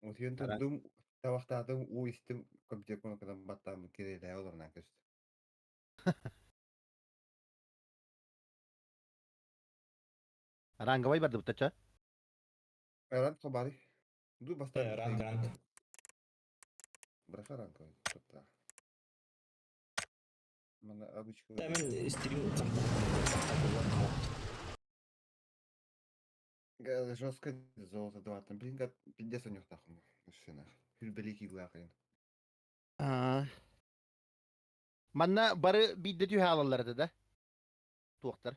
Утуен Аран турдум табахтаатым уистим компьютер конокадан баттаам кирелээ олорнан көст. Aranga bay bardı butaça. Аран кабари. Ду бастан Ранг, ранг. брахаран кой. Тотта. Мана обычно. Hemen стрим Жестко золото даватым. Блин, как 50 нюхтахым. Машина. Хүлбелики глахын. Manna barı bir de halaları da. Tuğtar.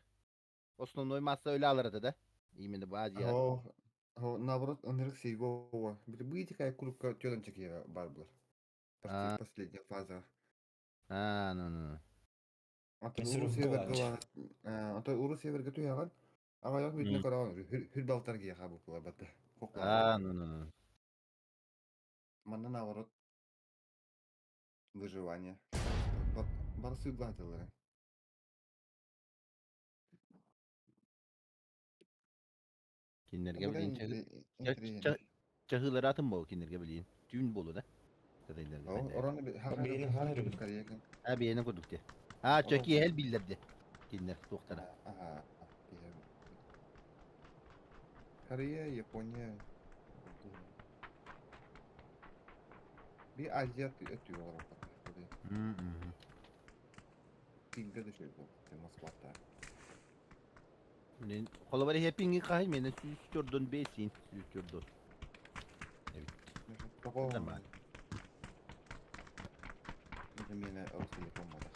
Основной масса öyle alırdı da. İmini bazı yer. Наоборот, он рексей его. Будете какая курка тёленчик я барбар. Последняя фаза. No. А то урус северге var. А то урус северге туяган. Ага як битне караган. Хүлбалтар гия хабу кула бата. No. Манна наоборот. Выживание. Барсы блатылары. Kinlerge bilin. Çahıları atın bu kinlerge bilin. Düğün bolu da. Oranı bir Beyni hayır. kariyekin. Ha bir yerine kurduk diye. Ha çok iyi hel bildirdi. Kinler tuğtara. Aha. Kariye, Japonya. Bir Asya ötüyor orada. Pinga da şöyle bu. Moskva'da. Kolaları hepingi kahil mene süstürdün besin. Süstürdün. Evet. Tamam. Bizim yine Rusya yapamadı.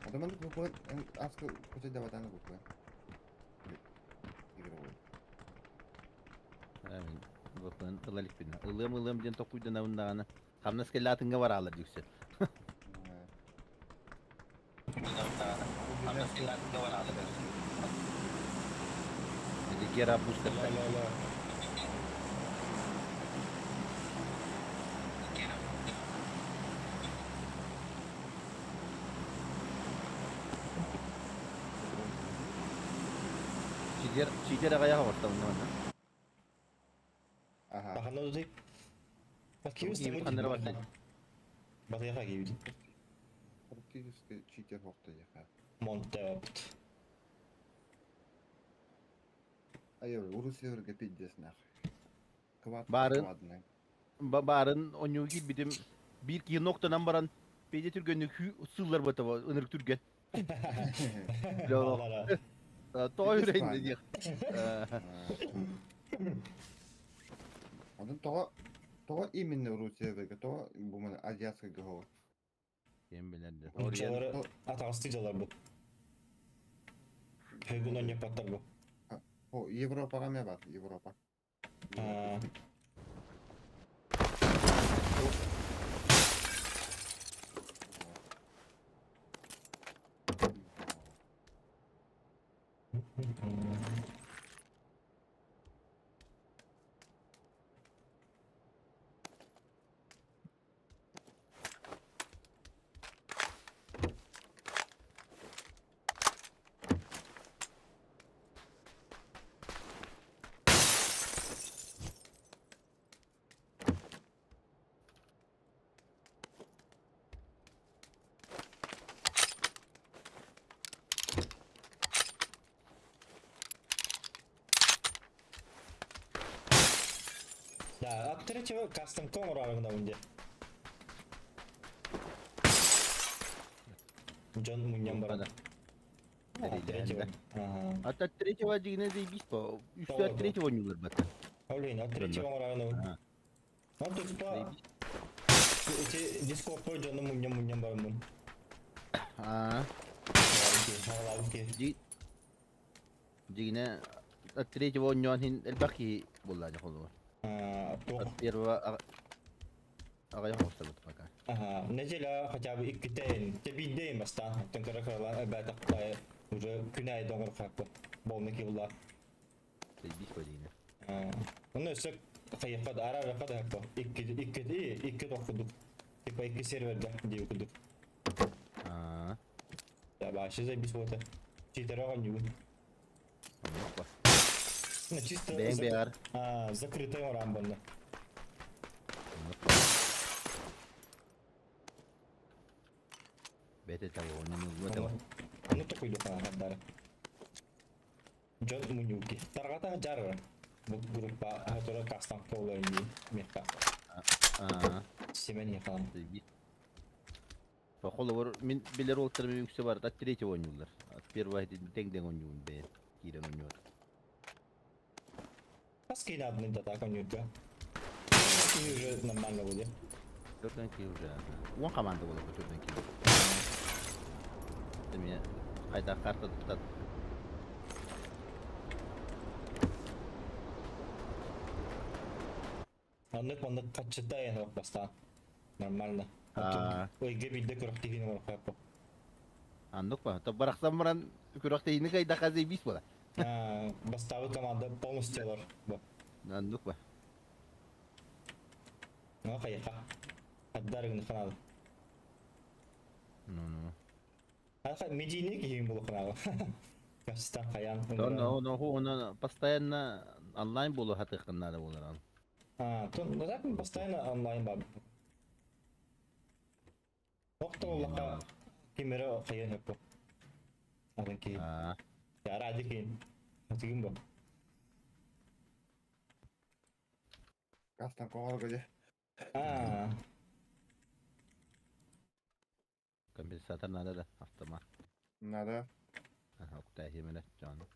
Adamın bu askı koca davadan bu. Evet. Bakın ılalik bina. Ilım diyen tokuydu navundağını. Hamnas kellatınga var ağlar yüksel. Hamnas kellatınga var ağlar yüksel. Dedi gera booster. Çiğder ağaya havarta bundan. Aha. Bakan oldu değil. Bak iyi İyi bir kanlara var değil. Bak yaka gibi. Практически читер хокта яха. Монтепт. Ayol Urus severge piddes nach. Barın onu bidim bir ki noktadan baran pede türgünlük sıllar batava ınırk türgen. Toyrein dedi. Onun toğa именно Urus severge toğa bu mana Asya'ya go. Kim bilerdi. Uçaları atağıstıcalar bu. Peygunan yapatlar bu. O Avrupa'ya mı bak Avrupa? Ya aktere çeva custom kom orağında önce. John Munyam bana. Aktere çeva. Hatta tretya vacı yine de bir po. Üstler tretya oynuyorlar bak. Öyle ne aktere çeva orağında. Ne tutpa? İçe Discord por John Munyam bana mun. Yine tretya oynuyorlar hin elbaki bulacak olur. Первого agaya hoşta bu bak. Aha, necela hacabi ikkiten tebinde masta tankara kala batak tay уже günay dongar kakko bolmaki ulla. Bir koyduğunu. Onu ise kayıkad ara kad hakko iki dokuduk. Tipa iki serverde diye okuduk. Ya başıza bir soğuta. Çitara kan juga. Bak. Ну, чисто Бэйн бэйар. закрытая рамбанда. Бете того, не вот этого. Ну такой духа гадара. Джон Мунюки. Таргата жарга. Бу группа которая кастом коллайни мекка. Семен яхан. Похоже, мен билер олтар мен үксе бар, да третий ойнуйлар. Первый тең ойнуйын бе. Кирен ойнуyor. Паскин одни да так онюка. И уже нормально будет. Dörtten ki уже. Он команда болады dörtten ki. Деме кайда карта тутат. Аннык качытай ен баста. Нормально. Ой, гебиде көрөктөгүн бар капы. Андык ба? Та бараксам баран күрөктейни кайда казый бис бола. Бастабы команда полностью бар. Андык ба? Ну, кайка. Аддарыгын канал. Ну. Алха медийный кийин бул канал. Кастан каян. Он постоянно онлайн болу хатыкын надо болар. То запин постоянно онлайн бар. Октоллака кимере каян япы. Адынки. Яра адыкин. Атыгын ба. Кастан коңалга же. Компенсатор надо да автомат. Надо. Октай хемеле canım.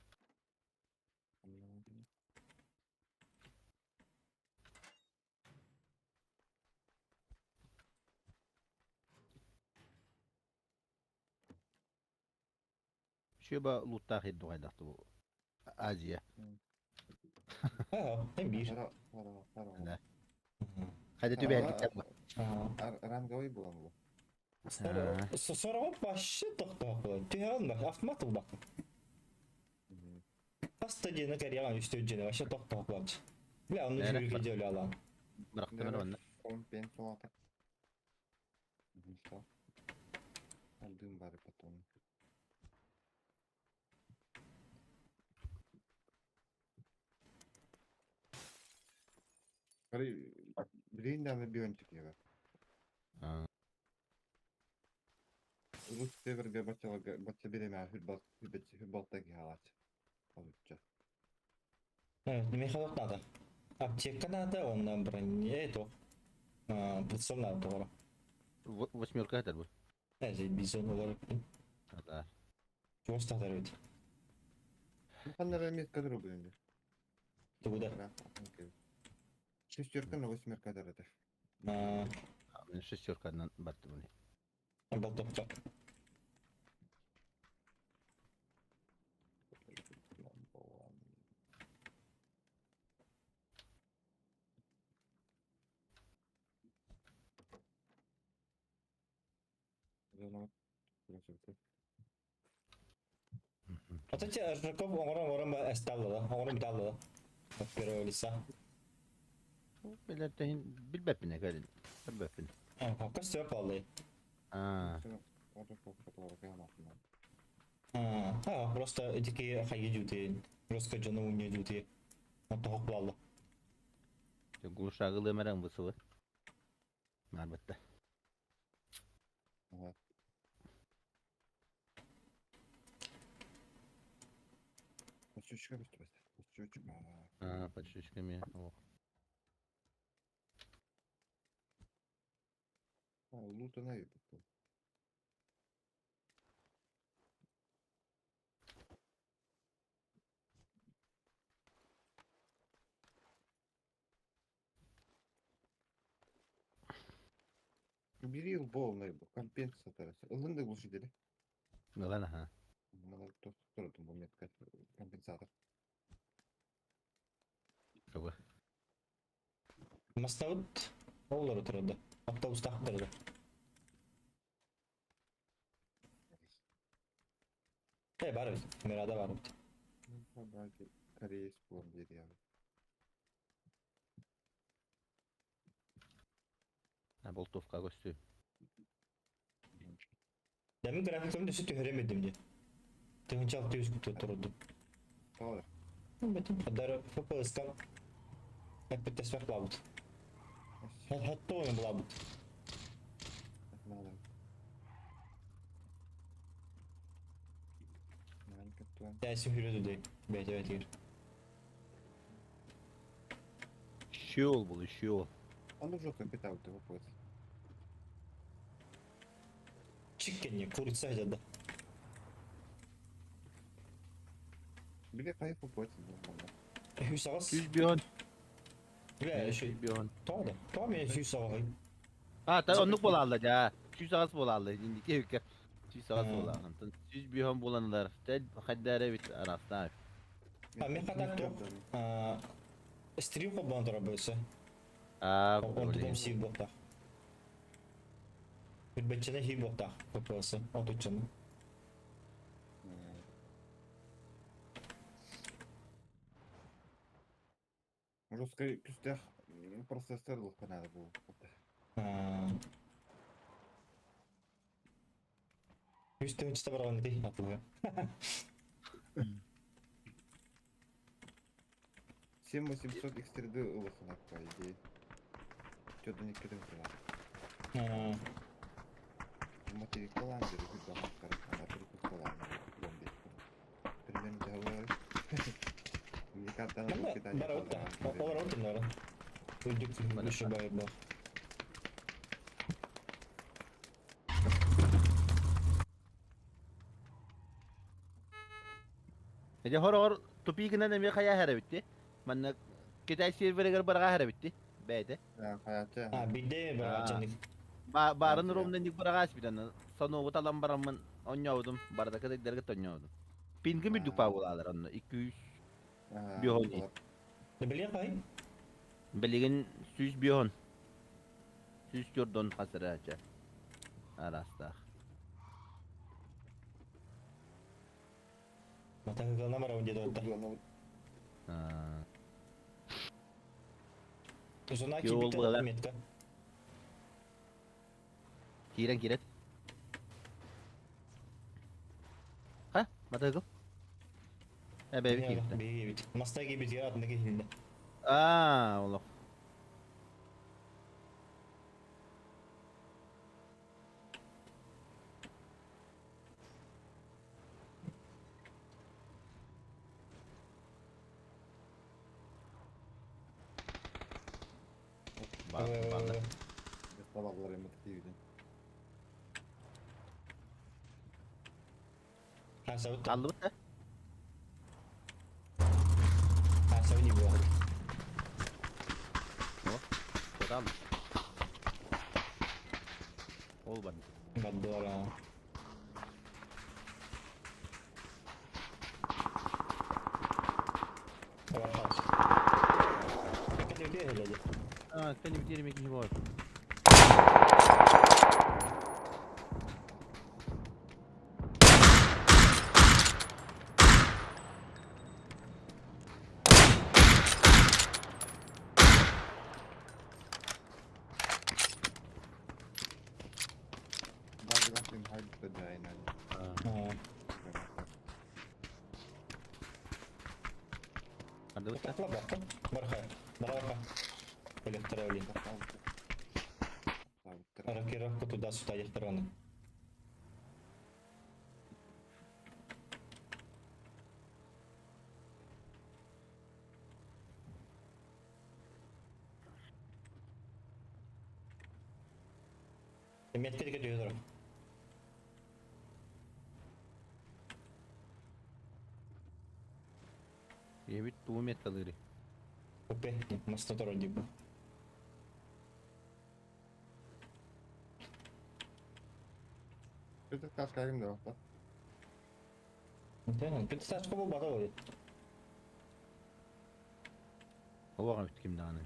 Şöyle loot'ta hiddu kaydaktı bu. Aziye. Hem bir. Para. Hadi tübe erkekler bu. Rangoy bulan bu. Sonra başı tohtu. Tüyhan bak, автомат bak. Hasta diye ne kadar yalan üstüne başı tohtu bak. Ya onu Nerede? jüri video alan. Bıraktım ben onu. Компенсатор. Что? Дым бары потом. Блин, да, биончик его. Rus severge batça bilemez hübalttaki halat. Alutça. Evet, mekanik надо. Аптека надо, он броне это. Прицел надо тоже. Восьмерка это bu. Evet, bizon olarak. Да. Просто дарит. Ну, панера метка дробы önce. Ты куда? Шестерка на восьмерка дарит. Ben şesтеркадан battı bunu. Болтовка. А то тебе Жаков он оставил, да? Он металл, да? От первого лица. Belirteyin bilbepine gelin. Bilbepine. Костюм полный. Просто такие хайдюты. Просто джану не дюты. Он того плавал. Gluşağı lemeren bu sıvı. Elbette. Почучка быстро. Почучка. Почечками. Лута на YouTube. Бери полный компенсатор. Лынды глушители. Ладно, ha. Надо тоже там момент компенсатор. Çok. Маставыт олар отырды. Автобус тақтырды. Бар бит. Мерада бар бит. Belki Kоре'ye spor dedi yani. Boltovka göstü. Demin grafiklerini düşü töremedim diye. Tığınçal tüyüz kutu oturdu. Doğru. Betul. Kadar FPS'kan hep bir tesbih labut. Hatta oyun labut. Atmadım. Yani kötü. Dersim hürüdü de. Beyte betir. Şiol bulu şiol. Он уже капитал ты вопрос. Chicken курица hadi. Bir de kayıp вопрос был. Hüsavas. 100 biyon. Ve şey. 100 biyon. Tamam da. Tamam ya Hüsavas. Ha ta onluk bolaldı ja. 100 ağız bolaldı. Indiki hükür. 100 ağız Ha. bolaldı. 100 biyon bolanlar. Tel haddare bit arastar. Ha men kadar top. Стрим по банду работает. Aa, Он öyle. там сив бота. Bir bechene hi botta. FPS. Otoçanı. Русской пустях просто стерл надо было. Üstü üstü beraber değil atılıyor. 7800 X3D ылысына, по идее. Что-то не кидывала. Материк Коландер, когда мы скажем, материк Коландер. Примерно договор. Мне как-то надо Ama питание. beraber da. Onlar orada. Öldük bir şey bayıldı. Ece hor topi kina ne mi kaya hara bitti. Manna kita server gar baraga hara bitti. Beyde. Hayatı. Ha bir de beraber canım. Barın romdan dik baraga asbidan. Sanu butalan baramın onyawdum. Barda kada derga tonyawdum. Pin kimi dupa bolalar onno 200 bihon. Ne biliyor kay? Beligin 100 bihon. 100 Jordan hasara aja. Arasta. Mata kagana mara önce de orada. Ha. Sonra Yo, ki bir bu da- tane metka. Kiren kiret. Ha? Mata ko? Bebi kiret. Bir bit. Masta gibi diye adındaki hilde. Aa, Allah. Bak. Sabahlarım aktivdi. Ha sabit. Kaldı mı? Ha sabit bu. Total. Ol ban. Badora. Tamam. Peki de öyle. Ha, seni bitirim ikinci bu. Bazı vaktim haydi da aynen. Ha. Kaldı mı? Bakla bakla. Barha. Barha. Elektroli. Рокировку туда-сюда электроны. Метка дике дүйдür. Yebit tuğum metkaları. Опе, мастотор дибу. Что-то каскаем да. Tamam, bir saç kabul bana oluyor. O vakit kim daha ne?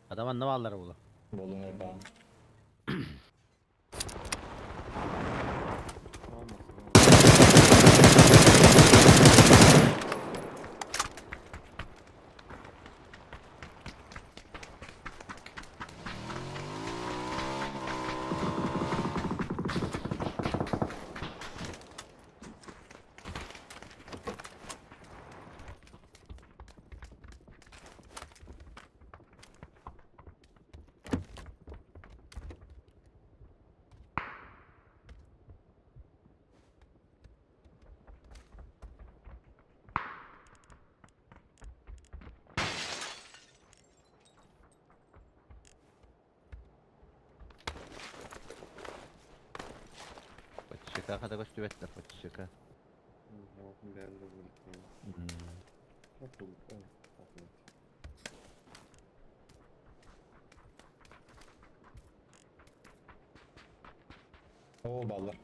Adam anlamalılar bu. Bolun eba. Şaka kata koştu betler koç şaka. Bakın ben de buldum. Bak bulduk. Evet. Bakın. Oo ballar.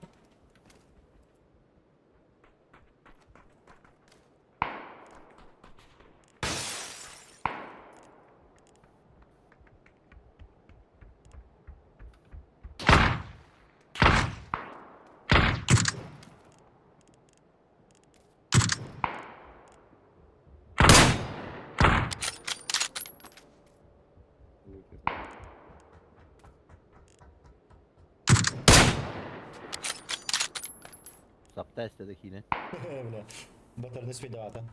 Sapta istedik yine. Öyle. Motorun ismi de vardı.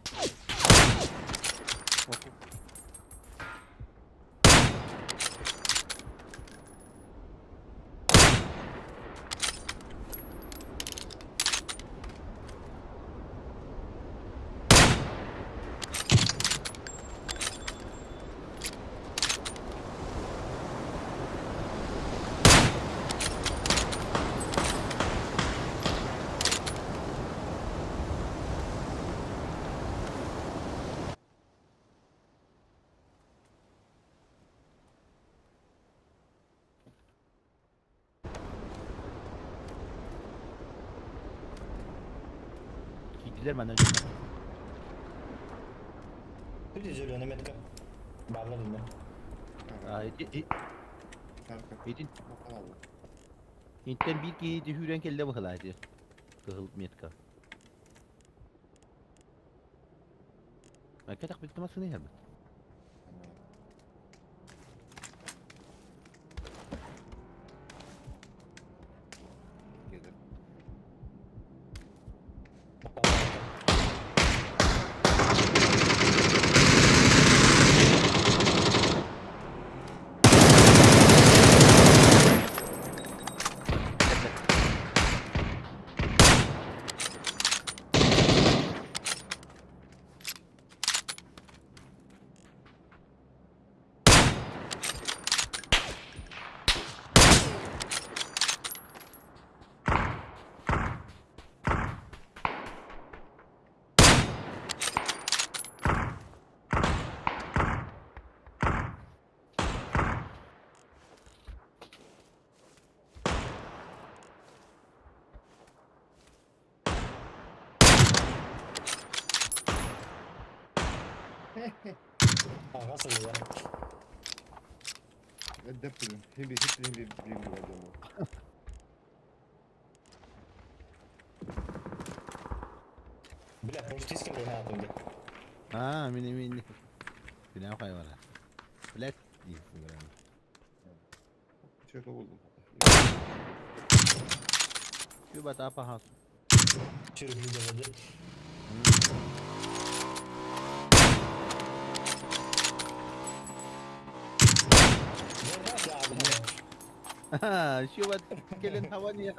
Gidiler benden önce. Bir de söylüyor Metka. Ballar dinle. Aa, edin. İnten bir ki hüren kelle bakılaydı. Kıhılıp metka. Ben katak bitmasını yapın. Gelir. Arkası ya. Edep durun. Hep bir vereceğim. Bile polis geldi ne yaptın diye. Ha mini. Günah kay var. Flat değil bu böyle. Çok buldum. Şu bata pahalı. Çürüklü demedi. Ne ya abi? Ha, şu bat gelin hava niye?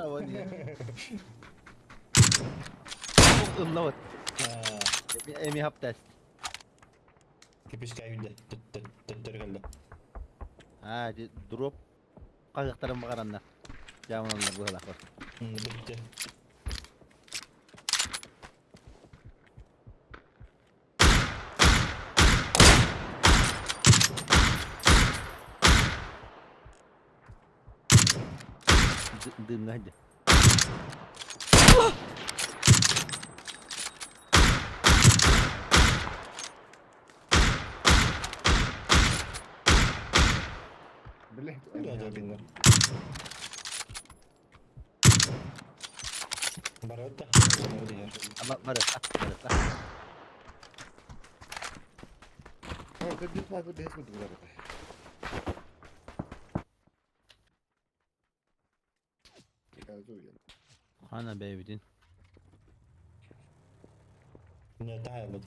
Çok ıllavat. Emi hap test. Kipis kayıldı. Tıttır geldi. Ha, drop. Kayıkların bakaranlar. Camın onlar bu halak var. Bitti. Dığımda hadi. Bilek. Ne acaba bilmiyorum. Barot da. Ne diyor? Ama barık la. Tamam, bir fazla beş buldum burada. Geldi o yani. Hana bevidin. Ne daha yapmadı.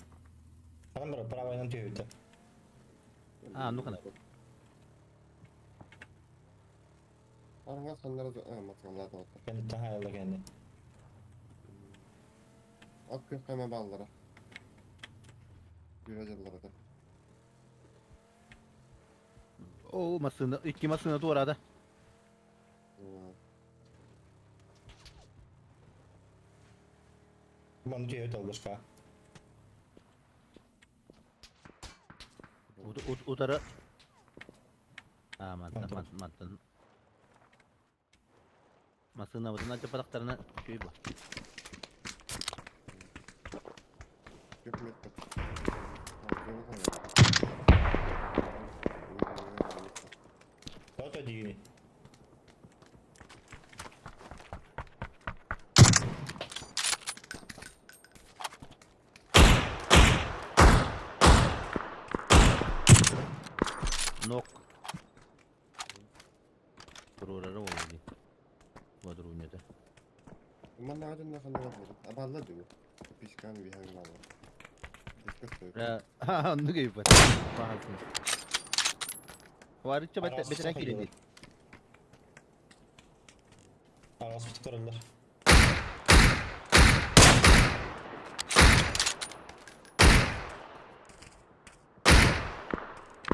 Hanım bro, pravayla tüyü bitti. Ha, nu kana. Arma sanları da masallar da var. Kendi daha yapmadı kendi. Akın kayma ballara. Güvecellere de. O masını, iki masını da orada. Bana diyor olursa. Utarı. Mantan, Mantan. mantan. Masığın avudundan çapadaklarına şey bu. Köpmek bak. Foto dini. Nok. Kururları oldu. Bu durumda. Man nagad na kanila po. Abala do. Piskan vi hang lawa. Discuss to. Anlı gibi var. Baharsın. Varıkça beterek değil. Aras tutarlar.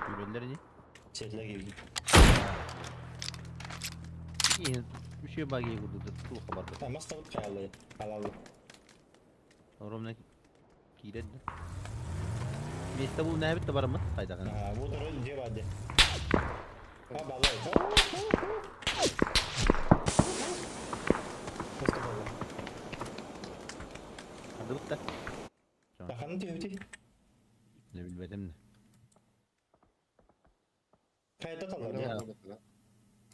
Yürüyenleri ne? Setler gibi. İyi. Bir şey bagi kurdu. Kulu kabardı. Ama stavut kayalı. Halalı. Oromna kiren. Mesta bu ne bitti var mı? Hayda kan. Ha, bu da önce vardı. Ha vallahi. Mustafa. Hadi bitti. Bakan diyor ki. Ne bilmedim ne. Kayda Wala kalır Ya. ya. ko ba?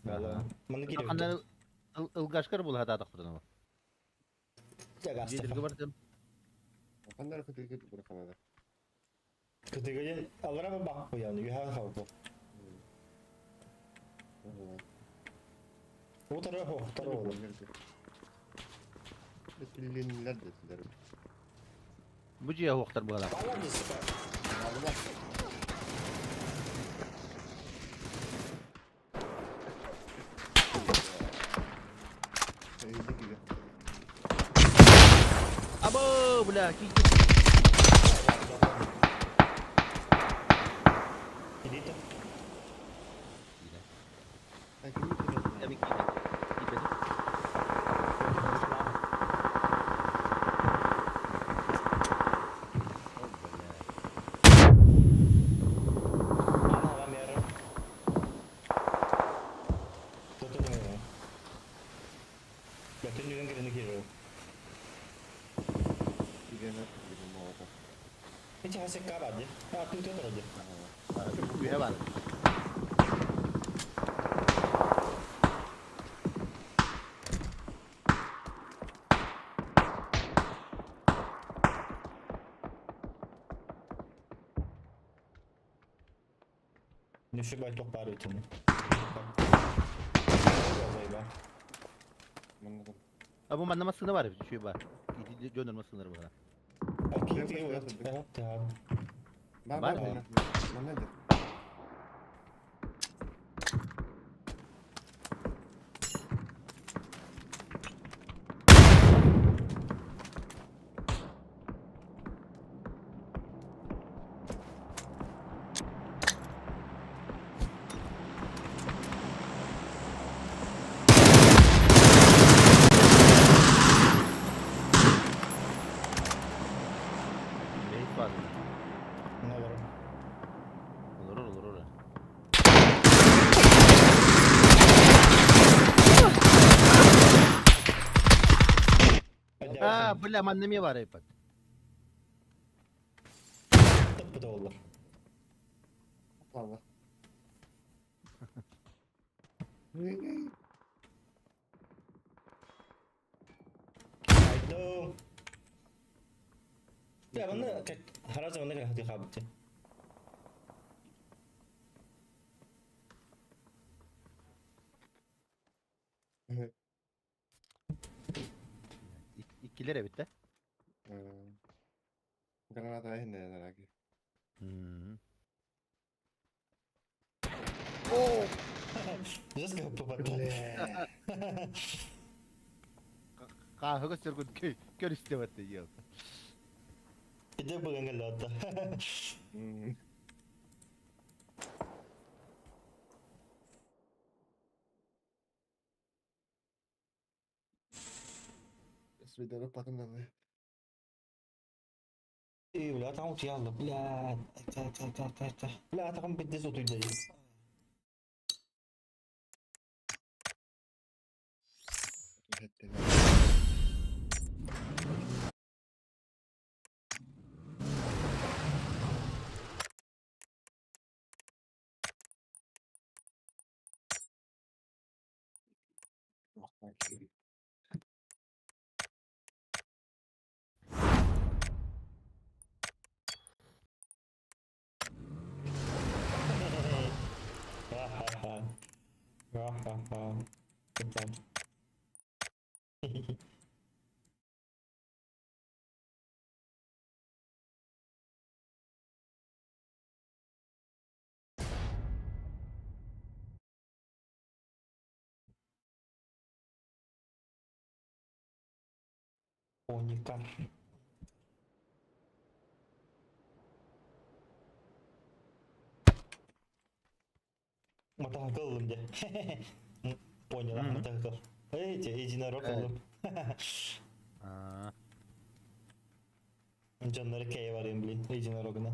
Vallahi. Mana giriyor. Kandan ılgaşkar bul hata takpırdan ama. Ya gasta. Yedirgi var dem. Kanlar ko tikit pura kanada. Ketiganya alara apa bak bu yani. Yuha hava. Bu taraf o. Taraf o. Pillinler de sizler. Bu cihe hoqtar bu adam. Vallahi de süper. Allah. Eydi gibi. Abo bula ki. Ini tuh. Ay kimi kira. Tabii ki. Gitmedi. Mana lah biar. Tutup ini. Betul juga kira kira. Digene gibi mawata. Ini hasil kabar aja. Ah, tuh tuh aja. Bu cihe var. Ini sih banyak baru itu. Anladım. Bu manlama sınırı var. Bir şey var. Gönderme sınırı var. Oke, evet. Evet, tamam. Ba Var ba. mı? Mana da. Reis var. Ne var? Olur. Acayip. Bula manlama var ipat. Tıp da olur. Allah. Haydo. Ya bana her zaman ne kadar kabul İkilere bitti. Granada ay hindi lagi. Just gak apa-apa. Kahve sürgün kör istemedi ya. Itu bukan ngelota. Sudah dapat na. Bля, там вот ялла, бля, бля, там пиздец вот идея. Hettiler. Güzel. Уникар. Мотоцикл где? Понял, Мгм. мотоцикл. Эти, единорог Evet. oğlum. Aa, Canları K var Emblin, единорогuna.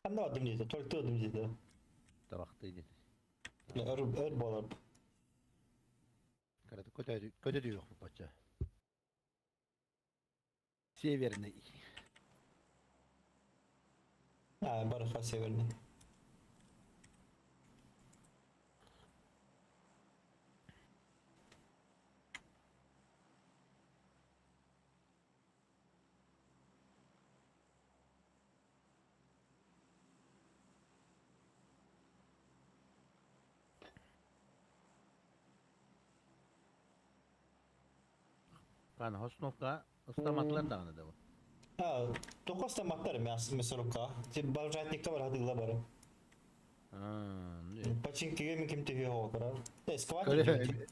Anlamadım dedi, tortuladım dedi. tabaktaydı. Ör bolar. Karada kötü de yok bu paça. Severine. Ha, baraka severini. Ben Hosnovka ıslamaklar dağını da bu. Ha, dokuz temaklarım ya mesela ka. Ti balratnikka var hadi la bara. Pachinkiga mi kim tühüyor o kadar. De squat Öyle ediyor.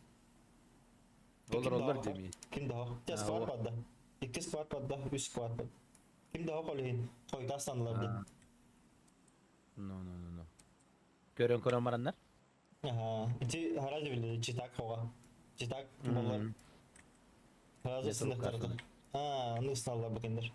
olur demeyin. Kim daha? Ya Ha, squat o- padda. İki squat padda, üç squat padda. Kim daha kolayın? Koyda aslanlar diye. No. Görün varanlar. Aha, içi herhalde bile citak hava. Citak bollar. Herhalde Ne sınıf sorup kartı. karşına. Ha, onu ısnarlar bakındır.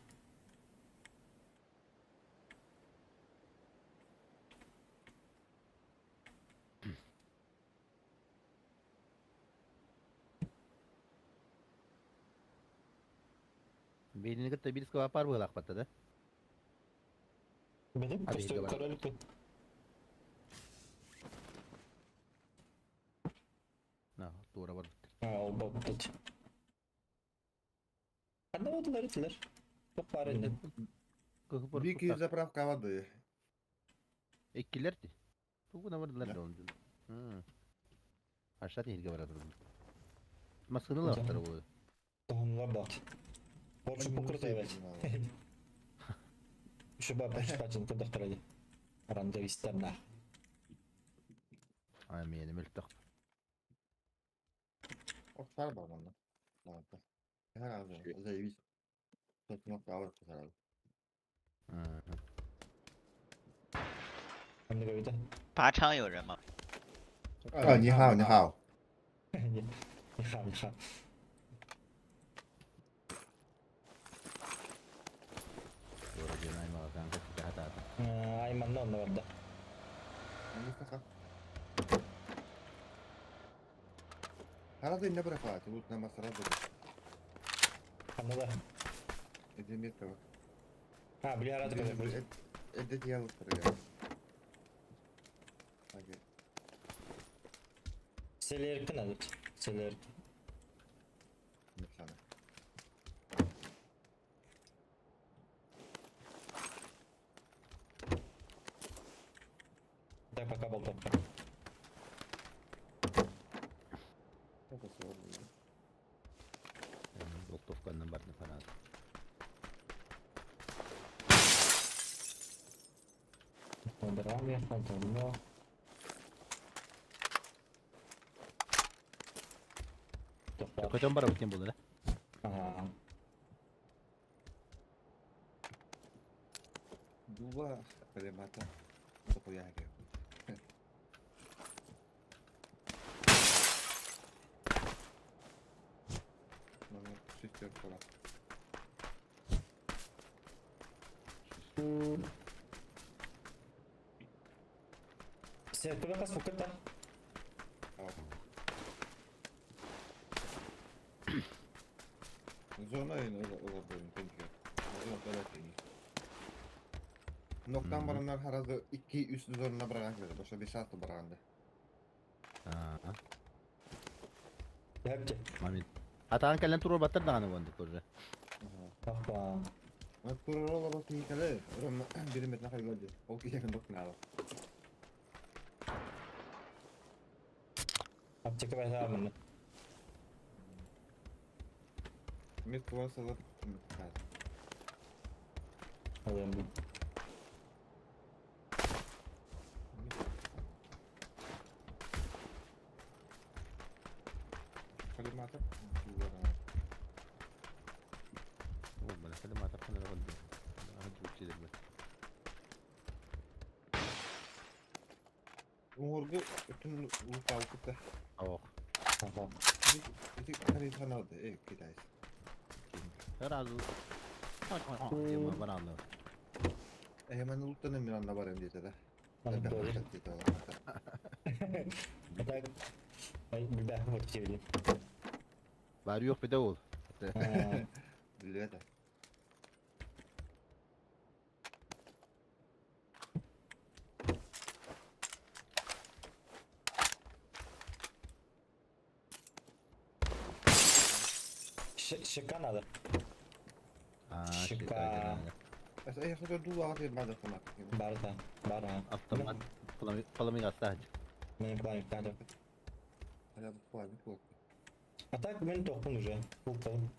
Belini gıtta birisi kapar bu lak patada. Benim Hadi postu hilde var. karalık bir. Na, doğru var. Ha, o babutat. Anlamadılar itiler. Çok var indi. Kıhı Bir iki zapravka vardı. Ekkilerdi. Bu ne vardılar da oldu. Aşağı hilge var adım. Maskını Güzel. lafları bu. Tohumlar bat. Borçlu bu kurta evet. Şu babam şipacını kırdıktır hadi. Aramda istemler. Ay benim iltak. O sarı var bana. Vardı. Herhalde. Zavis. Tutmak var herhalde. Hem de böyle. 靶场有人吗？你好，你好。你好，你好。 Doğru diyorsun ayma kanka. Size hata hata. Ayman da onda vardı. Mustafa. Herhalde ne bırakıyor? Bu ne masara da. Anladı. Edemiyet de var. Ha biliyor aradı kadar. Edet yalıtları ya. Hadi. Seler kınadı. Seler. Ne sana? Tak pak kabel topka. Kafası var burada. Doktovkandan barını falan. Onda rame, onda no. Kocan bara bakayım bunlara. Aha. Dua kalimata. Ito ya kayo. Mga sister ko lang. Sen kula kas fukata. Zona yun ola böyle peki. Zona böyle değil. Noktan baranlar herhalde 2 üstü zoruna bırakıyor. Başka bir saat bırakanda. Aa. Yaptı. Mamin. Hataan kalian turun batar da kanı bandı kurra. Apa. Turun ola bak iyi kale. Oran biri metne kayı geldi. O ki yakın dokun ala. Yaptı ki ben zaman. Mit varsa da kayı. Alıyorum bu. Kalimata. Oh, bala kali mata ka na ako din. Ano duty din ba? Umurgu bütün ulup altıp da. Awak. Aha. İki kare tanıdı. Kitais. Herhalde. Ay, ma bana anla. Hemen uluttan emin anla varım diye de. Anladım, Ben doğru. başlat diye de. Hatta ay bir daha vakit çevireyim. Bari yok bir de ol. Ha. Biliyor da. Şıkkan adı. Aa, Şıkka. بس اي خطوة دوا غير بعد الخمات. Barda. Barda. Автомат. Palamig asta. Benim kulağım yüklendi. هلا بطلع بطلع. Hatta benim topum уже. Bakalım.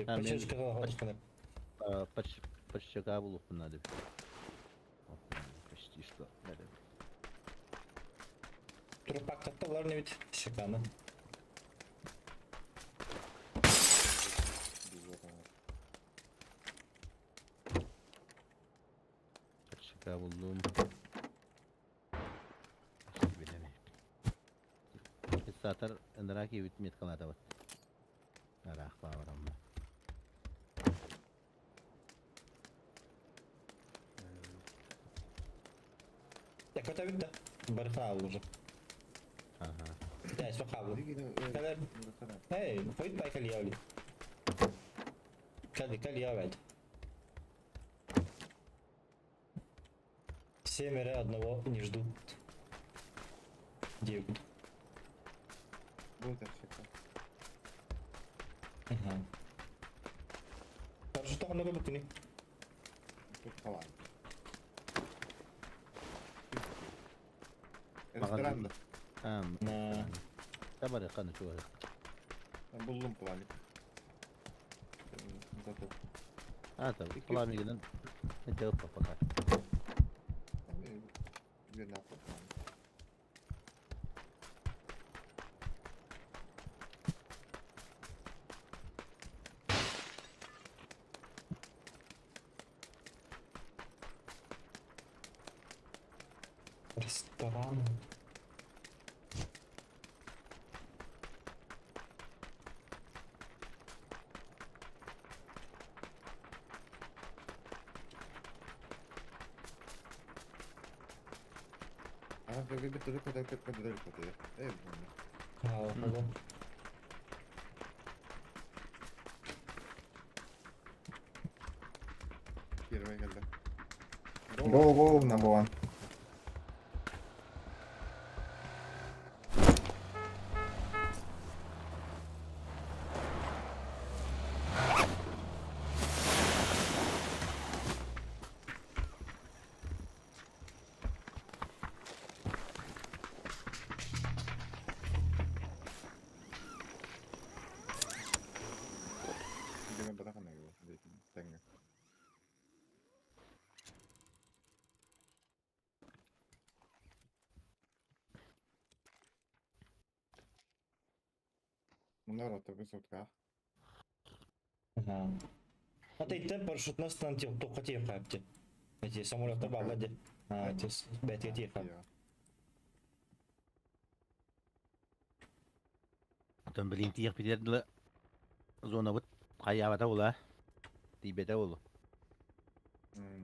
Ha, Почти benim- çıkıyor. Почти кабулов надо. Почти что. Надо. Durup baktaktalar ne bit? Şıkkanı. Почти кабулum. Почти bilene. Satar ndaraki bitmeyet kalada bat. Narah pavaram. Яка bitti? Barıkın aldı уже. Aha. Ya çok aldı. دي كده Kadar. Hey, foi para aquele ali. Cadê я ведь? Семеро одного не ждут. Девять. будет ошибка. Ага. Хорошо, что много бутыни. Тут хавай. Magazin. Restoranda. На... Tabar kanı şu. Ben buldum planik. Zато. Ha tabii. Palamig'den ne cevap papakar. Bir ne yapalım. Ресторан. Как бы только так далеко ты. Ага. Первая geldi. Go go number one. Hindi mo bata ka na yun. Tenga. Bunlar otobüs sotka. Ага. А ты там парашютно станцию только тебе хапти. Эти самолеты баллади. А, эти бетки тебе хап. Ton bilin tiyek bitirdi zona bit kayabata ola. Tibete olu.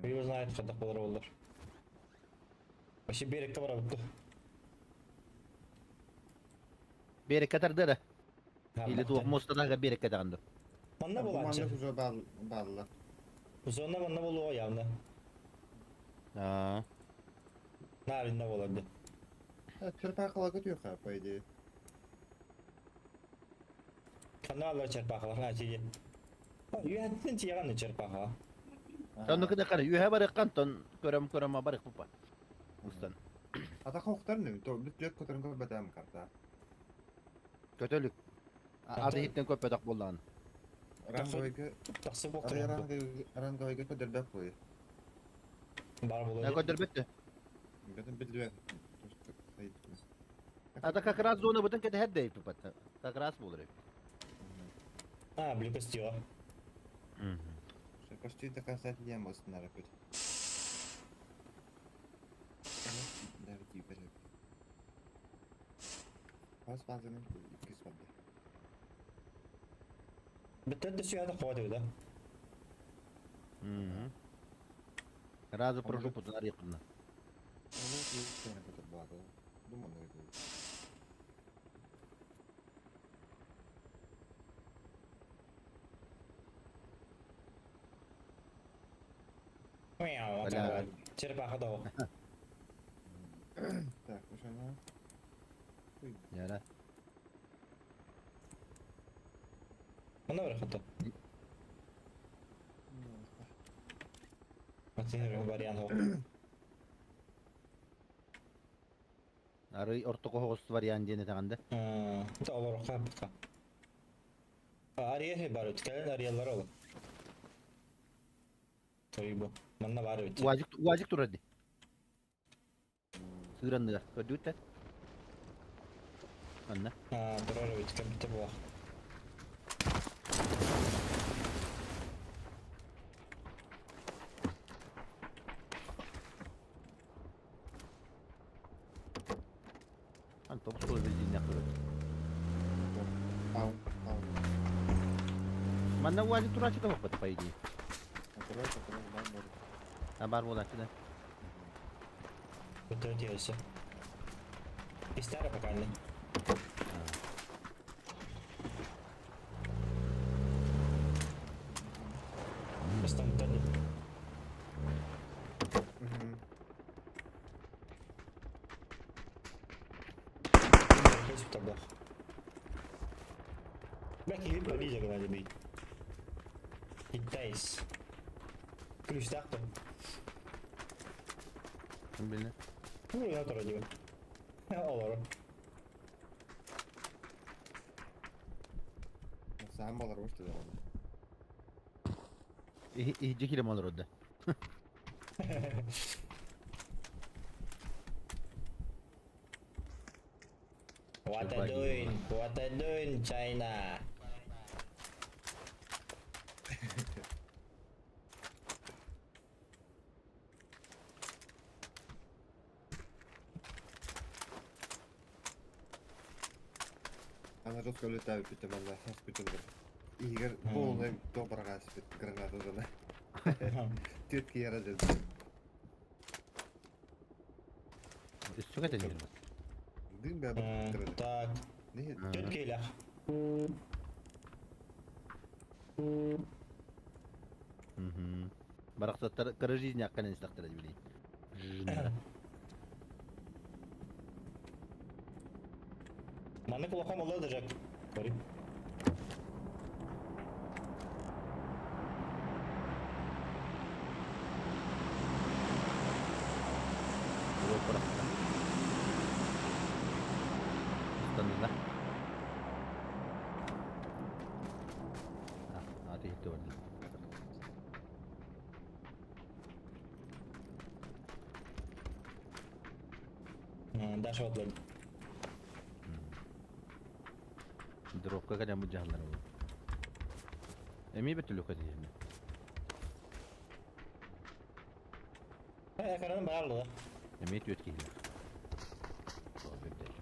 Его знает, что такое роллер. Вообще берег ковра вот. Berek katardı da. İli tuğuk mostadaga berek katardı. Manna Bu bulanca. manlık ucu bağlılar. Uzunna manna bulu o явно. Aa. Narinde buladı. Tırpağı kalagat yok ha paydı. Kanallar çarpaklar ha çiğ. Yühettin çiğganı çarpaklar. Ton kıda kara yuha barık kanton körem barık pupa. Ustan. Ata koktar ne? Lütfet kotarın köpeten karta. Kötülük. Adı hitten köpedak bollan. Rangoyga Taqsı bu araya kırık. rangoyga köderbek koy. Bar Ne buladı. kadar bitti. Bedim bildiğin. Ata kakras zona butun kete hedde pupa. Kakras bolur. Ha bir kestiyor. Почти такая совсем на рапид. Даже теперь. Pas fazlanın ikisi vardı. Bitti de suya da kovadı da. Razı proшу putun arayıqına. Onu bir tane kadar bağlı. Duman öyle. Meow. Валя. Çarpaklar da o. Так, уже она. Yara. Ona bıraktı. Atın variant o. Arı orta kohos varian jene taganda. Da olur kapka. Ariye he barut kalen ariyalar olur. Tabii bu. Manna var öyle. Wajik turadi. Sığrandı. Ködütte. Anna. Ha, durar öyle kapta bu. An top sol bezin yakıyor. Au, au. Manna wajik turadi ta wakbat paydi. Hatırlar, ben böyle. Habar bola kida. Betul diyorsa. İster apa kanne? Bastante tadi. Kes tabak. Belki bir body jaga aja bi. Hitais. Terus tak tuh. Kim bilir. Bu ya taruh juga. Ya Allah. Sen balar hoş dedi. İyice kilim olur orada. What I doing? What I doing, China? Она жестко летает, ведь она на госпитале. Игорь полный добрый аспект гранату жена. Тетки я радио. Üstüne de gelmez. Дым бы обратно. Так, Нет, Türkiye'yle. Барақта кыры жизнь аққан инстақтар білейін. Mana kulakam olacak. Garip. Yol bırakta. Ustanızda. Hadi gitti orada. Dash atladı. Dropka kalan bu canlar oldu. Emi betül yok hadi yani. Ekranın bağlı da. Emi et yöt geliyor. O bekler.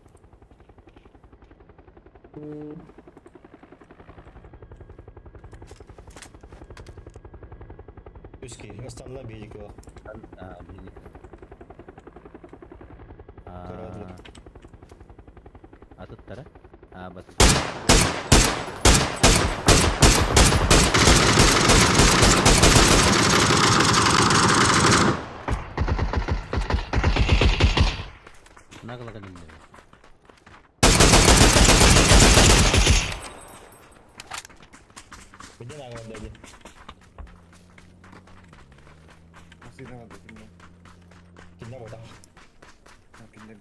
Üski, İstanbul'da bir iki o. Bilik. Karadır. Atıt tara. Basit. Naglagan nila. Bir de ne var dedi. Nasıl inanamadı bilmem. Kimde burada? Ha gündem.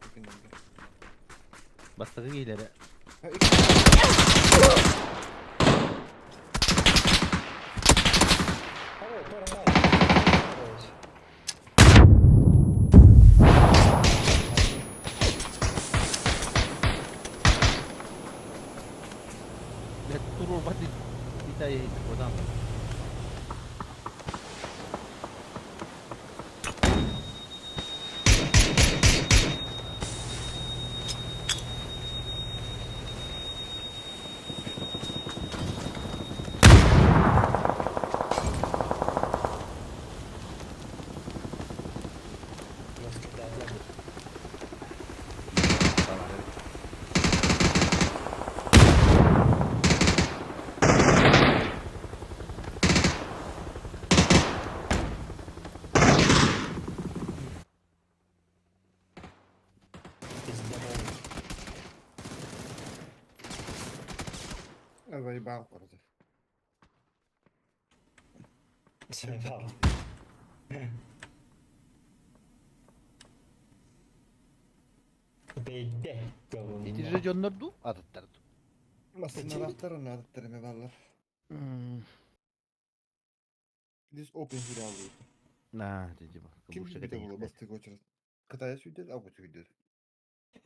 Basta ka gilera. Ha iki. Evet, doğru. Let turo ba di tayo ko dam. Nasıl kitaplar? Arabayı bağ koydu. Sen kal. Beyde. İtici jonlar du atıt tara du. Nasıl anahtarı mı varlar? Biz open hero alıyoruz. Dedi bak. Kim Bu bir şaka de bunu değil. bastı koçarız. Kıtaya sürdür, avuç sürdür.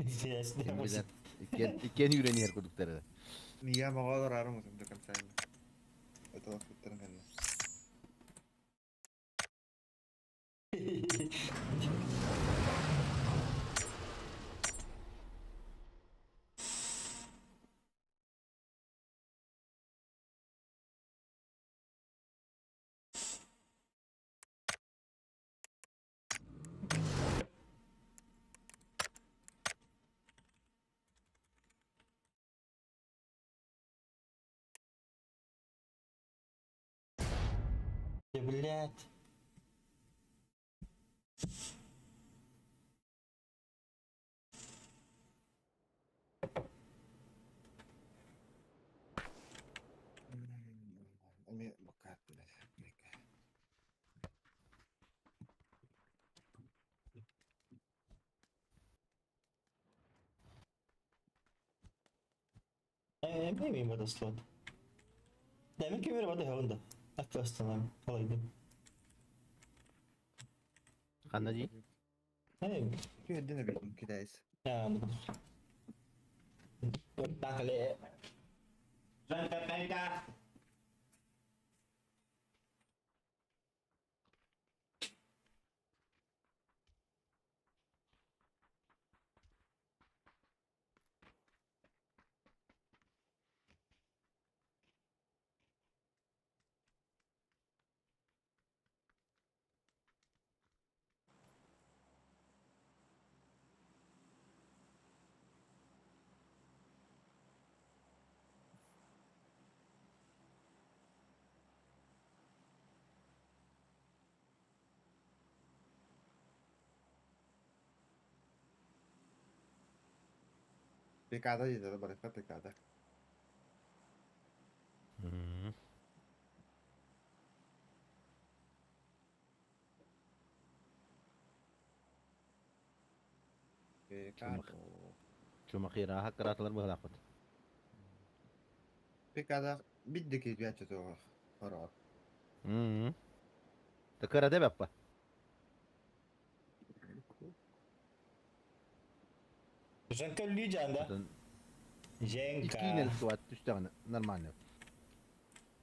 Siyasi de Kim basit. bilen iken yüreğini yer kurdukları. Niye mağazalar aramasın da sen. Etraf tutturun kendine. Да, блядь. Ama bakar bile. Ne miyim bu dostlar? Demek ki merhaba havunda. Aklastan kalaydı. Kandaji. Hey, Kendine bildim ki deyiz. ya anladım. Bakale. Zanka kanka. Pekada yedi de bırakma pekada. Pekada. Cuma kira hak keratalar bakal akut. Pekada bildi ki gerçek o. Para. Tekara de bappa. Zanka lüyeceğim de. Atın Женька. İki iğnelik sıvat düştüğünü normal yok.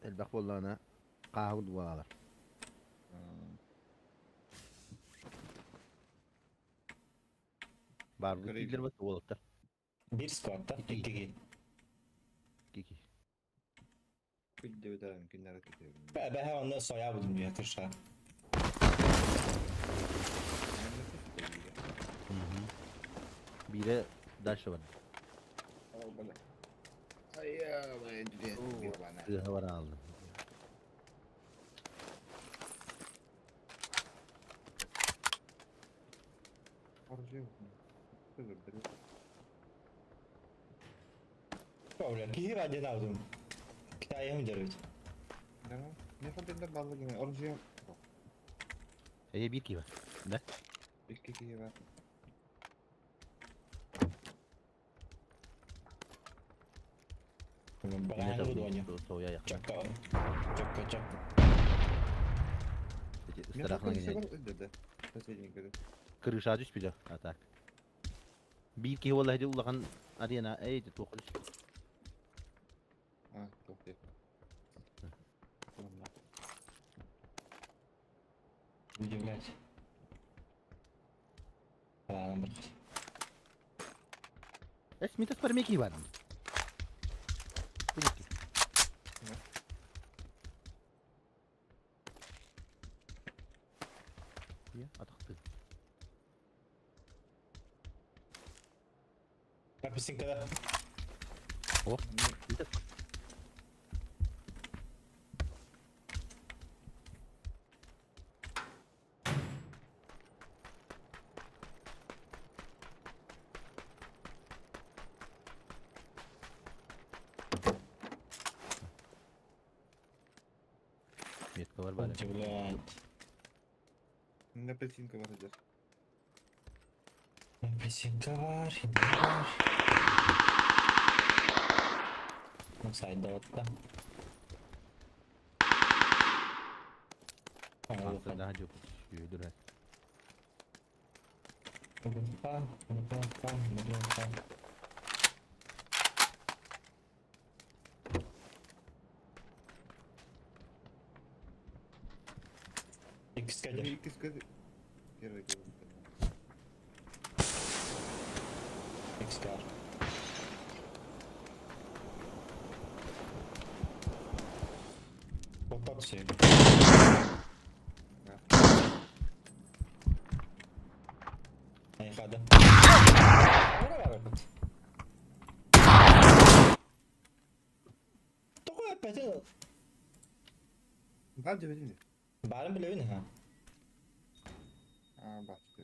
Elbak bollarına kahul duvalar. Var bu Göreyim. ikiler batı olup da. Bir squatta. İki. 2. İki. Bir de öderim günler tutuyorum. Ben her anda soya buldum diye kırşa. Bire daş var. Ayya ben diyor bana. Sığha var aldım. Harcıyor. Kızım benim. Öyle ki hiraden aldım. Kitaya mı derdi? Ne kadar ballı gibi. Harcıyor. Bir ki var. Ne? İki kişi var. Yine Bana de bu donya. soğuya yakın. Çakka. Çakka çakka. Peki Ne ıstarakla kadar şey yine. var dedi. Seçeneğin göre. Kırışa düş bile atak. Bir ki vallahi de ulakan arayana eydi tokuş. Ha, çok iyi. Tamam. Удивлять. Ладно, брат. Esmitas para mí ki var. Bu ki. Ya ataktı. Написан къде? Oh. Mitas. Метка var bari. Удивлять. Ne pesinka var hadi. Написанка var. Hindi var. Side dağıtta. Aslında daha çok yürüdür. İkisi Ne kadir. ikisi kız. Geri geri. İkisi kar. Pot şey. Ay hadi. Bora var pot. Toko yapete. Kaldı benim. Baren bile öyle ha. Aa bastı.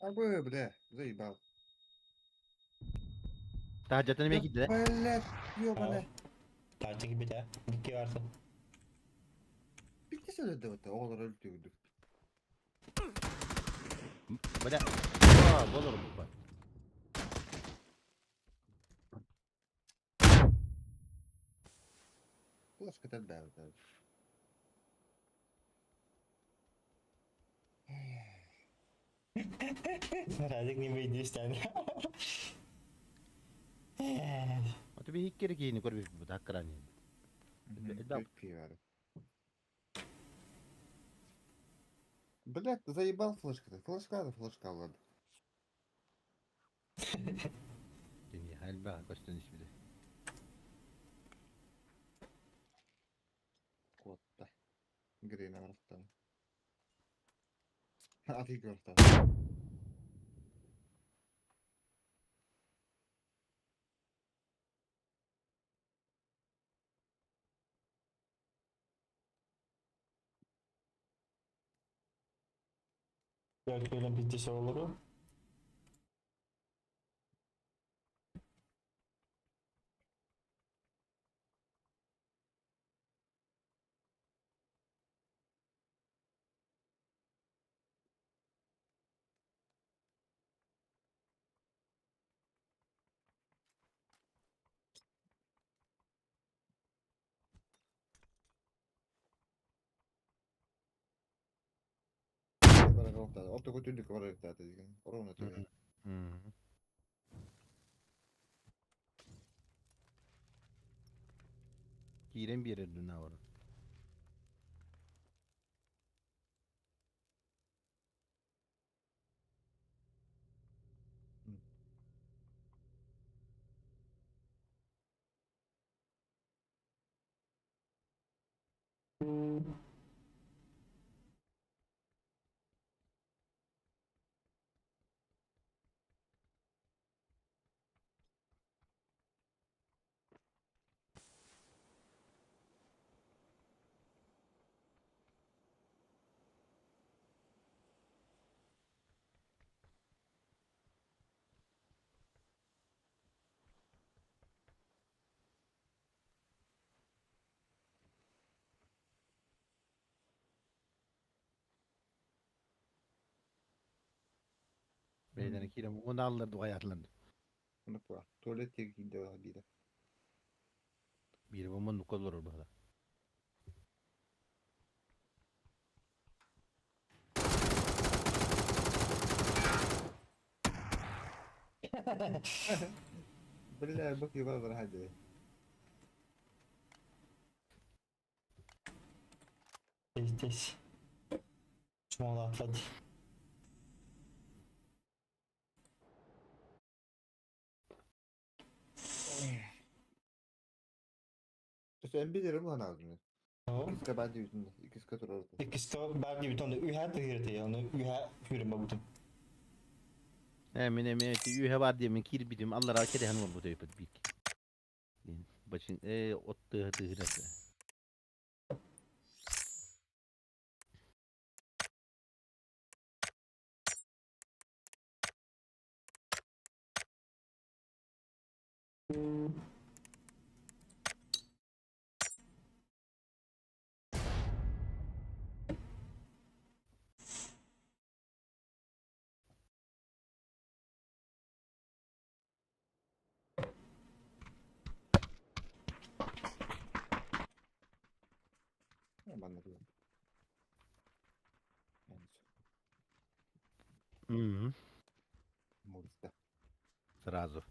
Abi bre. Zaybal. Daha jatını mı gitti? Böyle diyor bana. Parti gibi de. Dikki varsa. Bitti söyledi o da. Oğlan öldürdü. Böyle. Aa, olur mu bak. Kulaş kadar derdi. Radик не выйди стань. Atı bir hik geri giyini kor bir bu dakikaran yani. Çok iyi var. Блядь, ты заебал флешка-то. Флешка ладно. Dünya hal bak koştun iş bile. Котта. Грина врастан. А ты врастан. Belki öyle bir dişe olur. Bara korktu orta kötülük var zaten degan. Orona töbe. Kiren bir yere dönüyor var. Beyden kiren onu alırdı hayatlarında. Bunu bu. Tuvalet tekinde var bir de. Bir bomba nukal olur burada. Billahi bak yuvarlar hadi. Tez. Small atladı. Sen bilirim lan ağzını. O. İkisi ben de yüzünde. İkisi katır orada. İkisi de belki bir tane ühe tığırdı ya. Onu ühe hürüm buldum. Hemen yuhe var diye min kir bidim Allah razı kede hanım bu teype bir. Başın ottı hırası. Aman ne diyorum. Yani Morista. Sразу.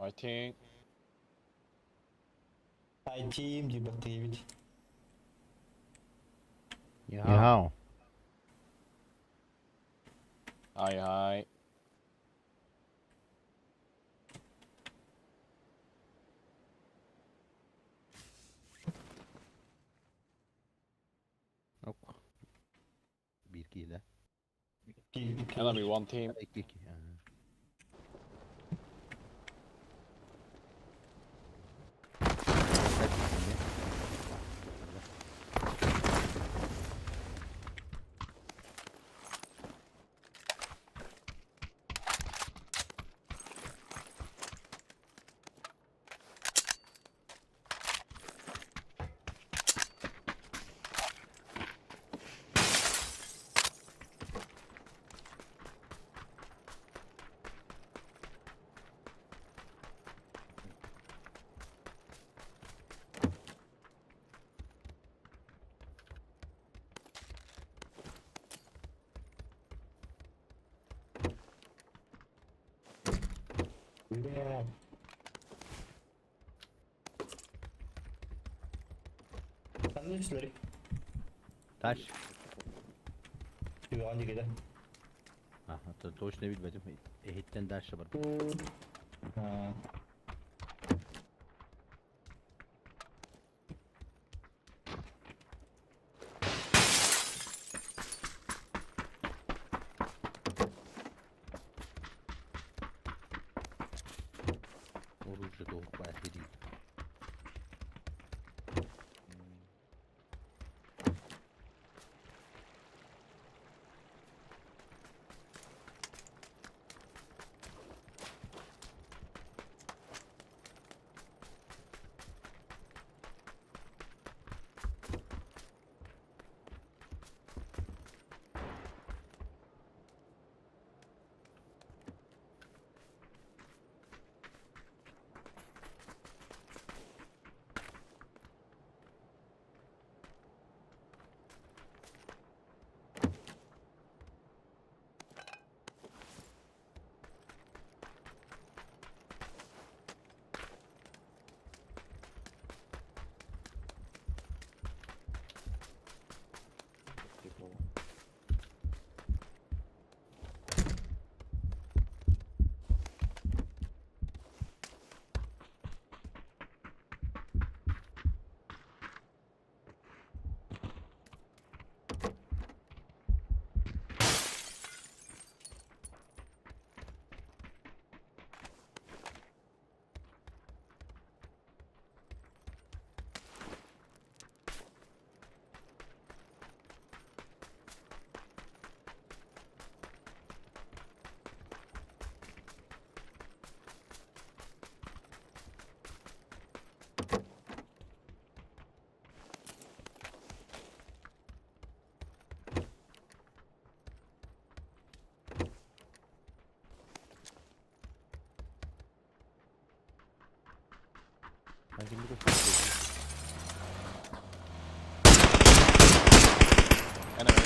화이팅. Hai team di bak David. Ya. 하이 하이. Ok. Bir kile. Enemy one team. İki. Yeah. Sen de üstleri. Taş. Şu an gide. Ha, точно bilmedim. Ehitten taş var. Ha. Orucu doğuk bayağı değil. Ben şimdi Enemy.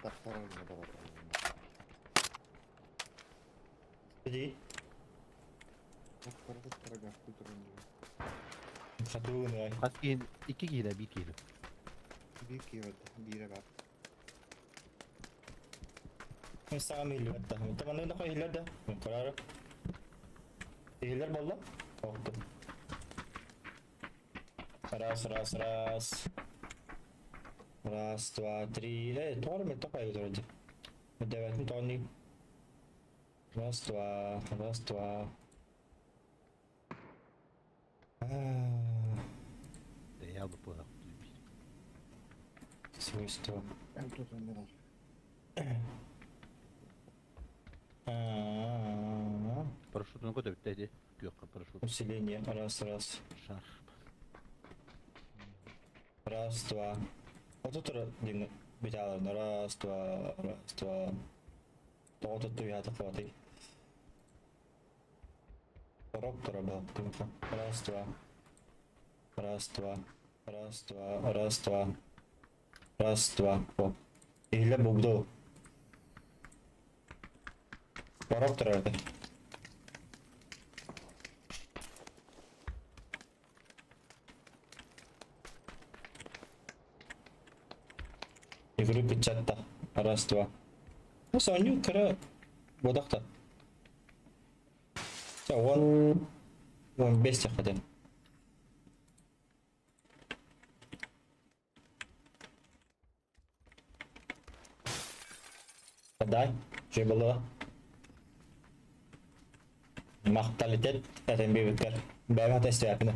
Taşlar önüne bak. Jadi, Taşlar gaz götürüyor. satu nih. kaç giyin? 2 giyin, 1 giyin. Bir kiloda, bire bak. Sa kami hilir dah. Teman-teman ako hilir dah. Karara. Hilir bola? Oh, tuh. Ras. Ras, 2, 3. Tor में तो पाएगा थोड़ा जी. मैं वैसे तो नहीं. Ras, 2. De ya bu para. Switch to. Ben tutun ne var? Paraşütünü koy da bitti hadi. Yok paraşüt. Усиление. Раз. Şar. Раз, 2. Вот тут один бежал. Раз, 2. Вот тут я захватил. Коробка работает. Раз, 2. О. Или бубду. Коробка работает. Игру печатта. Раз, 2. Ну, Соню, кара, бодақта. За, 15 хадем. Дай, же было. Мақталитет, әтен бейбіткер. Бәйбі атесті әпіні.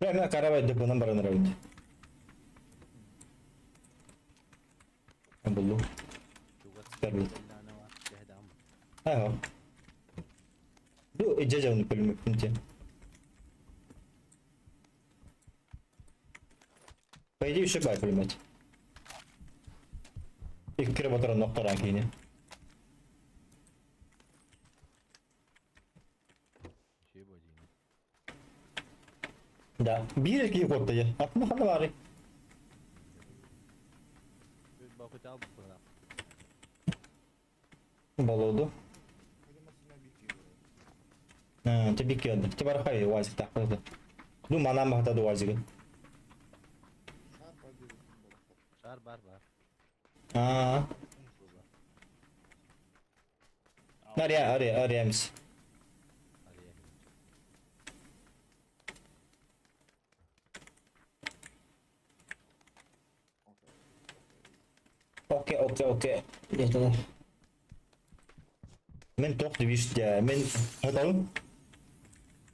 Prima carava dopo non barano round. Ambullu. Tabii. Ha. Bu icaza onu bölümü pinti. По идее, шибай пулемет. И кирбатора нокта ранкини. Da. Bir iki korktu ya. Atma kanı bari. Biz bakıcı aldık buna. Болоду. Oynamasına bir kere. Тебе geldi. Тебе рахай вазик так было. Ну, манам хата до вазик. Şarpa diyorsun bakalım. Çağır var. Aa. Arayamız. Araya. Okey. Yeter. Men toh demiş ya. Men hatalım.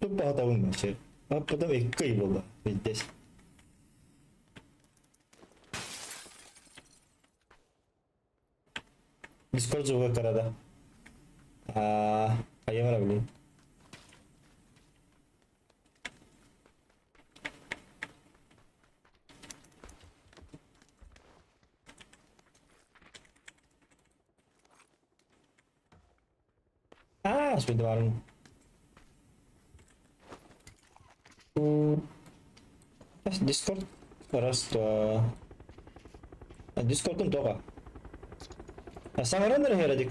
Çok hatalım ben şey. Apa da ekey oldu. Bildes. Discord juga karada. Ayam mana beli? Sudah baru. Discord. Раз, два. Discord'un toka. Sangaran nereye geldik?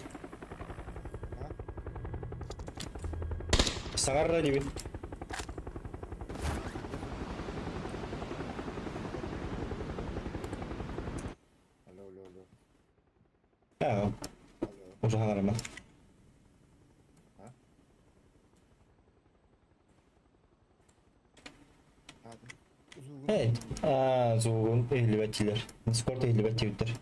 Sangarra gibi. Alo. Ha, Alo. usaha arama. Hadi. Uzun. Evet. Zoom ehli bekçiler. Discord ehli bekçiler.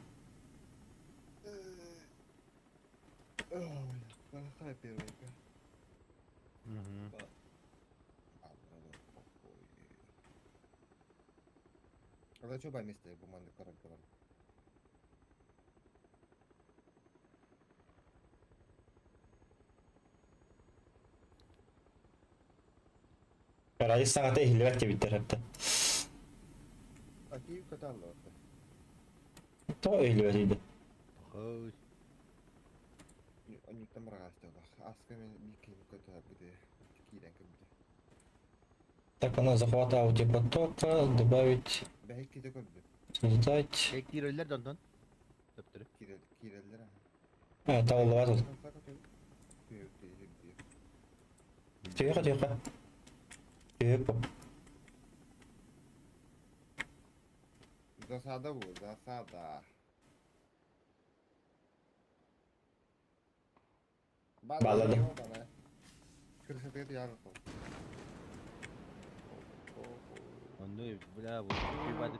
Bana kayıp bir dakika. Hı hı. Когда coba место bu mandı karakterim. Karayı sanata ehli bekçiler hatta. Aki kata Allah. To ehli bekçiydi. Hoş. Они там растет. Асками никаким ката буде. Кирен кабде. Так, она захват аудиопотока, добавить, Belki de kabde. создать. Tek öller döndün. Öptürü. Kireller ha. Tavalla var. Тихо. Тихо. Засада bu, засада. Bağladım. Kırışıklığı yardım. Onu bile bu. Bir badı.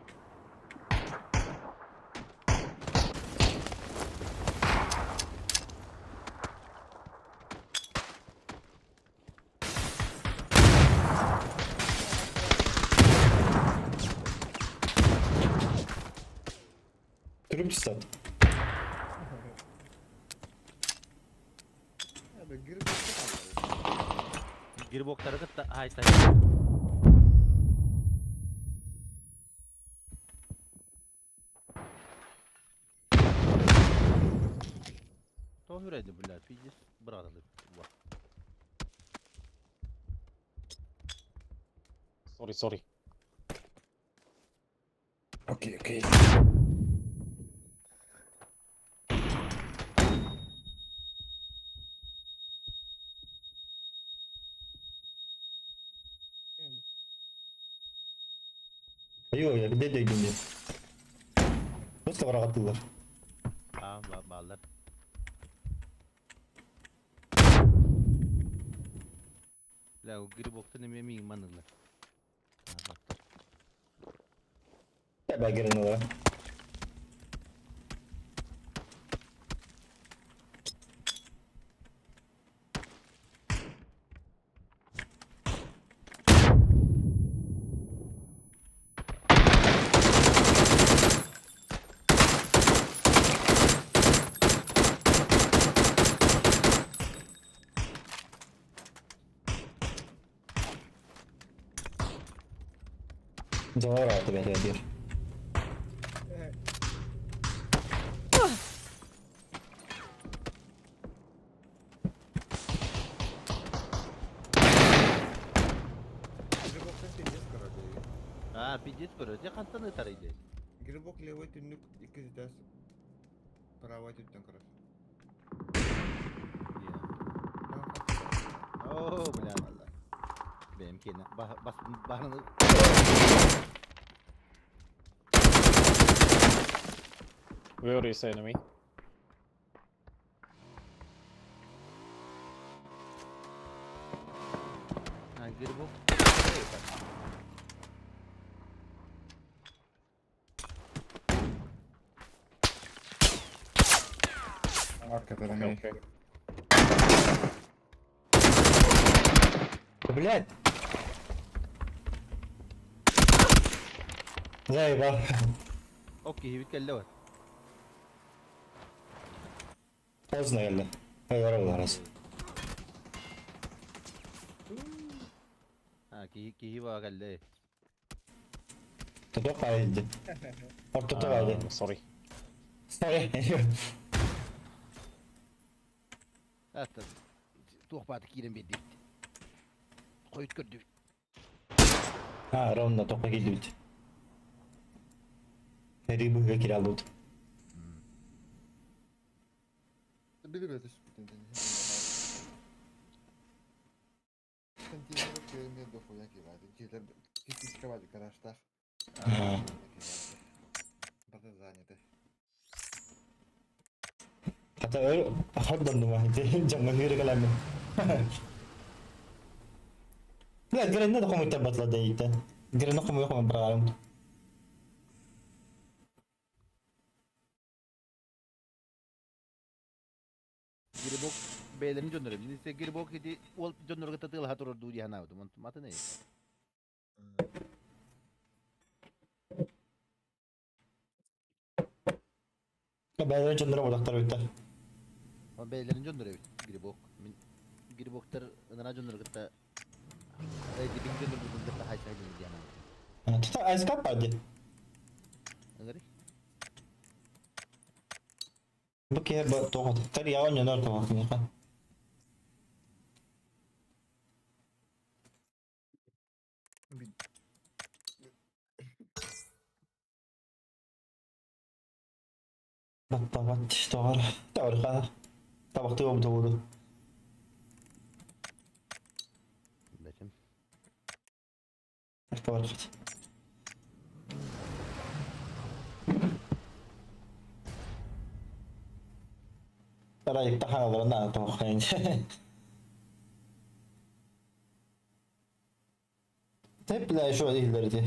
Türkistan. Abi girip çıkalım. Gir bokları kıt da hay say. Tohür edi bunlar. Pijis bırakılır. Bak. Sorry. Okey. Yok ya bir de duydum ya. Nasıl kavra attılar? Tamam bağlar. La o giri bokta ne miyim manırlar. Ya ben girin olarak. Canavar aldı beni diyor. Girip baksan tecrübe karadı. видеть көрөр же кантан ытарайды. Грибок левый тюнюк 200. Правый тюттен кырар. Oo bilen valla. Benimkine bas bağını Where is enemy? ha geri bu. Arkadan Okay, hemen. okay. Блядь! Заебал. Okey hivit kelle var. Поздно geldi. Eyvallah arası. Ha ki hiva kelle. Tutup kaydı. Orta kaydı. Sorry. Sorry. Hatta tuhbatı kirin bir dip. Koyut gördü. Ha, ровно только идут. Рыбу выкидывают. Bilmedi sütten. Контейнер керемет дохуя кивады. Жилер кипичка вады караштах. Бада заняты. Hatta öyle harbiden numara. Jangan kiri kalamı. Lihat keren ada komentar batla da itu. Keren aku mau komentar kalam. Geri bok beylerini gönderelim. Neyse geri bok idi ol gönderge tatıl hatır duri hana oldu. Matı ne? Kebanyakan cenderung dokter itu. Ama beylerini gönderelim. Geri bok. Geri boktar ınana gönderge ta. Dibin gönderge ta hay hay diye hana. Kita ice cup aja. Ngeri? Bu kayak buat tuh. Tadi awal nyadar tuh waktunya kan. Babat doğru. Doğru kan. Tabak tuh betul. Betim. Doğru. Tara itahan wala na to kayaknya. Hep bile şu ileride.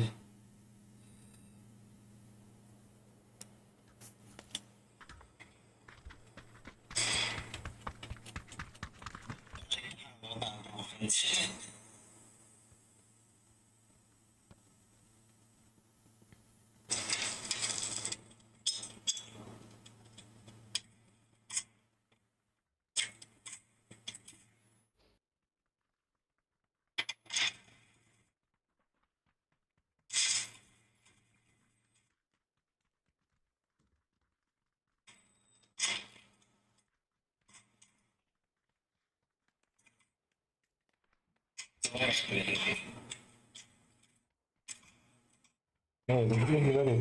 Oh, itu gila deh.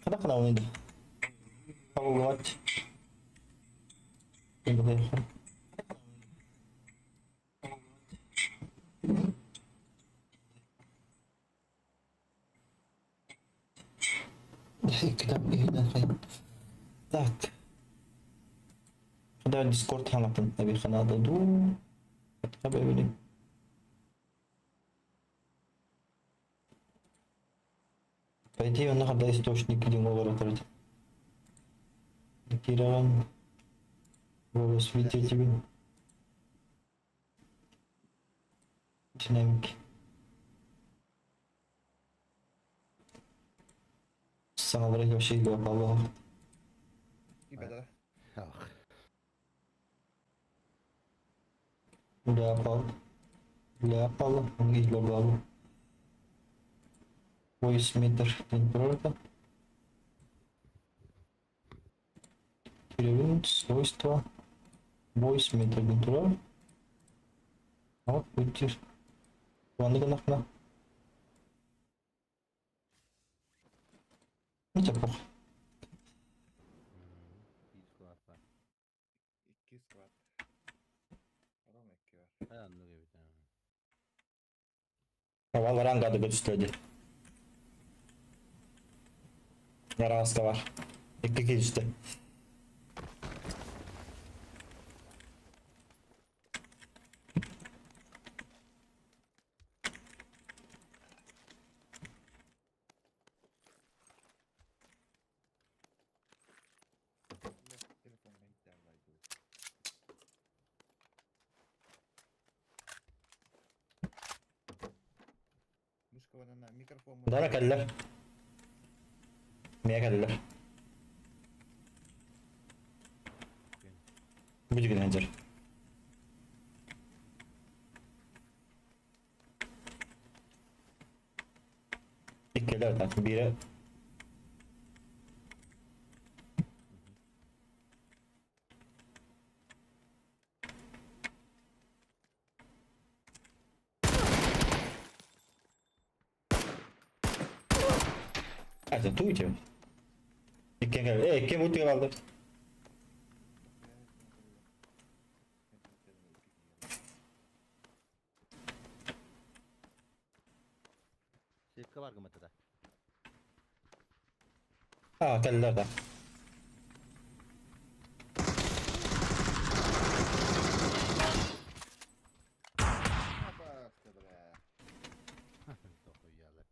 Kada kenapa ini? Kamu buat. Ini deh. Kita ini tak. Ada Discord hangatın tabii kanalda dur. Tabii öyle. Пойти он надо источник, где мы работать. Киран. Голос видите тебе. Динамики. Sağlara bir şey yok Allah. Gibeder. Ah. Ne yapalım? Ne yapalım? Hangi bakalım? Voice meter температура. Перевод свойства. Voice meter температура. Вот вытер. Kumandı kına. Ne çabuk. Bir squad var. 2 squad. Adam 2 var. Hay anlık gibi tamam. Havalar kadı gösterdi. Yaramaz da var. İki işte. Allah telefonuna ihtiyacı var. Muşkavanın mikrofon mu? Dara keller. Niye keller? Bu gibi nedir? İlk keller de biri. Hadi tu içi. İlk keller. İlk mutlu kaldı. Sevka var gımatıda. Ha keller de. Apa işte bre. Toku yalar.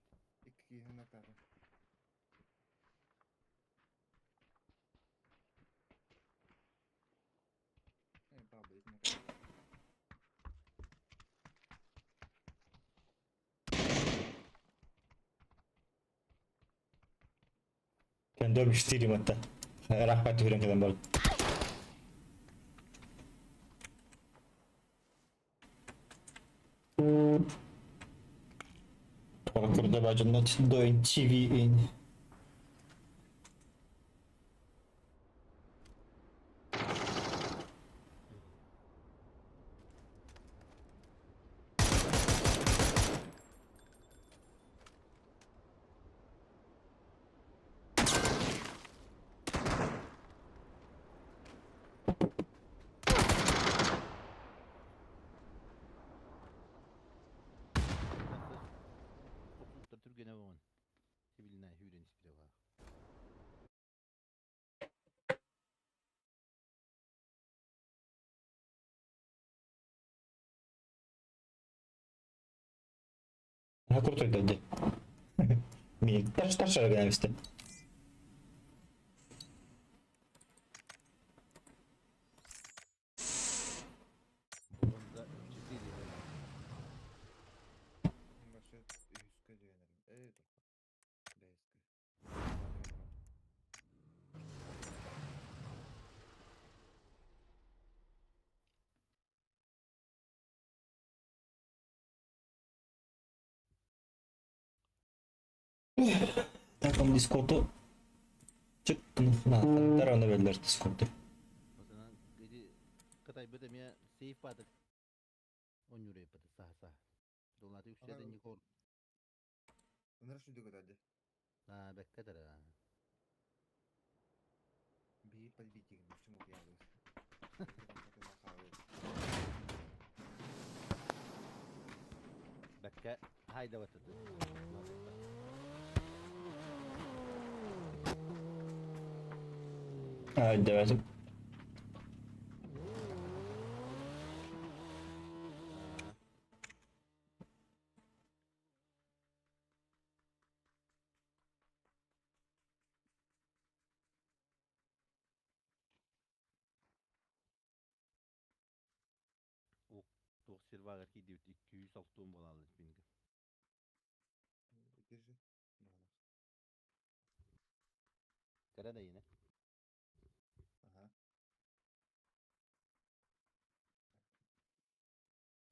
2 hına tabi. Pablo ne kadar. Kendi ölmüş değilim hatta. Rahmet hürüm kadar böyle. Kurde bacımda doyun TV in. Toplulukta Türkiye'ne bakın. Siviline hüren ispire var. Ha kurtuldu hadi. Miyim? Taş gelen işte. Babamıza ciddi değil. Başı 100 kere yönelim. Evet. Deski. Takım Discord'u çıktım. Tarafına verdiler Discord'u. O zaman gece Katay Bödem'e safe batık. 10 euro yapıdı sağ. Dolatı yükselden yıkor. Onlar şu diyor hadi. Ha bekledir ha. Bir подбитие к чему пьяный. Bekke hayda batıdı. Hadi verdim. Toksir var ki diyor 200 altın bolalı bingi. Держи. Kara da yine. Ага.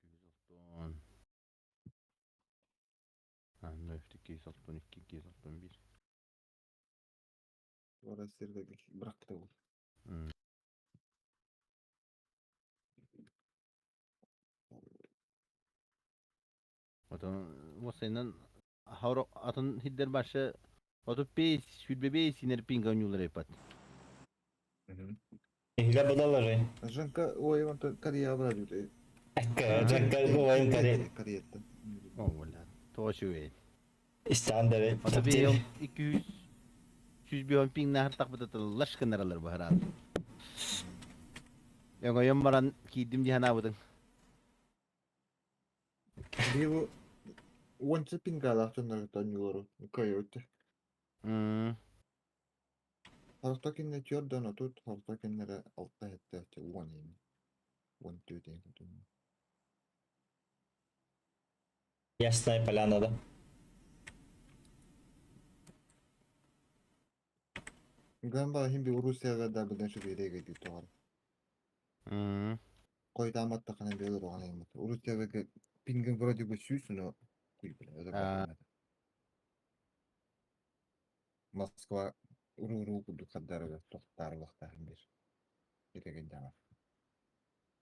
200 altın. Ha nöft 200 altın 200 altın 1. Orası sırada bıraktı bu. Oton o senin haro atın hidder başı oto beys şülbe beys iner pingan yular yapat. Ihla badaları. Жанка, ой, он Корея брали. Ranka bu oyun kare. Кореядан. O valla. Toşu ve. İstandere. Oto bir yıl 200 100 bir ping nahar tak betul laş kenaralar bahar. Yang oyun baran kidim di hana budun. Бил онча пингала тоннар тонюру. Койот. Хартакинне тёрдан отут, хартакиннере алта хетте уонин. Уон түйден. Ясная поляна, да. Гамба химби Урусияга да биден шу биреге ди тоғар. Кой даматта канан белер оған емет. Урусияга пинген вроде бы сүйсүнө куйбеле. Москва уру куду каддарга тоқтар вақтарын бир. Биреге дама.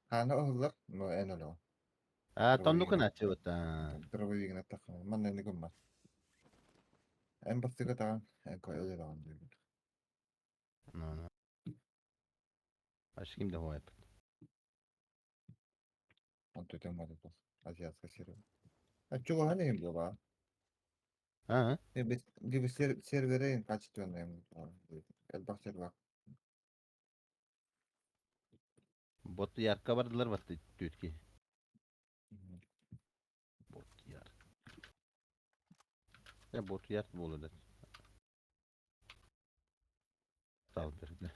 Хана оғылар, но эн оло. Tondu kana çevata. Дробовигна такана. Манна не гумма. Эн бастыга таган, эн кой ölür оған дүйгүн. No. Aşkım da o hep. Он тут ему это азиатская серия. А чего они им было? Ha? Gibi servere качественные. Elbak server. Botu yarka vardılar battı tütki. Botu yar. Ya botu yar bu olur da. Sağ ol berikle.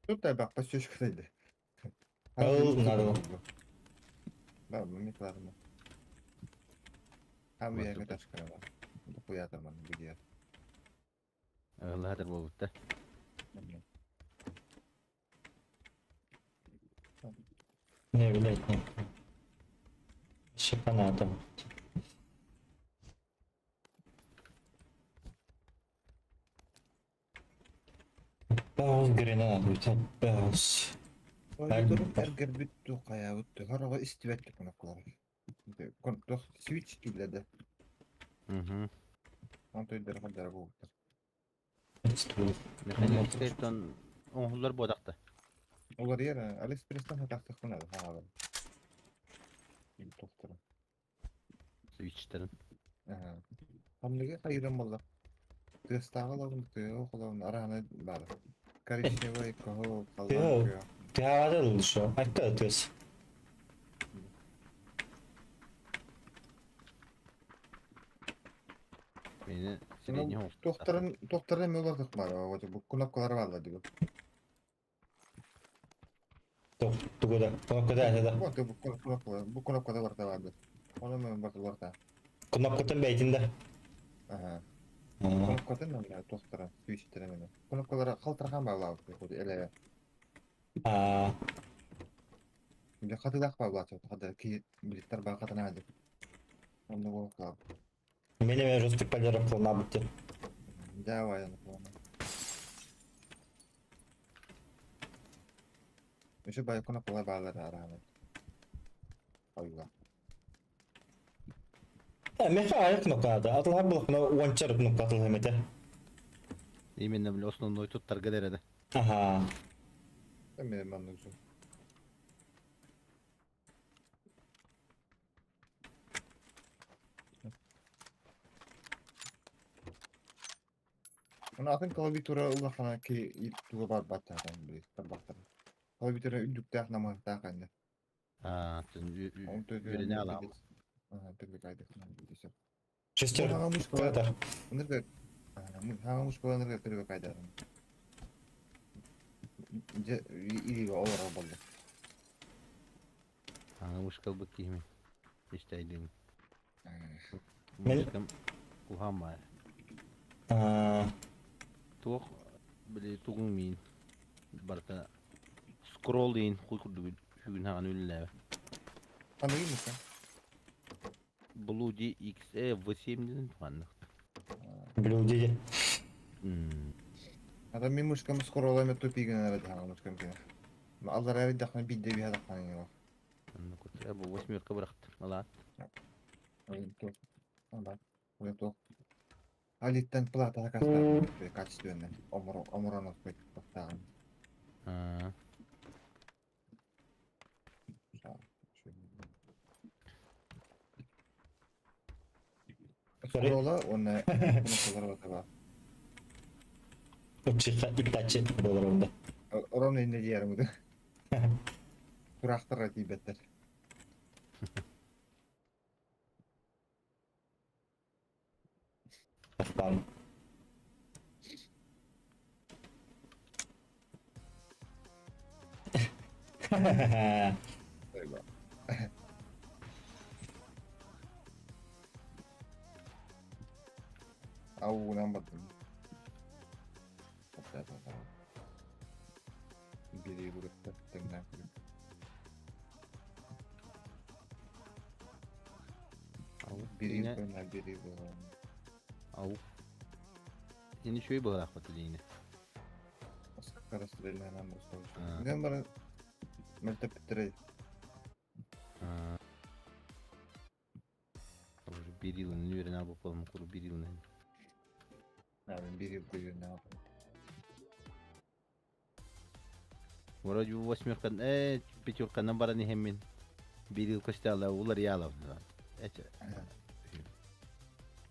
Тут бak пасёшкадайды. надо. Да, мне ладно. Ham bir yere taş kırama. Bu ya tamam gidiyor. Allah hadir bu bitti. Ne bileyim. Şıkanadım. Bağız grenade bir bağız. Erger büttü kaya büttü. Haraga istivetli konaklar. Konaklar switch gilledi. Antoyları kadar bu. Mekanik seyton onhullar bodakta. Olar yer AliExpress'ten hatakta kunadı. Ha abi. Bir doktorum. Switch'lerin. Hamlega hayran valla. Testağı alalım diyor. Okulun arana var. Karışneva kaho kaldan diyor. Tehavad oldu şu. Hatta atıyoruz. Beni sireni hoş. Doktorun mu olarak var o bu kunaklar var diyor. Tukuda. Kunakkuda da. Bu kunaklar var da vardı. Onu mu var da? Kunakkutun beytinde. Aha. Kunaklar ne var doktorun? Switch'te ne? Kunaklara kaltıran bağlı abi. Ele. Bir katı da bağlı çok. Hadi ki birlikler bağlı katına hadi. Onu bakalım. Benim Rustik paylarım kılına bitti. Java yani falan. Şu balkona kolay bağlar rağmen. Allah. Meha ayak noktada. Atılha bulakına uançarıp nokta hemete. Yeminle bile Osmanlı'yı tuttar galerede. Aha. Ben benim anlayacağım. Onu atın klaviatura ulakana ki ilk tuğu var batardan bir tabaktan. Klaviatura üldükte aknama takanda. Ha, yürüne alalım. Aha, tabii kaydık. Şester. Kadar. Onu da Hangi muşkulanır götürüyor kaydarım. İyi olur olmalı. Muşkal bakayım. İşte edeyim. Men- Muşkam kuham var. Aa, Tuğ bile tuğun min. Barka scroll in kurdu hügün hagan ünlü. Anlayayım mı sen? Blue GXE V7 dedin falan. Blue. Adam bir muşkamı skor olayım topi günü aradı hangi muşkam ki. Allah razı olsun bir de bir hada kanıyor. Anna كنت ابو واسمي كبرت طلعت Oyun top. Allah. Oyun top. Alitten plata kastan kaç dönem. Omoranov koyduk bakalım. اه Skorola ona bunu kadar var. Uçika itachi dolarında. Oranın elinde diğer bu. Kuraktır rakibetler. Bakkalım. Eyvah. Au nambadın. Hatta. Biri vurup da tengden kırıp. Biri yine yukarıdan biri vurup. او yine şöyle bırak batı yine Karasırayla hemen bu Ha. sonuç. Ben bana mertep bitirey. اه bir yılın yürüne abi falan kuru bir yılın Yani bir yıl boyu ne yapayım? ورجو واسمي كان ايه بيجو كان نمبرني همين bir yıl kaçta ular ya la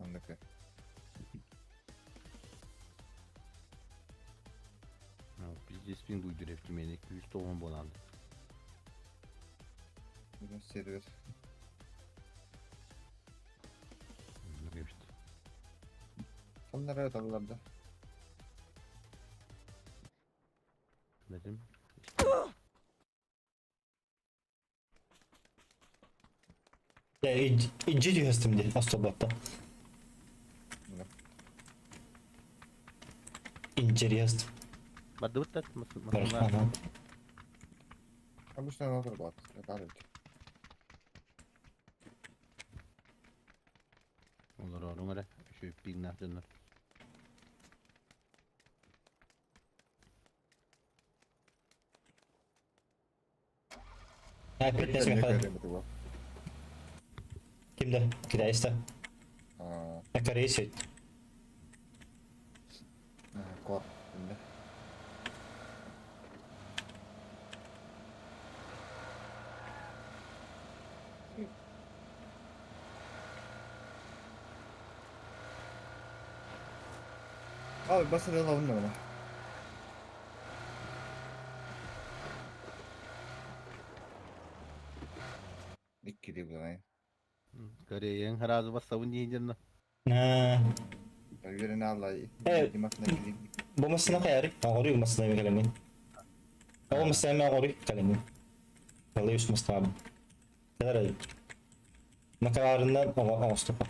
Anlık. biz de spin duydur eftimeni 200 tohum bolandı Bugün server. ne işte Onlar evet aralarda. dedim Ya ince cihazım diye Astrobot'ta. Ne? İnce cihaz. barda bittat Var. masın Aha. Ama işte ne olur bak. Ne kadar öyle. olur orumara şu bir nahdınlar Ha, fitness mi kadar? Bu. Kimde? Kidayista. Aa, Ne reis. kor. Şimdi. Abi basın alalım da bana. İki değil bu da. Koreyan harazı basavun diyeceğim Ha. Yerine Allah. Evet. Makine gideyim. Bu masına kayarı. Ağırıyor masına mı kalemin? O masına mı ağırıyor kalemin? Vallahi üst masına abi. Kadar ayıp. Ne kadarından Ağustos'a.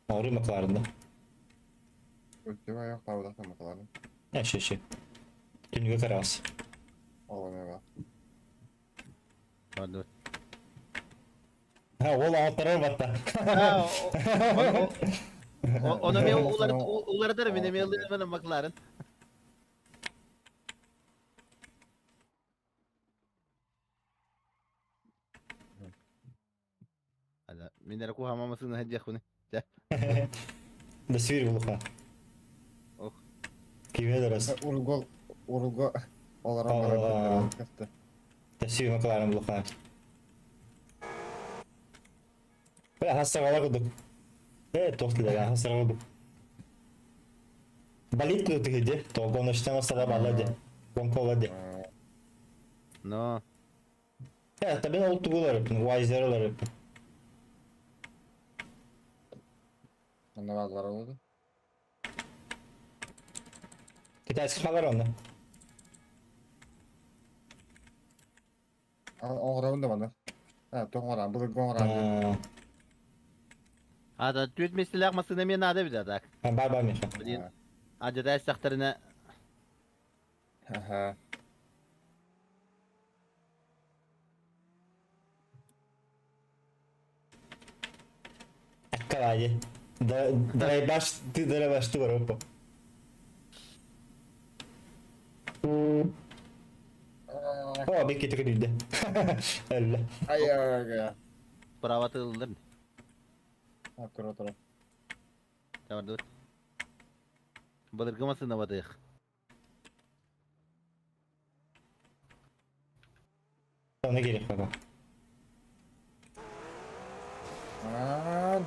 Ağırıyor mu kadarında? Ölçüme yok da orada tam bakalım. Ne şey. Dünya karası. Oğlum ne var? barda Ha oğlum anahtarlar battı. ona me ular der mi ne me alır bana bakların hada minera ku hamamasını hacı khuni Tasvir buluqa. oh Kime daras? Urgo olarak Aa. bana kastı. Tasvir makalarım buluqa. Ben hasta kalakuduk. Evet tohtular ya hasta kalakuduk. Balit tutup hidi. Togon işte masada baladı. Konkoladı. no Ya tabii oldu bular. Wise'lar yaptı. Onda var oldu. Китайский хабар онда. Oğrağın da bana. Ha, toğrağın. Bu goğrağın. Ada tüet mesele akmasına men ada bir adak. Бар Миша. Bilin ada da saktarına Aha. Аккалади. Дай баш, ты дай баш ту Европа. О, bir kete gülüldü. Öyle. Ay ay. pravatı ıldır. Ha, dur. Tamam dur. Balırgamasına badık. Ona gerek baba. Aman.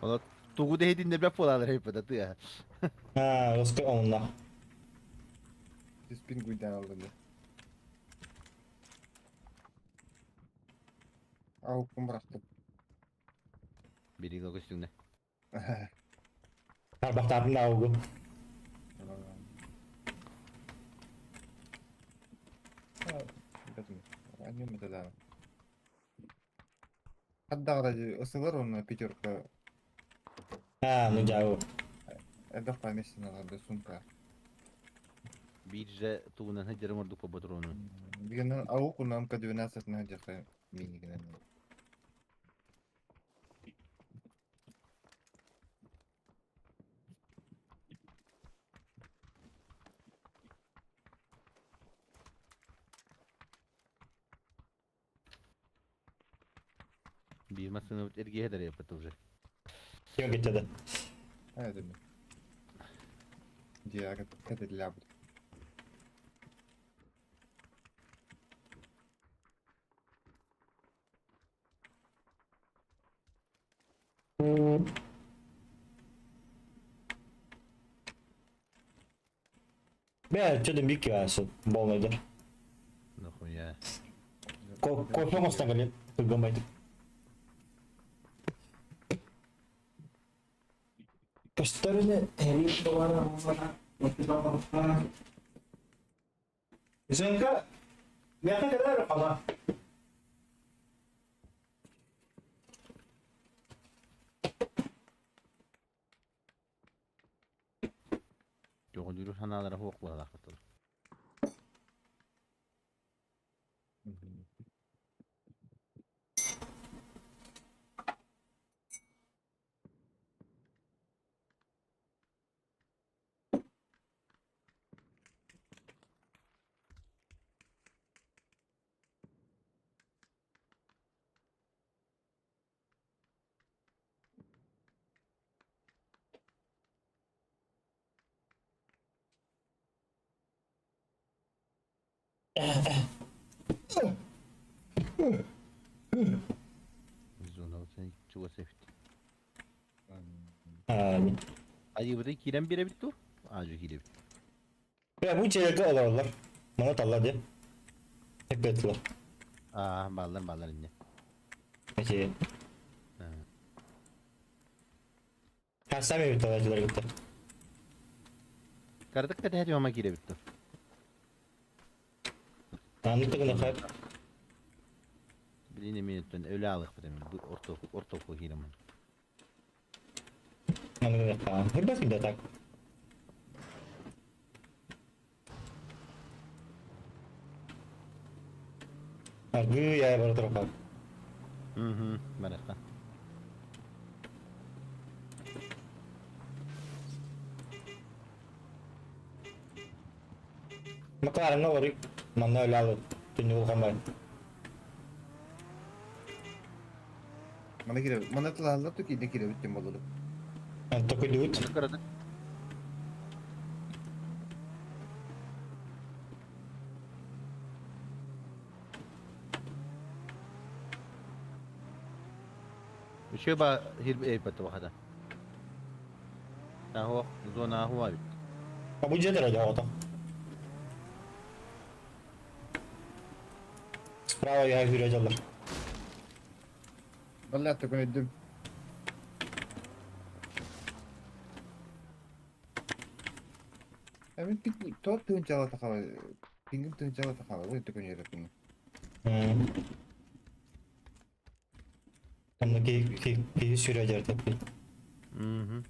Ola tuğu da hedin de bir polalar hep adı ya. Ha, Roska onunla. Spin guydan aldım da. Avukum bıraktım. Biri o üstünde. Karbahtatın da oldu. Annem mesela. Hatta aracı ısılar onu Peterka. Ha, nu jauh. Evde paylaşsın herhalde sunka. Birce tuğunan hıcırım ordu ko patronu. Bir yandan avuk unam ka 12 na jaka mini ginen. Bir masını ergeğe de yapatı уже. Kim getirdi? Evet mi? Diğer kadet lab. Ben çözdüm bir kivası. Bolmaydı. Nahun ya. Korkmamasına gelin. Kırgınmaydı. Gösterini evi duvara olmadan Zenka, ne kadar ama? Yoğun yürür hanalara hukuk var akıtır. Biz ona sen çuva sefti. Abi. Ayı burada kirem bire bittu. Acı hile bittu. Ya bu içeride alırlar. Bana talla diye. Hep ettiler. Ballar inne. Peki. Ha. Ha sen mi bir tavacılar gitti? Kardık da hadi ama gire bittu. Anlıkta ne kadar? Biline minutten öyle alık bir bu ortaokul hile mi? Anlıkta ne kadar? Hep bakayım da tak. Harbi ya baru terpakai. Hı, mereka. Maka alam na warik. Mana lalu. Tunjuk kamay. Mana gire. Mana tılağında da ki ne gire bittim balığı. Untuk duit. Kardık. Şey ba hirbi eypatı vakada. Ha ho zona huwa bit. А bu ceder öyle o da. Bravo ya yürüyecekler. Vallahi tıkın öldüm. Evet, tot tığıncalı takalı. Pingim tığıncalı takalı. Bu tıkın yere bunu. Tam da ki sürüyor tabii. Hı hı.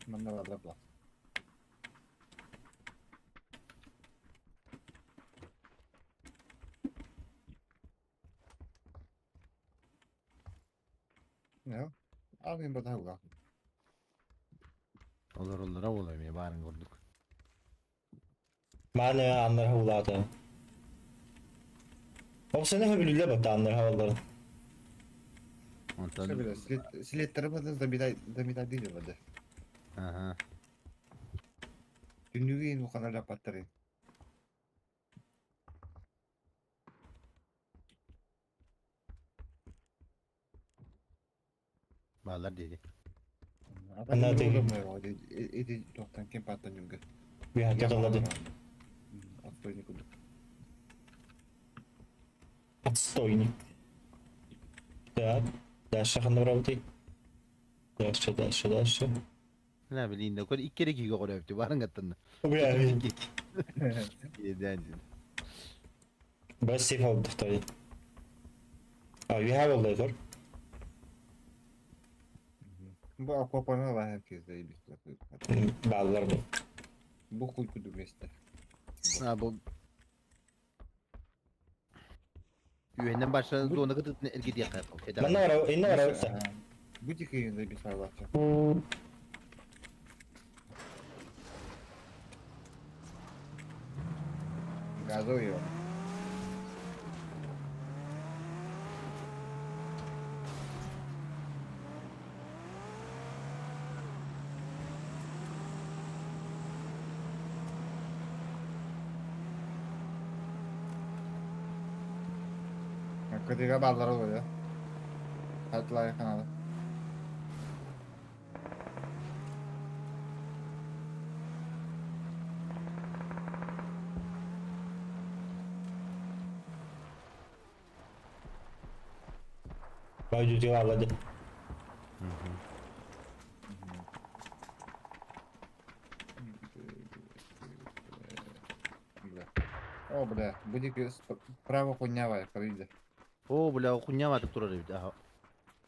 Bende var da bak. Ne o? Alayım bu da bak. Olur olayım ya barın gördük. Mane anlar havladı. O sene hep bak anlar havaları. İşte Ondan. bile siletleri badınız da bir daha değil hadi. Aha. Dünlüğü yiyin bu kadar rapatları. Bağlar dedi. Adam Anladım. bunu uğramıyor hadi. Edi doktan kim patlan çünkü. Bir hatta doladı. Atlayın kuduk. Отстойник. Так. Дальше ханавралти. Дальше. Ne bileyim de kod iki kere giga koy yaptı barın gattın. Bu yani. Yeden. Best safe oldu tabii. You have all later. Bu akvapana var herkeste iyi bir şey. Bağlar bu. Bu kuy kuduk işte. Ha bu. Üyenden başladı zorunda kadar elgi diye kayıp. Ben ne var yoksa? Bu dikeyinde bir şey bakacağım. Gaz uyuyor. Ketika ballar oluyor. Hatta kanalı. Baju dia ağladı. О, бля, будь право хуйнявая, прийде. O bula kunya var doktor evde. Aha.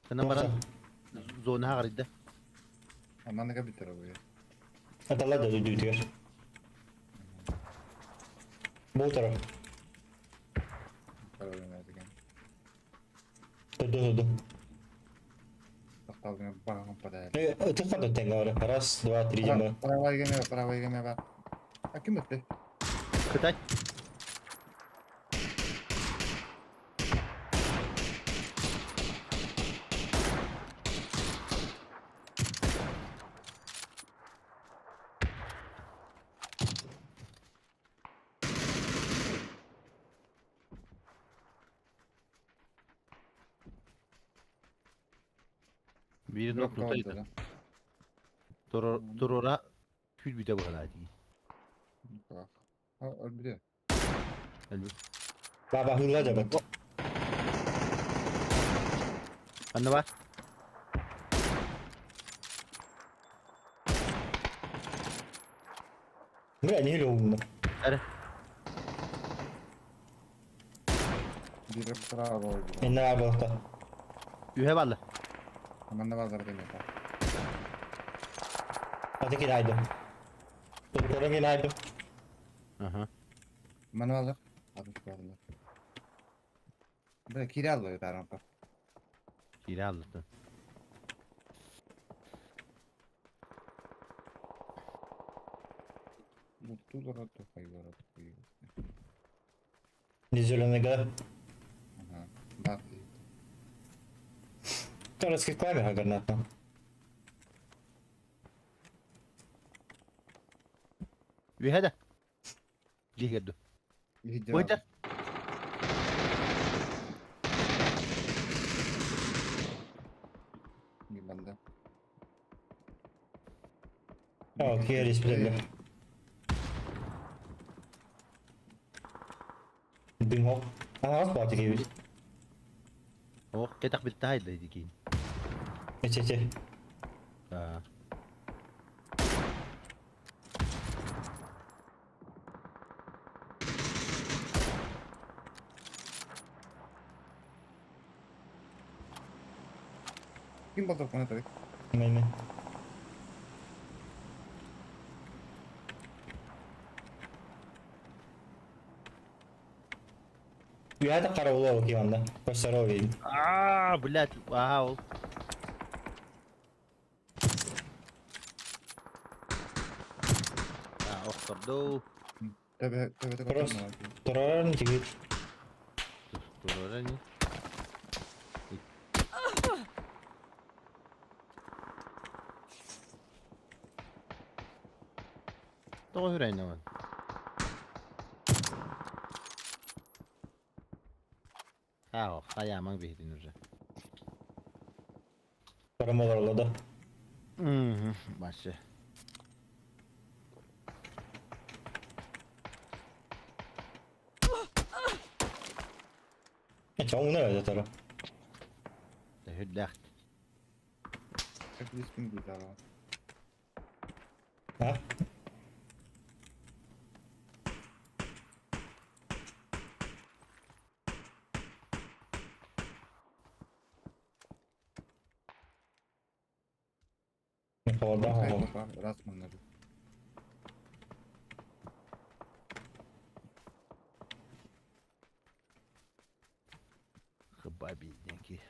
Sana baran zona harida. Она на компьютере будет. Atala da diyor. Bu taraf. Правильно, это ген. Dur. Поставлю мне багом подает. Tıkladı tenga oraya. Раз, два, три jam. Правая геме var. А kim etti? Kıtay. Bir noktaydı. Durora kül bir de bu kadar değil. Bak. Ha, öldü. Elbette. Baba hırlaca bak. Anne var. Ne niye oldu? Hadi. Biri bravo oldu. Ne yapalım? Ühe varlı. Hemen de varlar demek ha. Hadi günaydın. Doktora günaydın. Aha. Hemen varlar. Abi şu varlar. Böyle kiri alıyor ben rampa. Kire aldı. Mutlular atıyor kayıyor atıyor. Nizolene kadar. Aha. Bak. Teraz che qua mi ha granata. Ühe de. Diye geldi. Video. Boyda. Bir bende. Oh, chi è rispetto? Bing hok. Az parti gibi. Oh, ketak bitti haydi dikin. Çe. Ha. Kim baldır bana tabii. Men. Ya da karavula o ki anda. Başarı o değil. Блядь, wow. Oxtordu. Tabii Terus. kaçırma. Turun cigit. Turun ni. Tuh hüreyin naman. Ha, ayamang bihdin urja. Param olur da. Başı. Cháu ne öyle tara. Det är huddacht. Hep ismin değil ama. Ha? Orada ha. Rasmanları. Хабаби, деньги.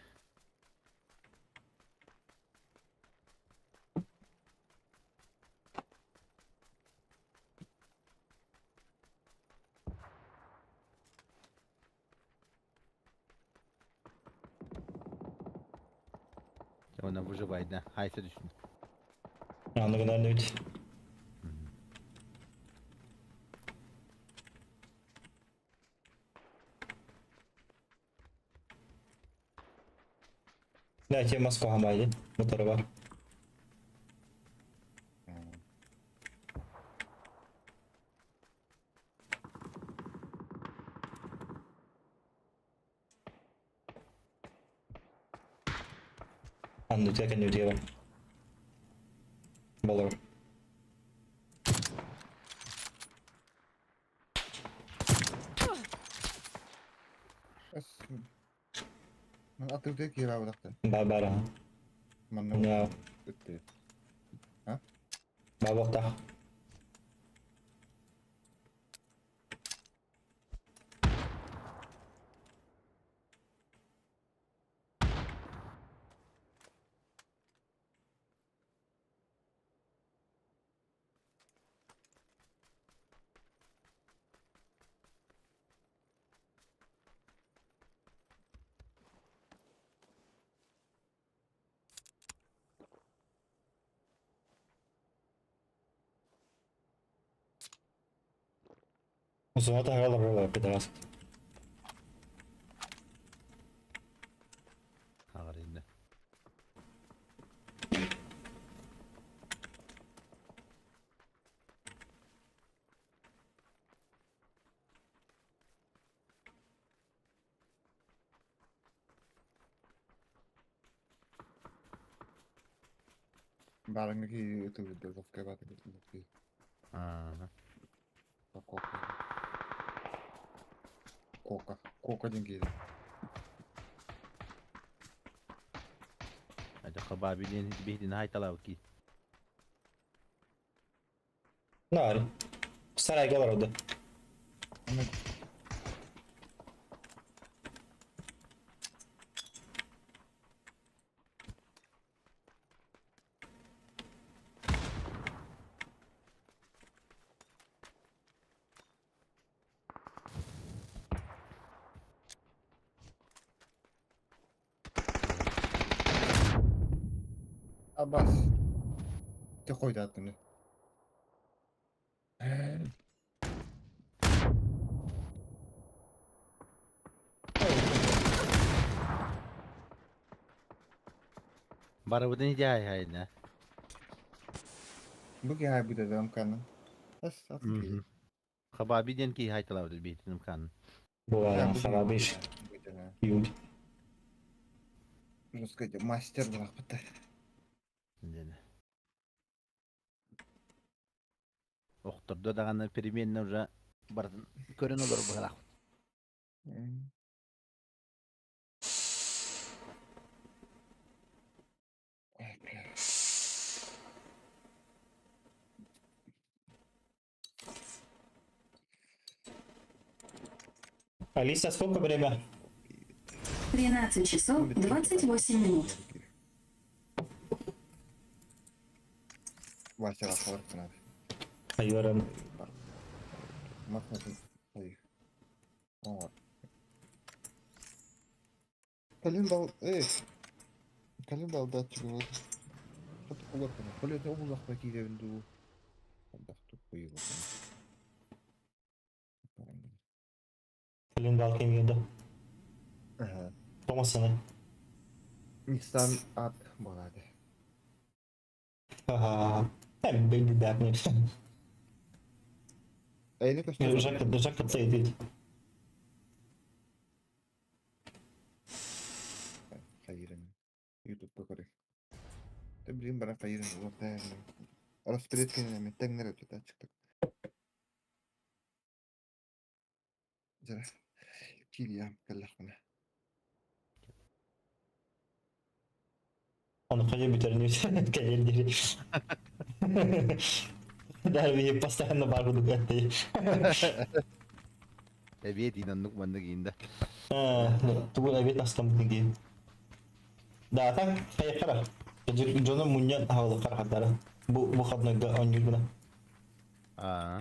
Ona выживать, да? Hayse düşün. Anlık kadar değil. Ne ki masko hamaydı. Bu tarafa. Anlık tekan yürüyor. Bolor. Bas. Man atırdı ki ya bıraktı. Barbara. Man Ya. ne bitti. Babak da. O zaman da haralar bir daha. Ağır indi. Barang ki itu video of kayak apa gitu. Aha. Koka. Koka dingi. Hadi Hababi bihdin hay talav ki. Ne var? Sarayga var orada. Ama Abbas. De koydu adını. Barabudun hikaye hay ne? Bu ki hay bu da devam kanın. As atın ki. Hababi den ki hay talav bihdin kan. Bu Ya, arada bu sana değil. 5 Bu değil ha. июль. Русская мастер быrak bitti. Дene. Okturdu dağını perimenle уже bardın körün olur bu kadar. Алиса, сколько время? 13 часов 28 минут. Başa kalkarsın abi. Ayvarım. Maknatın sayı. Aa. Kalın dal, kalın dal da çıkıyor. Çok olur bana. Böyle de uzak belki evinde o. Allah tut koyu bakalım. Kalın dalkayım geldi. Aha. Tomasını. Nissan at boladı. Haha. Hem belli dertler. Aynı kaçta? Жака değil. Hayırın. YouTube'da koyayım. Tabii bana hayırın. Ortaya. Orası bilet kendine. Tekner ötede çıktık. Zara. Kil ya. Kallah bana. Onu kaya bitirince kaya diri. Derbi постоянно баргудук этти. Evet inandık bandı giyinde. Tugul evet aslan tinggi. Da tak kaya kara. Jadi jono munyan hawla kara hadara. Bu khadna ga onyu guna. Aa.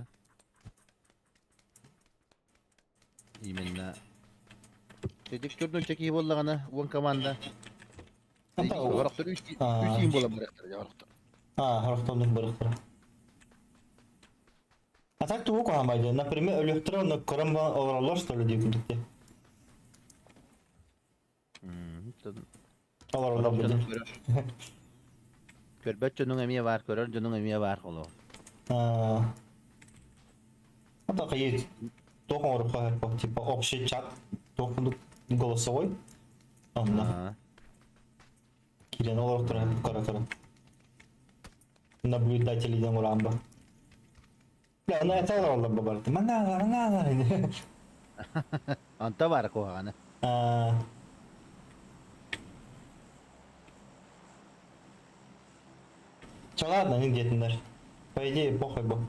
İmenna. Çocuk gördün çekiyi bollağına on komanda. Anta o. Oraktır 3 Aa. yim bola bıraktır ya oraktır. Haraftan bırakır. А так тук амайда. Например, электронно корamba overallar что ли дикудукте. Overallar bildim. Körbet canın emiye var, körör canın emiye var olu. Это есть только рука, типа общий чат, только голосовой. Анна. Aa. Кирен олар тұра, кара. Наблюдателиден орамба. Ya onu ete olalım babardı. Mana. Anta var kohana. Çalar ne diyetinler. По идее, похуй bu.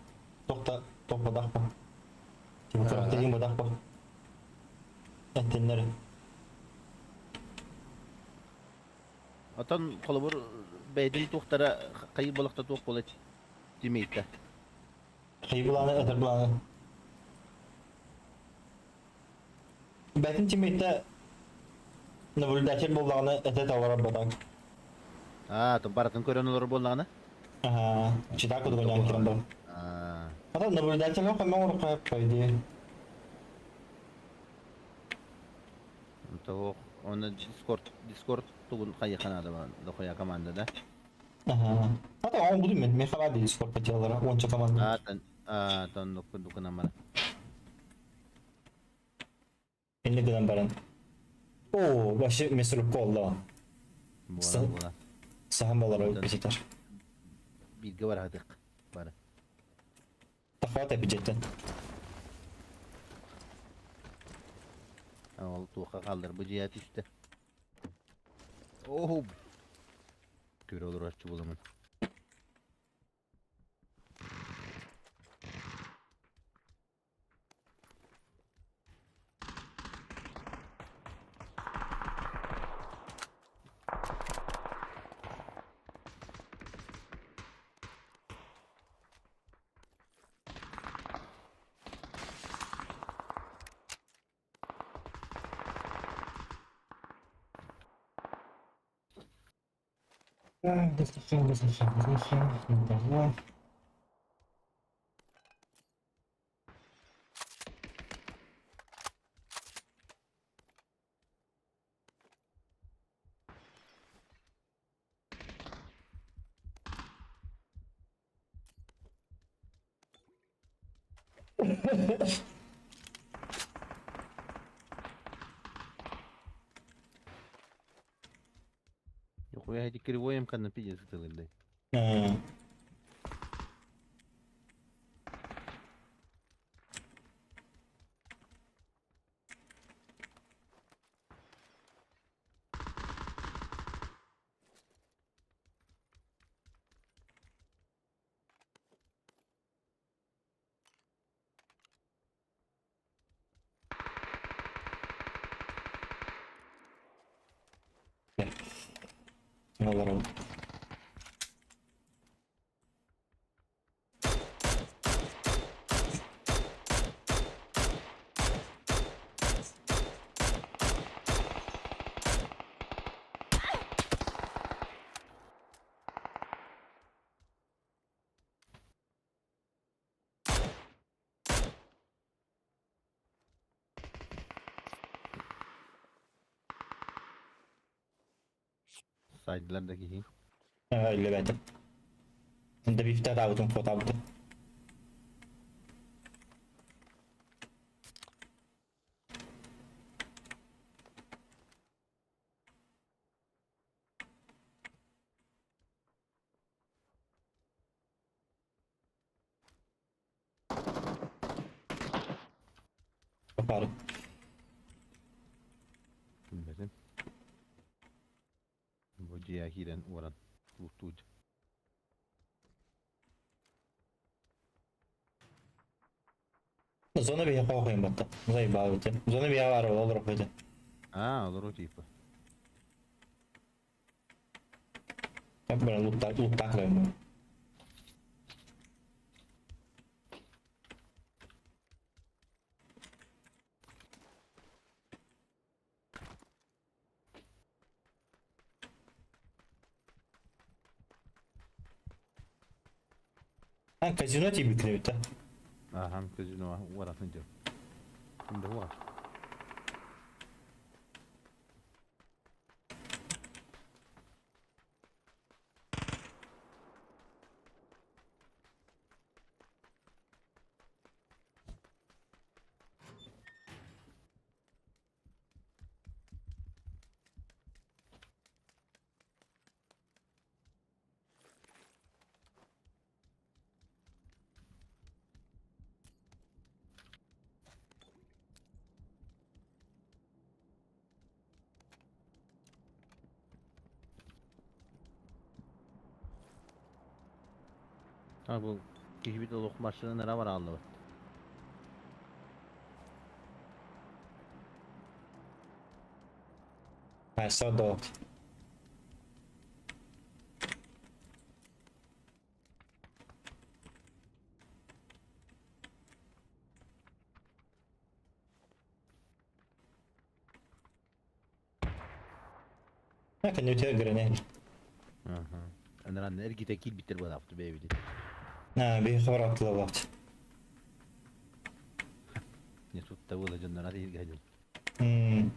Topla dakpa. Типа kırık dediğim bu dakpa. Ettinleri. Atan kolubur beydin tuhtara kayı balıkta tuh bola demeydi. Kıyı bulanı, eter bulanı. Betin timeyte nabuldakir bulağını ete tavara badak. Aa, baratın körön olur bollağına. Читак удгон ян киран бар. Aa. Ата наблюдатель yok ama onu kayıp koydu. Anta o onu Discord tuğun kayı kanadı var. Dokoya komandada. Ata onu bulayım ben. Mekala değil Discord patiyalara. Onca komanda. Tan dokun amara. Elini gıdan baran. Oo, başı mesulüp kolda. Bola. Saham olarak bisikler. Bilgi var hadi. Bara. Takvat yapacaktın. Al tuğka kaldır bu cihat işte. Oh. Kör olur aşçı bulamın. Давай. Buraya hadi kırıvoyum kanın piyası tılırdı. Ha. Gel. Olur olur. Saydılardaki şey. Ha, öyle verdim. Şimdi bir iftihar aldım, foto aldım. Yaparım. Bilmedim. Bu ciyahiren uğran. Vuhtuğu. Zona bir yapa koyayım batta. Zayıf bağırdı. Zona bir yapa var olur koydu. Ha olur o tipi. Ben böyle loot taklayayım bunu. Ha kazino tipi krivita. Ha hem kızını var. Uğran hınca. Şimdi var. Ha bu kişi de lokmaçlığında ne var anlamadım. Ha sağ da. Ha kan öte grenade. Aha. Önerenler ergi tekil bitir bu hafta be bildi. Ha bir haber attılar vakti. Ne tut da bu canlara değil geldi. Hmm.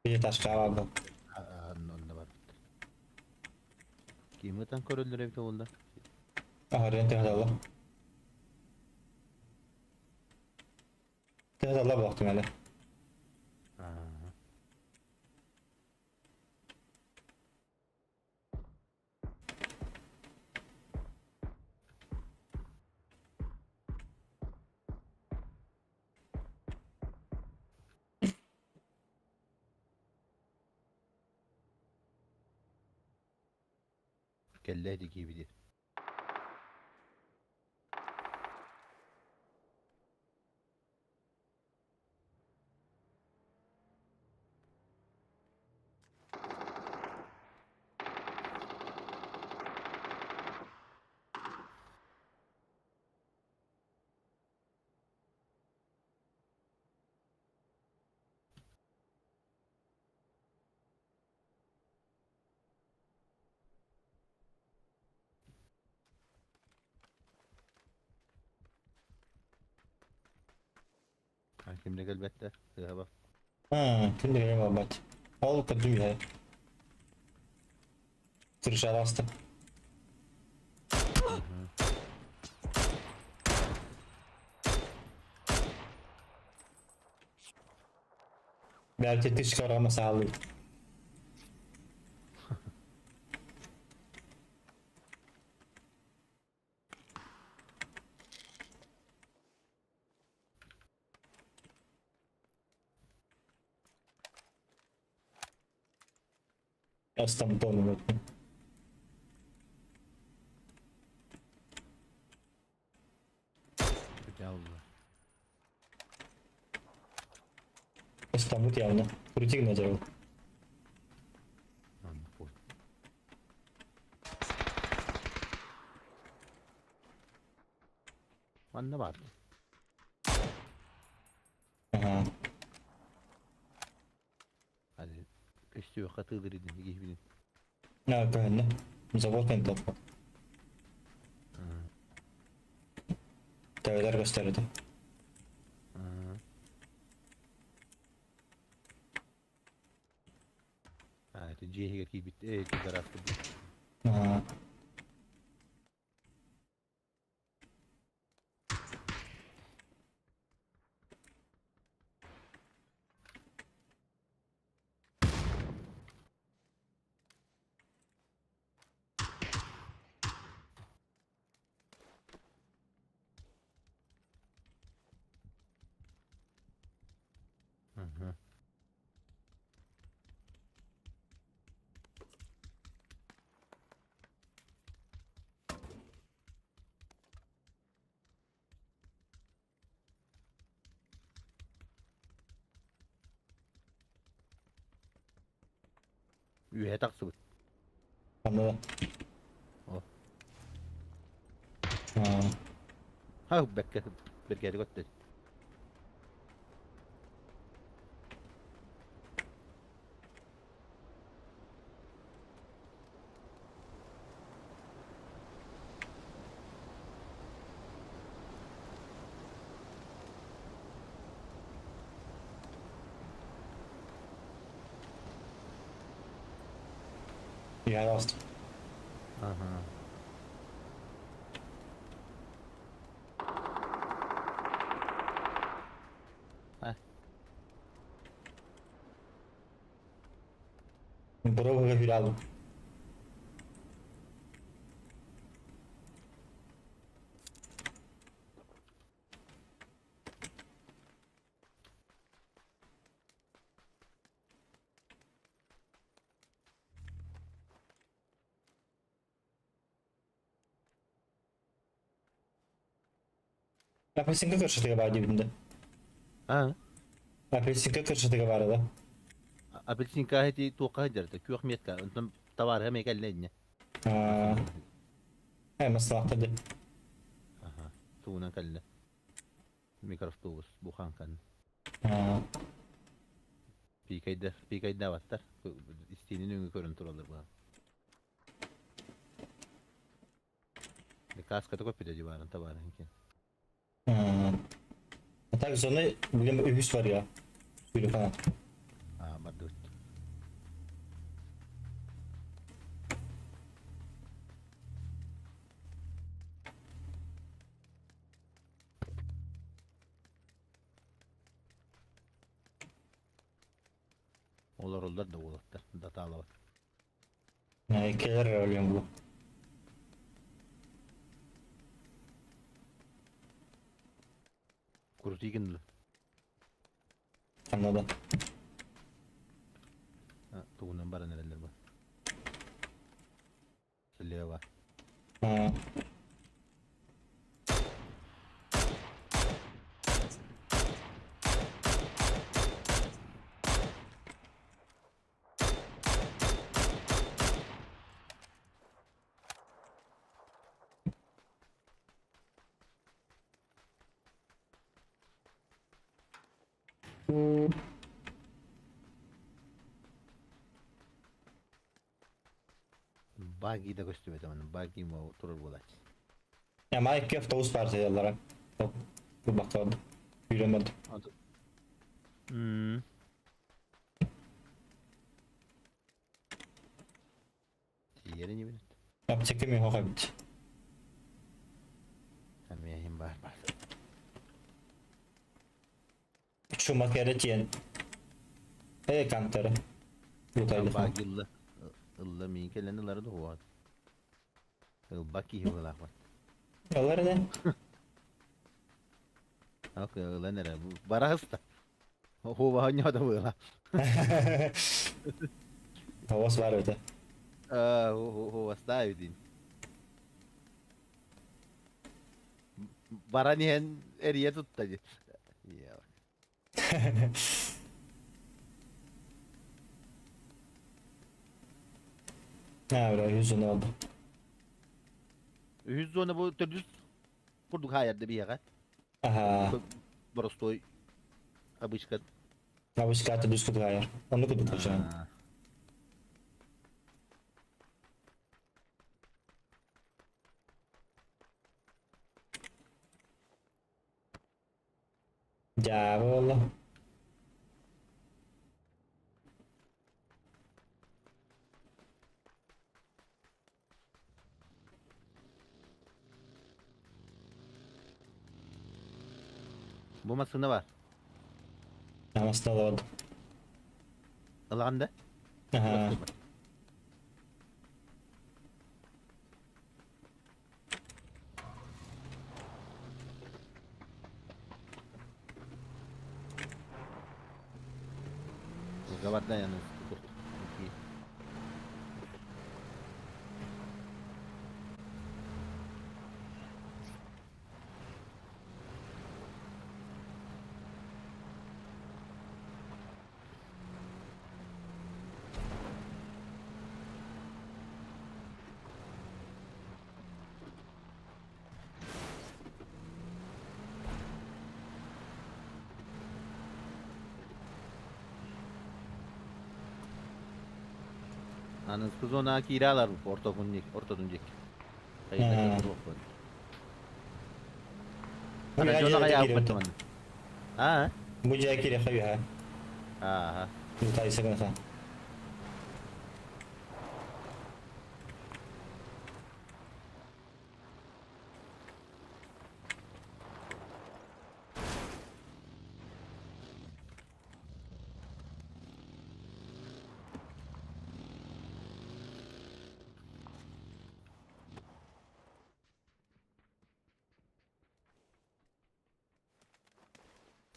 Bir taş kahvaltı. Onda var. Kıymetten körüldür evde oldu. Aha rente hadalı. Hadalı baktım hele. Ha. Kelleydi gibi. Kimde elbette. Sığa bak. Ha, şimdi benim abat. Al kadın ya. Kırışa bastı. Belki de çıkarama sağlıyor. İstanbul'da onu unuttum. Kötü oldu. İstanbul явно. Kritik ne acaba? Lan bu. Lan ne vardı? Aha. Hadi. Köştü yok katılır idin. İyi bilin. Ne böyle? Zavod ben topu. Devler gösterdi. Hadi C'ye ki bitti. Güzel attı. Aha. Hı hı. Üye taksı bu. Anladım. O. Ha. Ha bekle. Bir kere götür. Yer bastım. Aha. Bravo ve Hülal. Apelsinka karşıtı var dibinde. Ha. Apelsinka karşıtı var da. Apelsin kaheti tuğka hajarda. Kuyuk miyetka. Untum tavar hem ekellenye. Ha. Hem ıslahtırdı. Aha. Tuğunan kalle. Mikroftuğuz. Bu kankan. Ha. Pikayda vattar. İsteğinin önü görüntü olur bu. Kaskatı kopyada civarın tabarın ki. Ha. Hatta sonra bugün bir ühüs var ya. Böyle falan. Ha bardut. Olur da olurlar. Datalı var. Ha, hikayeler arıyorum bu. Kurutu ikinli. Anladım. Ha, tuğunan bara nereler var. Silleye var. Ha. Bagi da gösterme tamam. Bagi mi oturur bulaç. Ya Mike bir hafta uz parça yallarak. Yok. Bu bakalım. Yürümedim. Hmm. Yerini bilir. Apteke mi hokabit. Tamam var. Şu makara tiyen. Kantara. Bu taylı falan. Bak yılla minkelendileri de var. Bak iyi olarak var. Yolları ne? Bak yılla nere bu? Bara hasta. Hova hanya da böyle. Havas var öyle. Hova hasta edin. Bara nihen eriye tuttu. Ya. Ha bro yüzün oldu. Hüzzonu bu düz kurduk her yerde bir yere. Aha. Prostoy abışkat. Ya bu şikayette düz kutu hayır. Onu kutu koyacağım. Ya valla. Bu masında var. Namasını alamadım. Alanda. Aha. Gavat'tan yalnız. İyi. Anız kız ona kiralar bu orta dönecek. Ha. Bu Ana ya jona kaya giriyor. yapmadım. Ha? Bu cekir ya kayu ha. Ha. Bu tay sakın ha.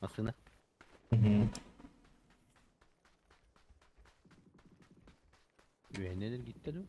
Aslında. Hı hı. Güvenilir gitti değil mi?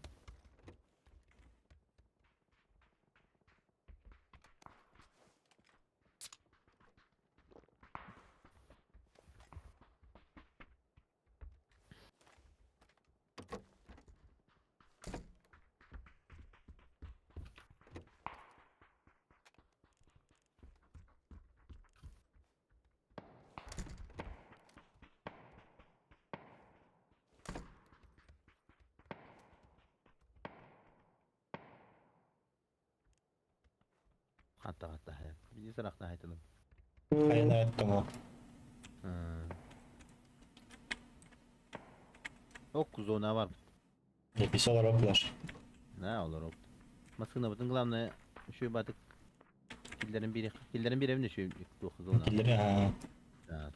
Hatta ya. Bir sırakta haytalım. Aynen evet tamam. Yok kuzu ona var. Hepsi olarak oklar. Ne olur o. Masına batın kılamla şu batık. Killerin biri evinde şu dokuz ona. Killeri ha. Ha.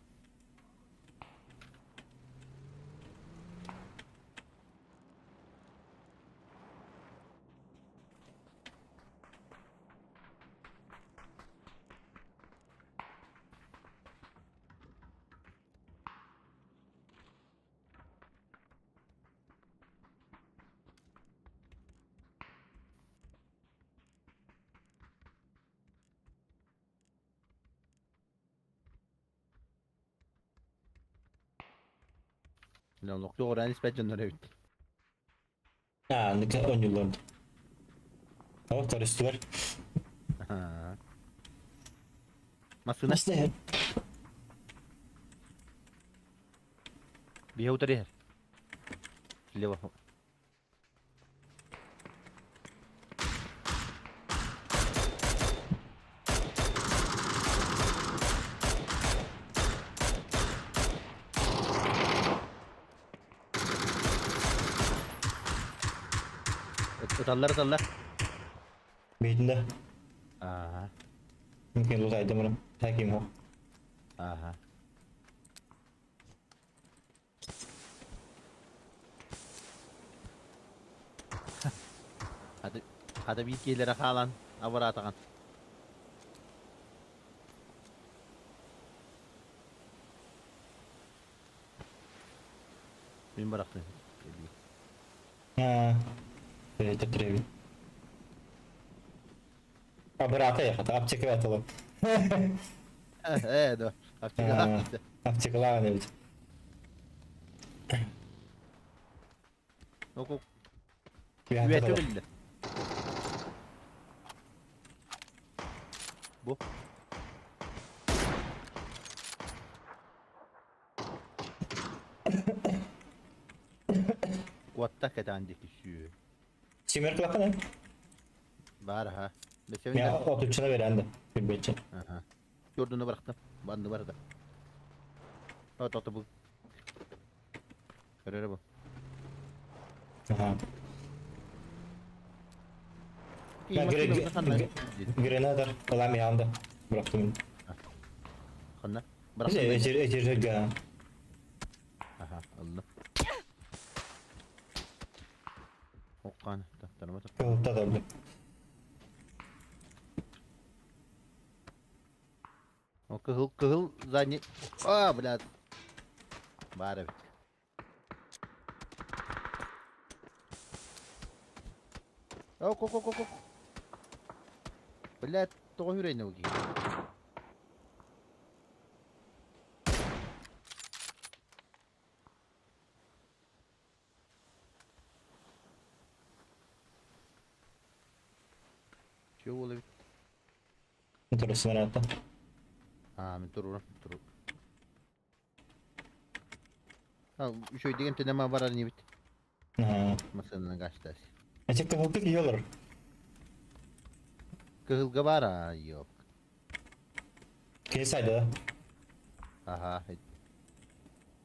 Ne nokta oran nispet canları evinde. Ha ne kadar 10 yıllarında. Oh tarıstı var. Ha. Masına Nasıl ne? bir utari her. Kille var. Atallar. Beydinde. Aha. Mümkün uzaydım bunu. Hakim o. Aha. Hadi bir gelire kalan. Avara atakan. Benim bıraktım. Ha. Evet, trevi. Abrata ya hata. Apçıkı atalım. Dur. Ha. Apçıkı lan ne biçim. Yok. Bir Üvete atalım. öldü. Bu. Kuatta kedan dikişiyor. Çimer klapa ne? Var ha. Mesela Ya o tüçüne veren de. Bir beçe. aha. Gördüğünü bıraktım. Bandı var da. Ot bu. Görüyor bu. Aha. Ben Grenadar. Kalam yanında. Bıraktım. Kanna. Bize Bıraktım ben. ecir ga. Aha aldım. Okan. Tanıma tak. Kılıkta da öldü. O kıhıl zannet. Aa blad. Var evet. Ok. Blad. Toğa hüreyne o ki. Şey olabilir. Turasına rahatta. Ha, men turur. Ha, şöyle degen tenema var ni bit. Aha. Masalan kaçtas. Açık kılıklık iyi olur. Kıhılga var ha, yok. Kili saydı. Aha.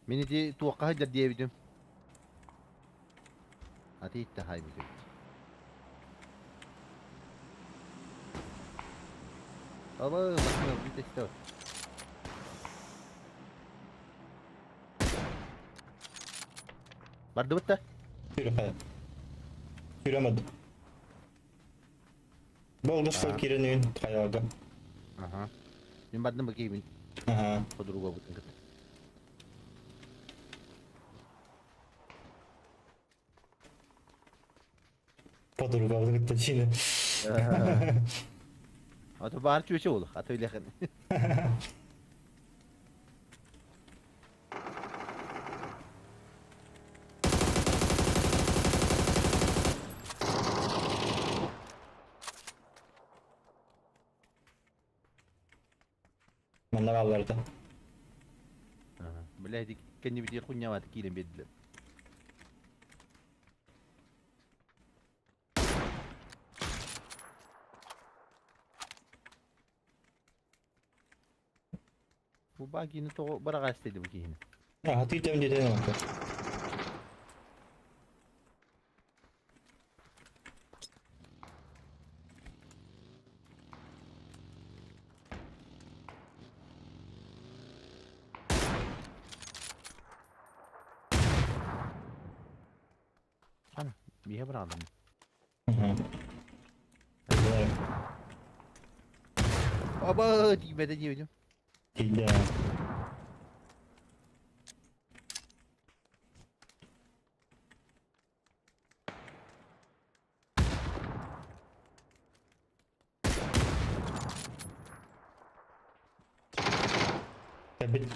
Meni di tuwakka hajar diye bidim. Hadi itti hay bidim. Aba bakma bir test var. Bardı bitti. Yürü hayat. Yürümedim. Bolgus Aha. kirinin kayaga. Aha. Yung bardı bakayım bin. Aha. Padruga butin kat. Padurga aldık da Çin'e. Atı bahar çöçe olur. Atı öyle kan. Bende varlardı. Boleh di kendi bir kunya var kilim bedle. Bu bagini to baraga istedi bu kihini. Ya Hatice önce dedim hatta. Sana bir şey bırakalım. Hı hı. Hadi Aba dibede diyordum. Değil. Tabii.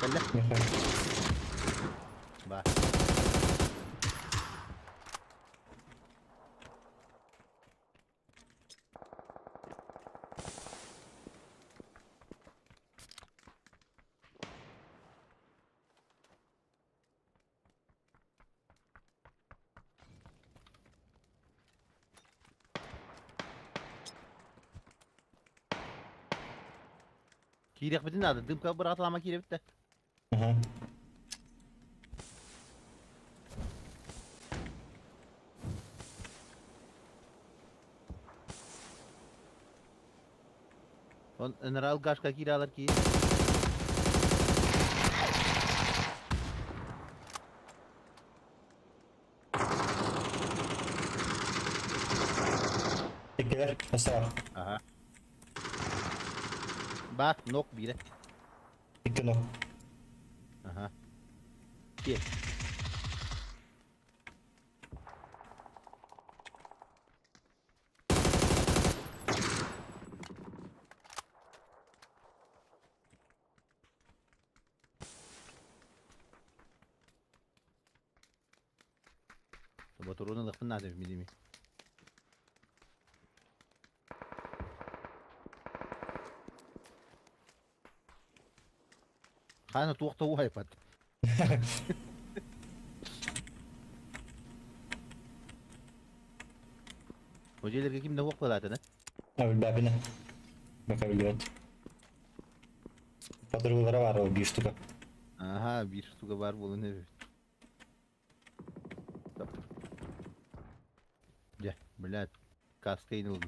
Gel lan. Yakar. Bak. Kirek bitin adı. Dımka bırakalama kirek bitti. Aha. On general gaşka kiralar ki. Tekkeler nasıl var? Aha. Bak nok biri. Tekke nok. Aha. Ki. Motorunu lıkın nazif mi? Kana tuğuk tavuğu haypat. Hocalarga kimde hok balatını? Abi babine. Bakabiliyor. Padırgılara var o bir ştuka. Aha bir tuga var bulun evi. Gel, блядь, kaskayın oldu.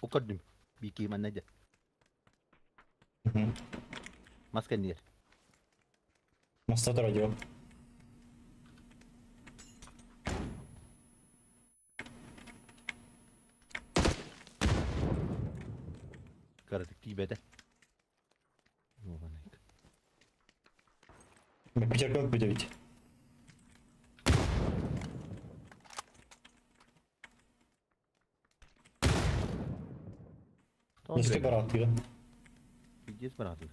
O kadın. Bir kiman nece. Hı hı. Masken yer. Masa duruyor. Karadık tibede. Bir çarpı bir de bit. Niske barat gibi. Gideceğiz beraber.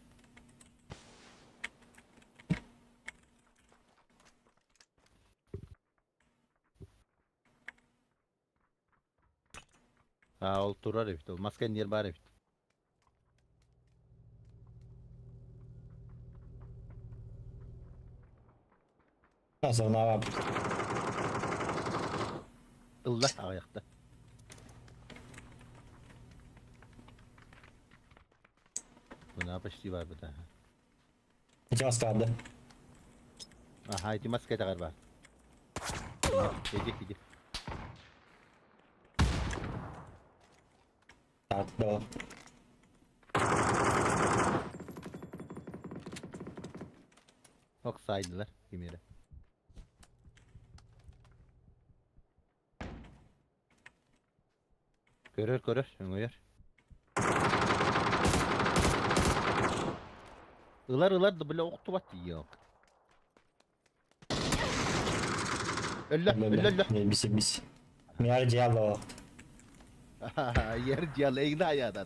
Ha, oturar evde. Masken yer bari evde. Nasıl ne abi? Allah ayakta. Bu ne yapıştı var bu da. Hiç az kaldı. Aha, haydi maske takar var. Gidecek. Tartı o. Çok saydılar kimire. Görür. Öngör. Ilar da bile oktu bat yok. Ölle. Biz. Miyar cihazla o. Yer ciyalı egna ayağı da.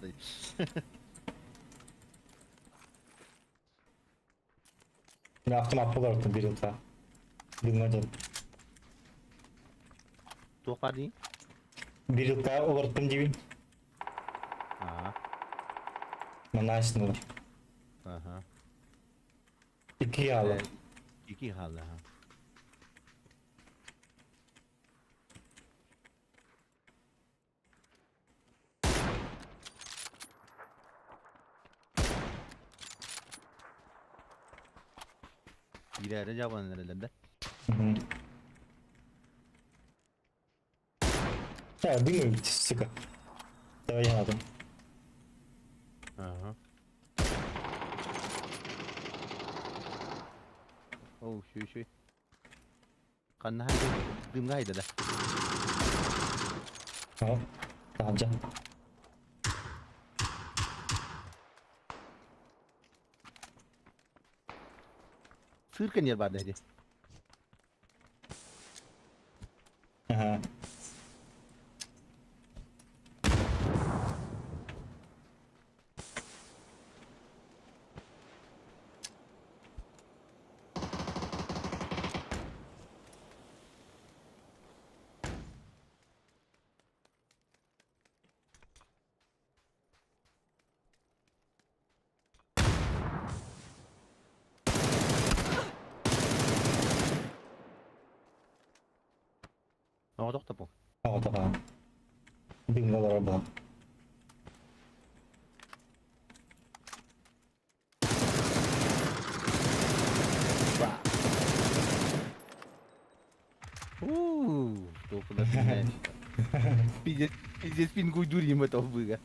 Ne yaptım aptal ortam bir yılda. Bilmedim. Tokar değil. Bir yılda olurtum gibi. Aha. Bana açtın olur. Aha. İki yağlı. İki halı ha. Bir yere cavan nerelerinde? Hı hı. Ya değil mi? Sıkı. Daha yanadım. Aha. Oh şu. Kanna haydi. Dımga haydi da. Tamam. Tamam can. Sırkan yer vardı hadi. Aha. Ama doktor bu. Ağa taqa. Bingalara bak. Doktorlar ne? Pizes pin kuydurayım atau bu ga.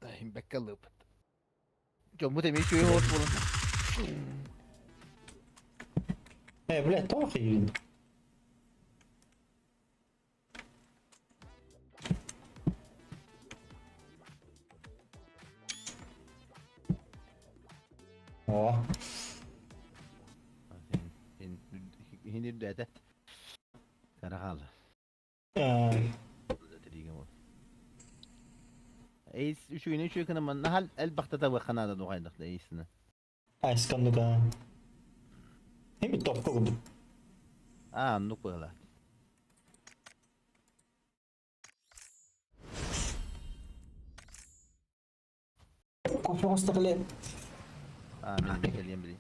Dahil bakalım. Coba temi şu hot bulun. Bile toqi. Oh. Hindi data. Karakal. Tadiga mo. Ace şu yine şu kanama nahal el bakta da kanada do kaydak da Ace'ne. Ayskan ka. Hem top ko. Nuk pala. Kofi hostaqle. Min bekleyeyim biri.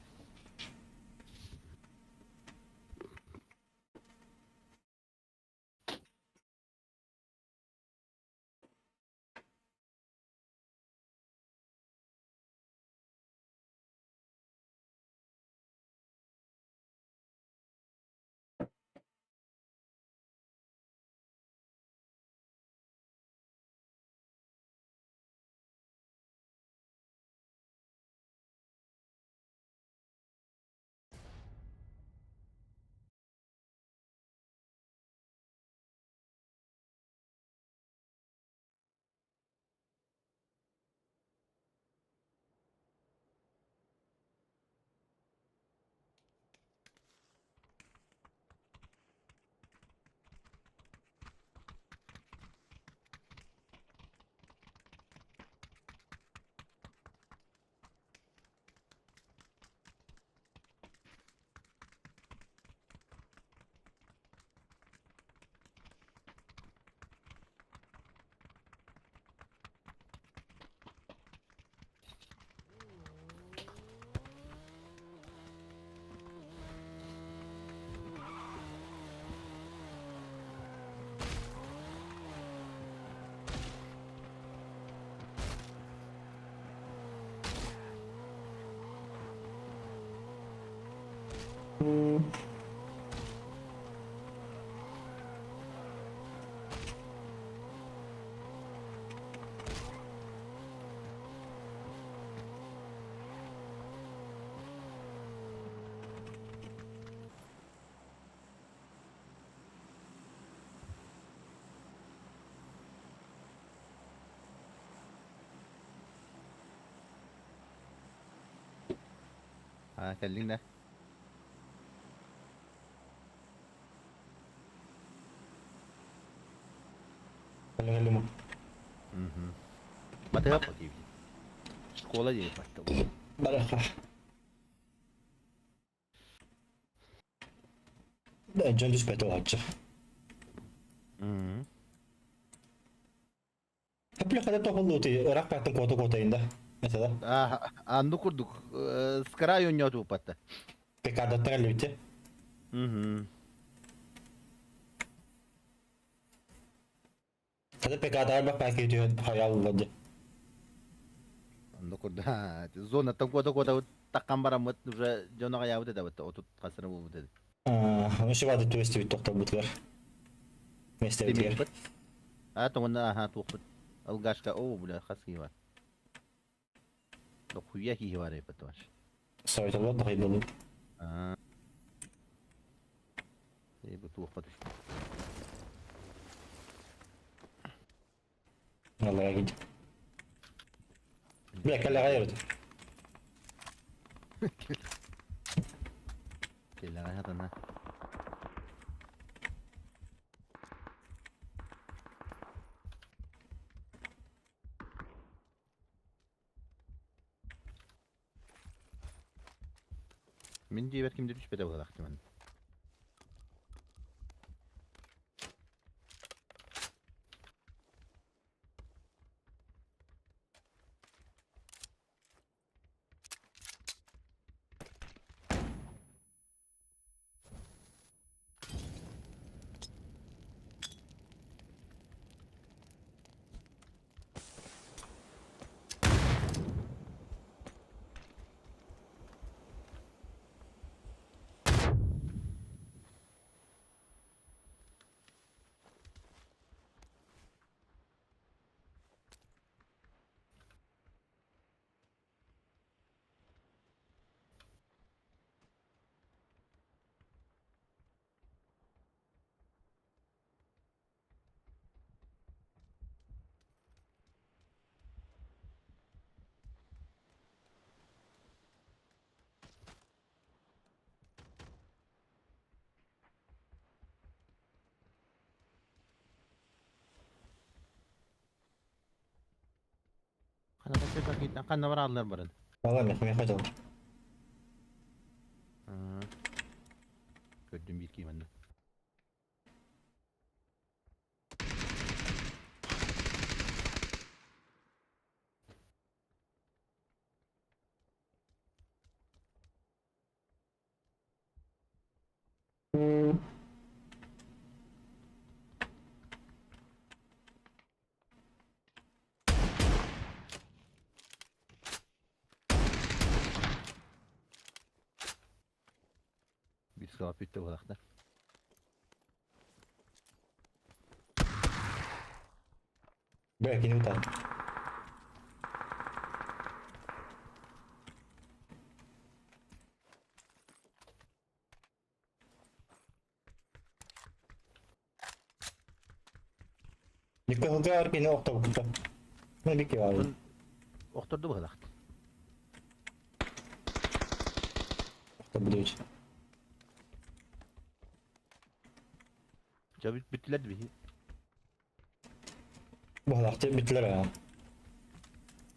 Kalling na. Kalli mo. Mati apa TV? Sekolah je patut. Baraka. John rispetto oggi. Hep bir kadar tokulluğu Irak baktım kota mesela. Anu kurduk. Sekarang yang nyawa tu patut. Pekada terlite. Tabii pekada bak belki ediyor hayal oldu. Anu kurdu. Zona tam kota takkan baramut. Jono kaya udah dapat. Otut kasar mu udah. Şu vardı turisti bir tokta butlar. Mesleği diğer. Tunggu tu put. Algas ka budak kasih wa. Dok huya hi wa re patwas. Sorry tabii daha iyi olur. Betul put. Vallahi git. Bir dakika la gayret. Kela Hele hayatına. Min diye kimdir 3 bede olarak ben. Kanada tekrar gittin. Kan var aldılar barın. Valla mekme kaçalım. Ha. Gördüm bir iki bende. Bir sıra bitti olarak da. Belki ne tutar. Yıkıldı var yine okta bukta. Ne bir ki var. Okturdu bu olarak. Okta buluyor. Cavit bittiler bir. Bu halakta bittiler ya.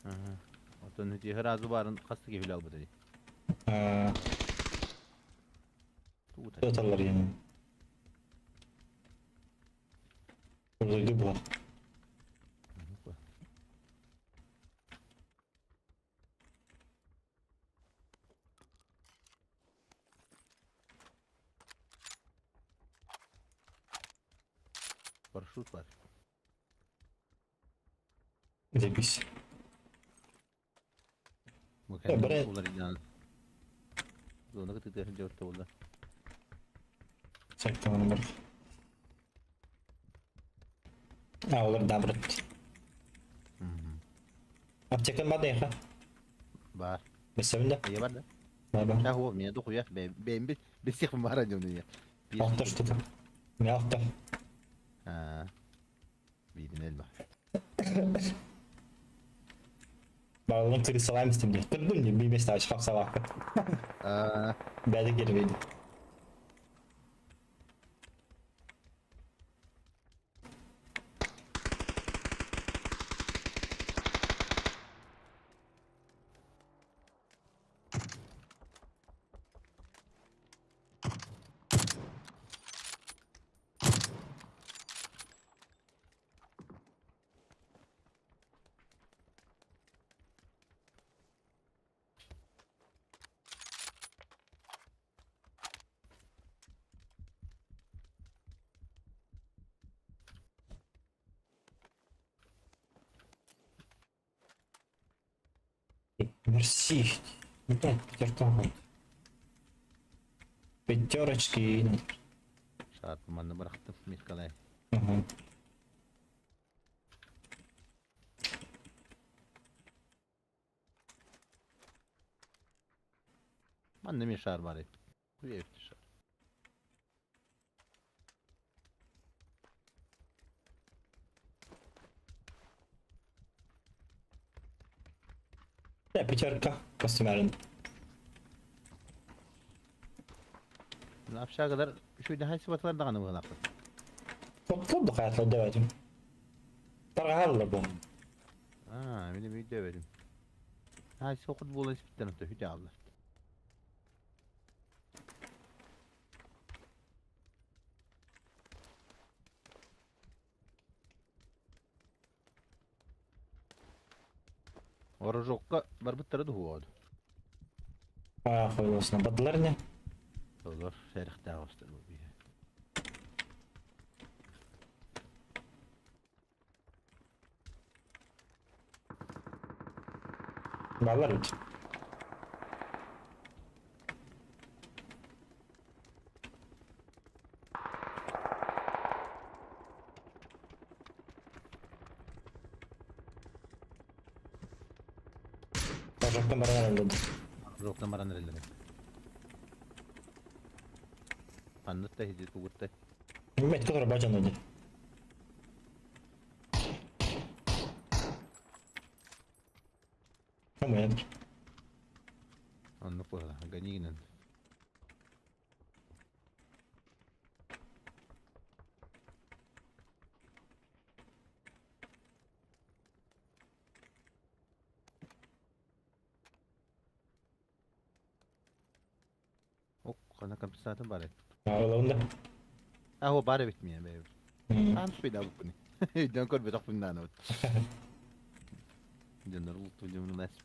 Aha. Otanı diye her azı barın kastı gibi al bu dedi. Tuğda. Yatarlar yani. Buradaydı bu. Paraşüt var. Bir de biz. Mükemmel bre- olur inan. Zona kıtıkları cevapta oldu. Çaktım onu bırak. Ha olur da bırak. Aptekan var ya. Var. Mesela de. İyi var da. Var. Ya o mene doku ya. Ben bir sıkım var acım diye. Altta şu tutam. Ne altta? Ha. Bilin elma. Bağlanın kırı salayım istedim diye. Kırdım diye bir mesaj kapsa vakı. Aa. Ben de geri verdim. Мерси. Опять пятерка. Пятерочки. Çarpmanı bıraktım. Miskalay. Ага. Annem yaşar bari. Bu ev yaşar. Да, пятерка. Костюмерин. Aşağı kadar şöyle hay sıfatlar da kanı bırak. Topladık hayatlar demedim. Tarhalar bu. Benim bir deverim. Hay sokut bolan spitten öte hüde Allah. Orojokka barbıtları da huvadı. Koyuyorsun. Badılar ne? Olur, serih dağıstır bu bir. Bağlar öyle. Ocaktan bana herhalde. Orojokta maran nerelere. Anlık da hizmet kugutta. Met kadar bacan öyle. Ama yani. Anlık bu arada, ganiginen. Ok, kana kapı zaten bari. Aralarında. O bari bitmiyor be. Hmm. Hans bir daha bu ne? Dön kor bir tak bundan o. Döner ultu cümle nasip.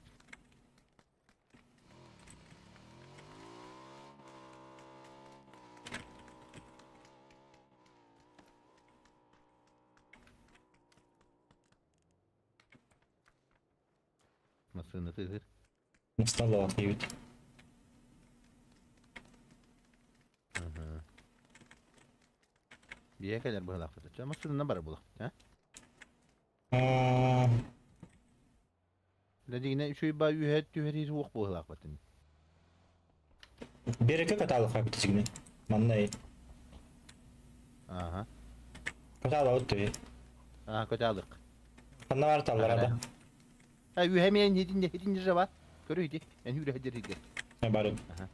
Masını tızır. Nasıl da atıyor. Bir yere kadar bu halak tutacak ama sınırına bara bulak. Ha? Dedi yine şu ba yühet ruh bu halak batın. Bir iki katalık hakikaten signi. Manna iyi. Aha. Katalık ötüyor. Aha kötü Kanna var tallar da. Ha yühemeyen hedince rava. Görüydü. Yani hüre hediriydi. Ne bari. Aha.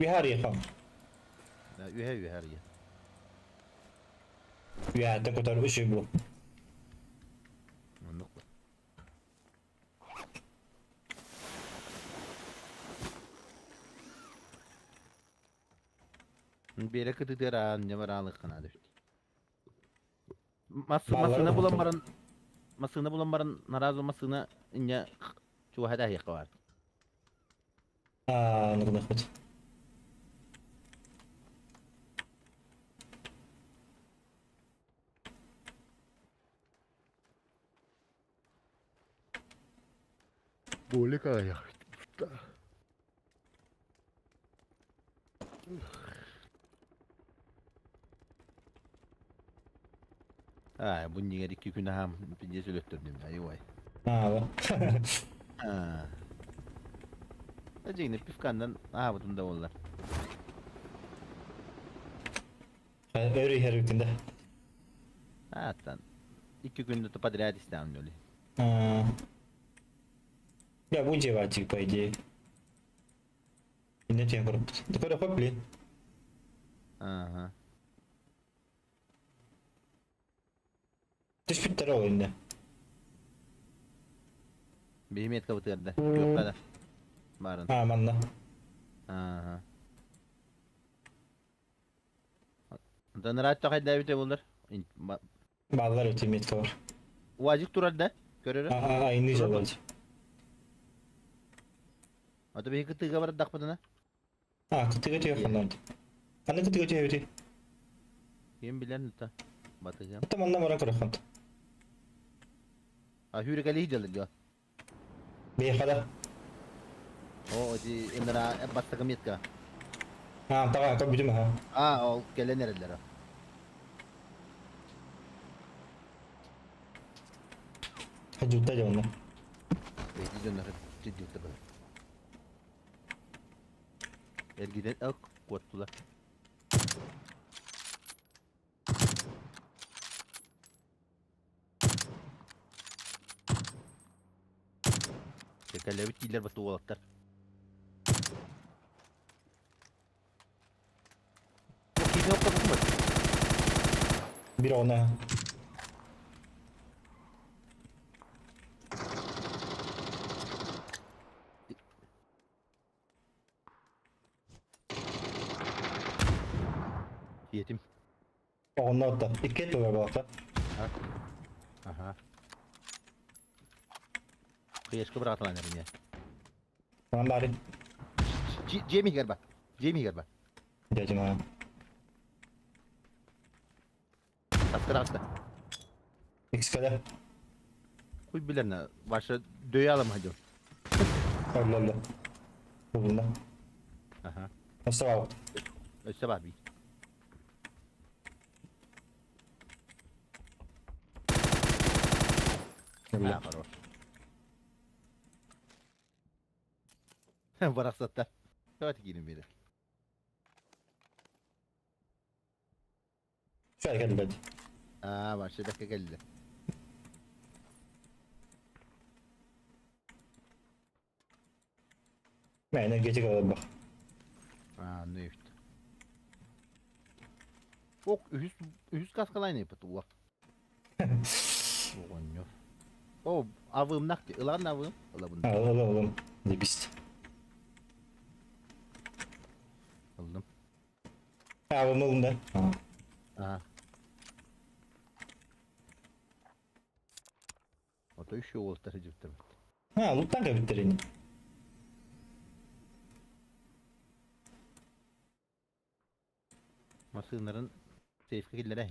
Bir her yakam. Ya yühe her ya. Ya da kadar bir şey bu. Anlık. Bir yere kıtı dera ne var ağlık kanadı. Masını bulanmaran naraz olmasına ince şu hada yakı var. Anladım Ahmet. Boleh kaya. Bunyi gari kikuna ham pinje sülöttürdüm ya yuvay. Ha. Ha. Acıyını pifkandan butunda oldular. Öyle her hükümde. Hatta 2 günde tepat rahat istemem öyle. Ya bu cevacık по идее. Ne diye kurup. Tıkara hopli. Aha. Teşbit oyunda. Benim et kabıtırdı. Yok kadar. Barın. Ha manna. Aha. Dan rahat takay David'e bulur. Bağlar ötümiyet kavur. Vacık durar da. Görürüm. Aynı cevacık. Atı bir kıtı kabar dakmadın ha. Kıtığı diyor falan. Anne kıtığı diyor öyle. Kim bilen lütfen. Batacağım. Tamam da mara kırıkhan. Hüri kali hicalı diyor. Bir kadar. O di indra basta kamit ka. Tamam kau bizim ha. O gelen nerelere. Juta aja onu. Belki döner ciddi tabi. Ergiden ak kuattular. Tekerlevi iler batu olaklar. Bir ona. Yetim. Ona da. İki et var bak. Aha. Kıyışkı bırak lan ya. Tamam bari. Jamie galiba. Jamie galiba. Dedim ha. Hasta. XK'de. Kuy bilen başa döyalım hadi. Öyle. Bulunda. Aha. Nasıl var? Öste var bir. Öyle. Ha, хорош. Bırak satta. Hadi gidelim biri. Şöyle geldi hadi. Aa başa dakika geldi. Ben energetik alalım bak. Aa ne işte. Ok ühüs kaskalayını yapıtı ulan. Oğlum yok. O avım nakti. Ilan avım. Ulan bunu Ha alalım. Ne bist. aldım. Ha alalım da. Ha. Aha. O da şu olta cıptım. Ha loot'tan da bitirin. Masınların safe killere.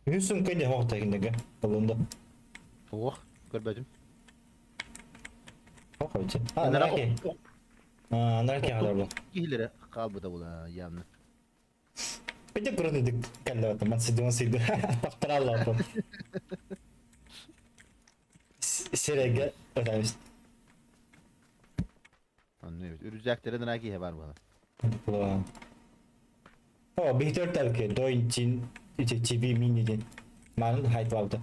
Hüsnü kaydı hafta günde alında. Oh görmedim. Bak abi. Ha Onlara nereye? Ha nereye kadar bu? Killere kalbı da ula yanlı. Bir de kuru dedik kelle batı. Matsı diyorsun sıydı. Baktır Allah bu. Sirege ödemiş. Anlıyoruz. Ürüzeklerin naki var bana. Ulan. O bir tabii ki doin için çivi mini din. Man hayt vardı.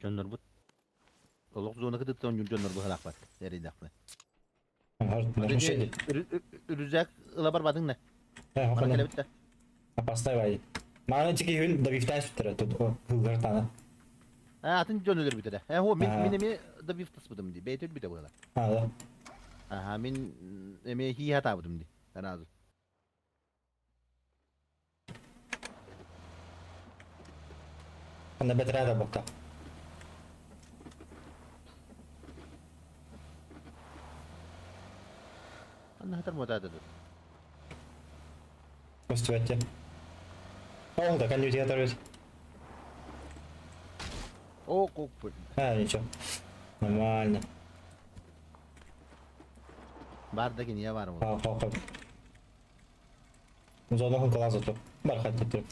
Jönler bu. Oluk zona kadar ton jönler bu halak var. Deri daklı. Hart ne şey. Ürüzek ılabar badın ne? Ha Bana hakikaten. kele bitti. Pastay var. Mana çiki hün da biften sütüre tut o hılgar tane. Ha atın jönler bitti de. Ha ho Ha. minimi da bir fıs budım di. Beytül bir de bu halak. Ha da. Aha min eme hi hata budım di. Ben azı. Anda betre da bakta. Anna hatar moda da. Müstüvette. O da kan yuti atarız. O kok bu. Ha nичего. Нормально. Bardaki niye var mı? Ha ha ha. Зона хукала зато. Бар хатты ты.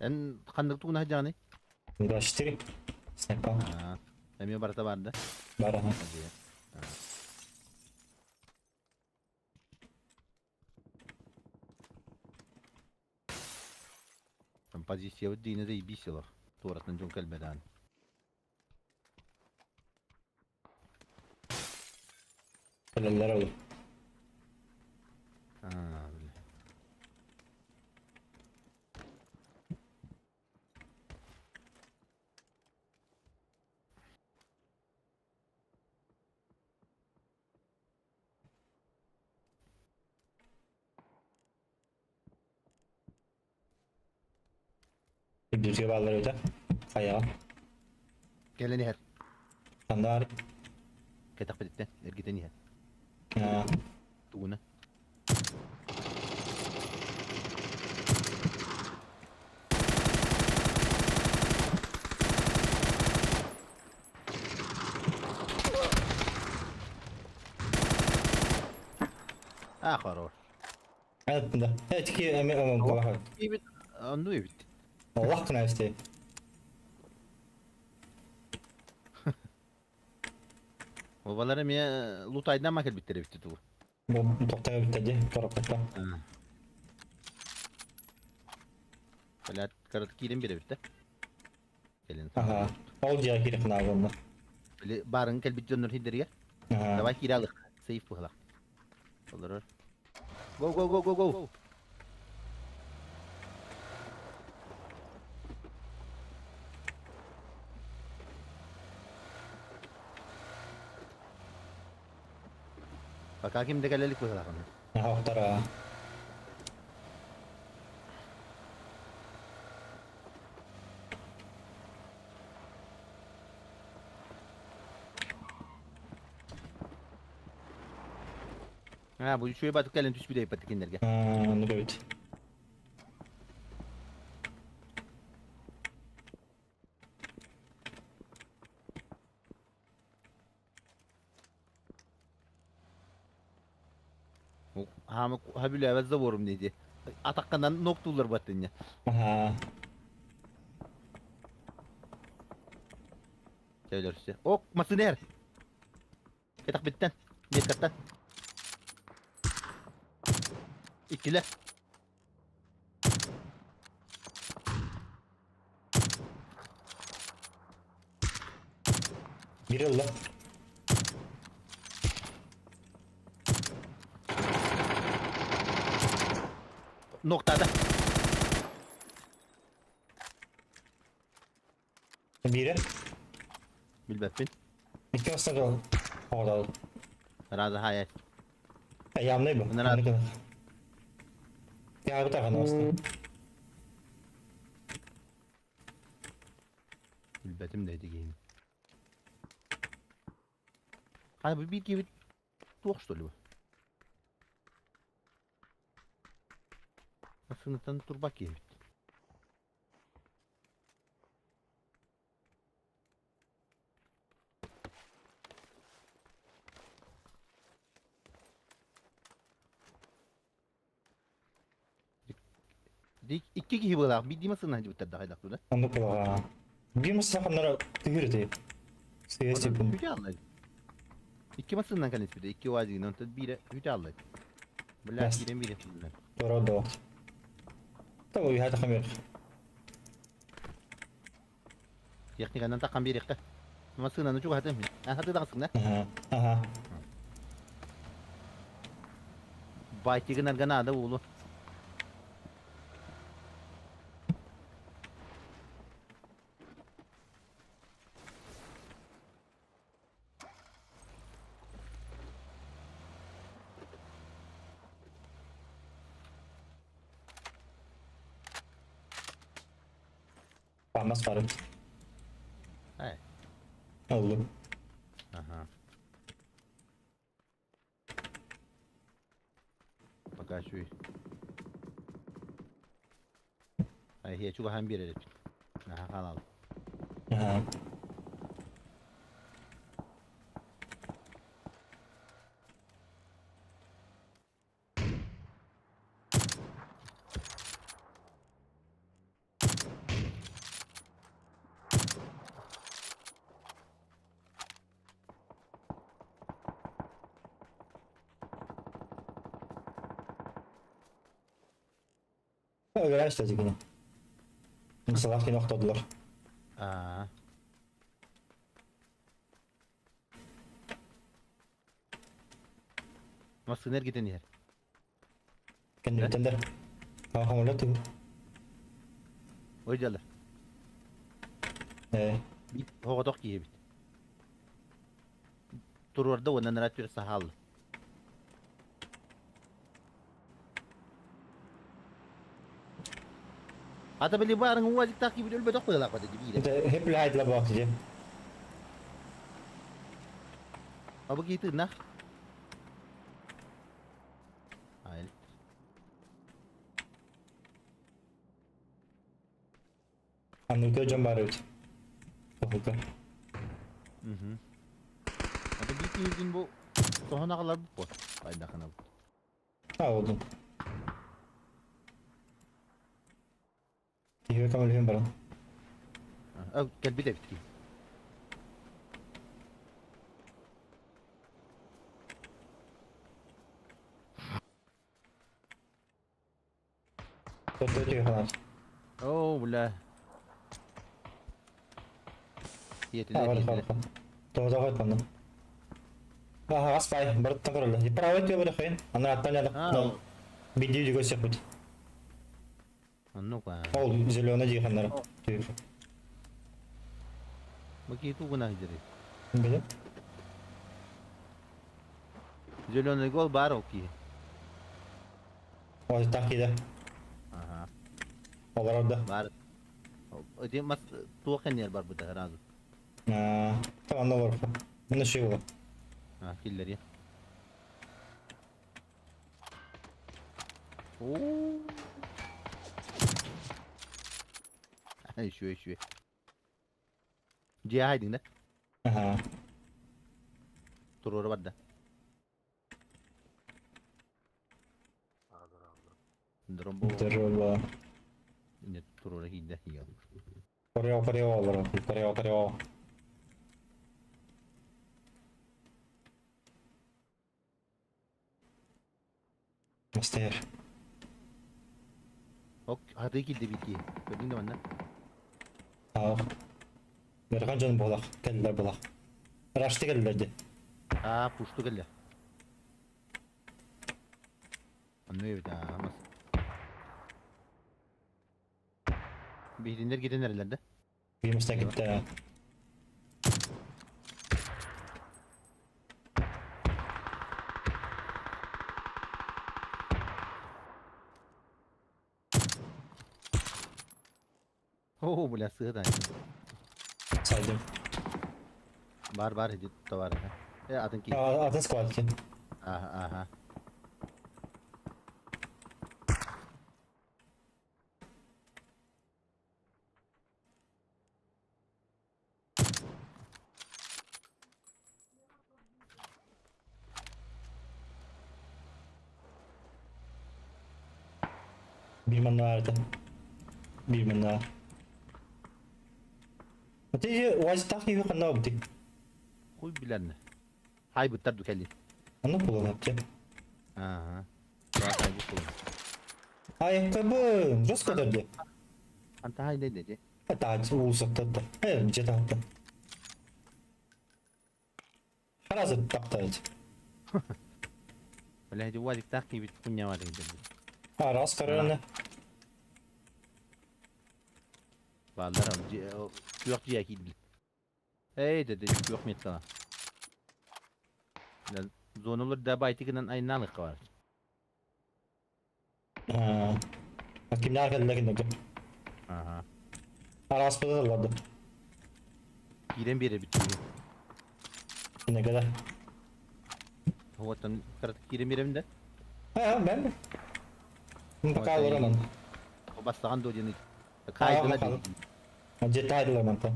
En kandık tuğuna hacani. Да, 4. Снайпа. Ha. Eme barata vardı. Бара. ага. Hadi ya. Там позиция вот дine de bir silah. Tuğratın çok elbeden. Eller olur. Ha. Öyle. Düzgün bağlar öde. Ayağa. Geleni her. Sandar. Ketak peditten. Ergiten her. Ha. Tuğuna. Horor. Evet bunda. Evet ki emin kalaha. Evet. Onu evet. Allah kına işte. Ovalara miye loot aydan makel bitti bitti tu. Bu toktaya bitedi. Torakta. Böyle karatık girin biri bitti. Gelin. Aha. Ol diye kiri kına bunda. Böyle barın kel bit dönür hindiriye. Aha. Davay kiralık. Safe bu hala. Olur. Go go go go go. Bak hakim de gelelik bu hala. Aha oktara. Ha bu şöyle batık gelin tüs bir de yapatık indirge. Nu evet. Ha böyle evet zavurum dedi. Atakkandan noktular batın ya. Aha. Söyler işte. Ok masın her. Ketak bitten. Bir kattan. İkile. Bir yıl lan. Noktada. Biri. Bilmem ben. İki hasta kal. Orada. Razı hayal. Ayağım ne bu? Bunlar Ne kadar? Ya bu tarafa nasıl? Bilbetim neydi giyim. Hani bu bir gibi doğuş dolu bu. Sınıftan dur bak gibi. İki gibi bırak. Bir dimasın hadi bitir daha da burada. Onu kulağa. Bir mısra onlara tüyür diye. Siyasi bunu. Hüce anlayın. İki masından kan ismi de. İki vazgeçin. Ondan biri hüce anlayın. Böyle Yes. giren biri bunlar. Doğru doğru. Tamam hadi kamera. Yakni kanan takkan biri yakka. Masından çok hatım. Hadi da kasın da. Aha. Aha. Bayti gana gana da oğlu. Parmas var. He. Oldu. Aha. Baka şu. Ay hiç çok hem bir herif. Aha kanal. Aha. Öyle işte yine. Mesela ki noktadılar. Aa. Nasıl ner gidin yer? Kendi Ne? bitender. Ha hamurla tu. Oycalar. Bir hoğdok gibi bit. Dur orada ondan rahat sahal. Hatta beli barang wajib tak gibi dulu bedok pelak pada jadi. İşte hep lahayla bakıcı. Apa gitu nah? Hayır. Anlıkta cam var evet. Tohuka. Mhm. Apa gitu izin bu? Sohana kalar bu pot. Ayda kana bu. Sağ oldun. İyi kamal hem baran. Gel bir de bitireyim. Dört falan. Oo bula. Yetiler Var yetiler. var. Toza koy pandan. Aspay, barat takarla. Правой тебе бахайн. Она оттаняла. Но видео juga siapa? Ano ka? Oh, zelena juga kan. Begitu guna hijri. Böyle. Zölönü gol bar oki. Oh, takide. Aha. Olur orada. Bar. Öte mas tuğken yer bar bu da razı. Tamam da olur. Bunu şey olur. Ha killer ya. Oo. Ay şu. Ciye haydin de. Aha. Tururu badda. Drombo. Terus Ne tururu hidde hiyo. Koreo olur. Koreo. Mister. Ok, hadi gildi bitiye. Gördün de benden. Ah. Merkan canım bolak. Keller bolak. Raştı gellerdi. Ha puştu gelle. Anlıyor bir daha ama. Bilinler gidin nerelerde? Bir müstakipte. Oo bu la sığdan. Saydım. Var hedi da var. Adın ki. Atın squad ki. Aha. Bir man vardı. Bir man daha. Öteki wajib takip yok ne yaptık? Huy bilen. Hay bu tardu kelli. Onu kullanacak. Aha. Daha hay bu kullan. Ayakkabı. Rus kadardı. Anta hay ne dedi? Hatta uzakta da. Hayır, cetahatta. Harazı taktaydı. Wala hedi wajib takip punya var dedi. Ras kararını. Vallahi yok diye gidil. Hey dedi yok mu sana? Lan zonalar da baytikinden aynı nalık var. Kimler geldiler ki? Aha. Aras pazarladı. Giren biri bitiyor. Ne kadar? Hovadan karatık giren birim de. Ha ben mi? Mutlaka olur ama. O basagan da ojeni. Kaydılar bakalım. değil. Cetaydılar mantan.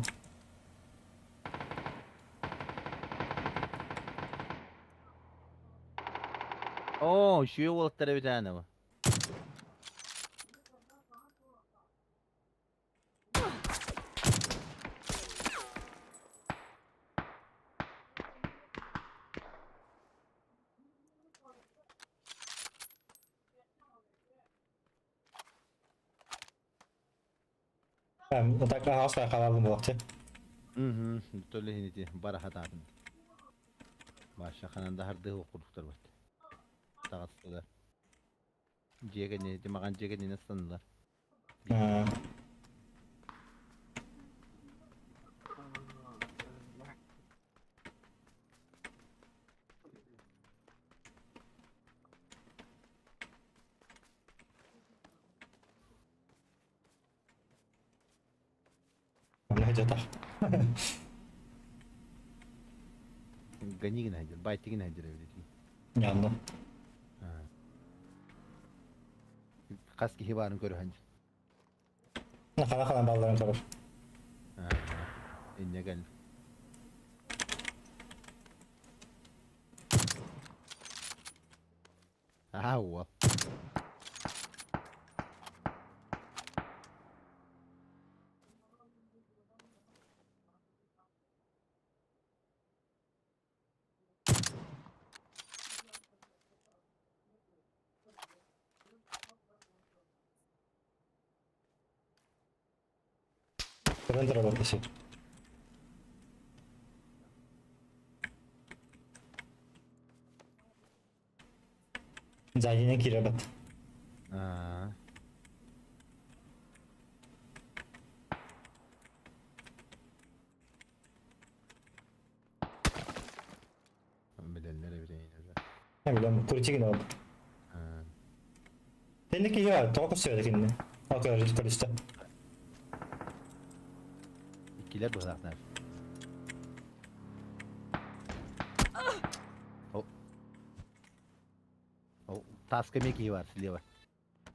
Oo şu oldukları bir tane var. Ben mutlaka asla kalalım bu vakti. Betul ini dia barahat abin. Başka kananda hardı okuduklar var. Dağıttılar. Cegeni, dimakan cegeni nasıl sandılar? Ha. Ne cetah? Ganyi gina hajar, bayti gina hajar öyle değil. Yandı. Kaski hibarın körü hajar. Ne kadar balların kalır. İnne gel. Aha huwa. Render alıp şey. Zayine kirabat. Aa. Bedenlere bile iniyor. Ne bileyim kurçigin oldu. Ha. Tendeki ya toku söyledik inni. Akar kalista. İkiler bıraklar. O. O task meki var слева.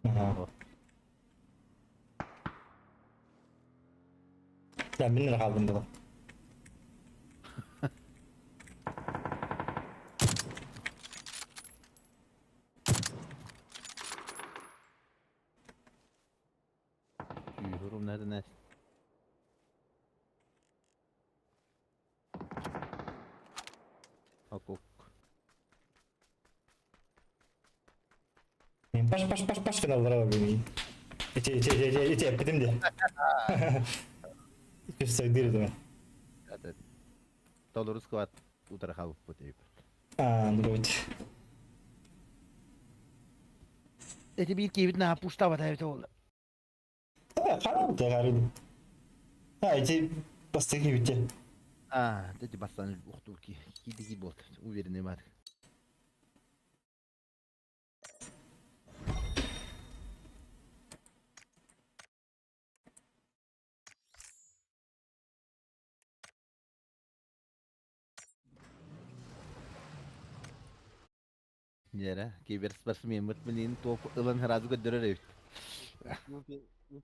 Aha. O. Ben 1000 lira kaldım burada. Yorum nerede ne? Ok ok. Paş kanallara bak beni. İçe epidim diye. Bir söyledi değil mi? Это. Todo русского утра халуп потеп. Android. Эти битки видно опуштава да это oldu. Karanlık da garip. Ha içe bastığı gibi içe. А, эти бастаны ухтулки. Киди бот. Уверенный мат. Нера, киберспортсмен мытмынын топ ылын разы көдөрөр эбит.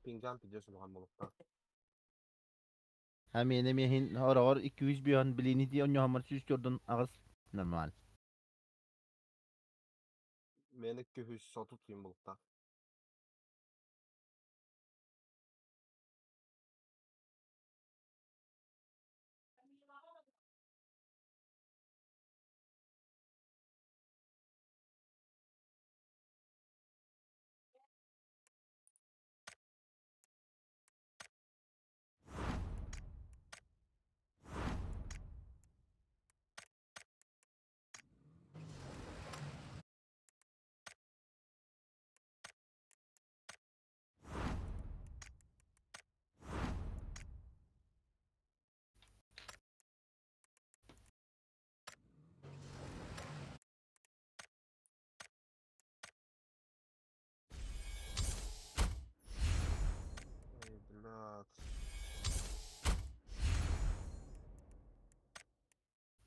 Pingcan biliyorsun Muhammed'den. Ha meni mehin horor 200 biyon bilini diye onyo hamar süs gördün ağız normal. Meni köhüs satı tutayım bulukta. Ey блядь.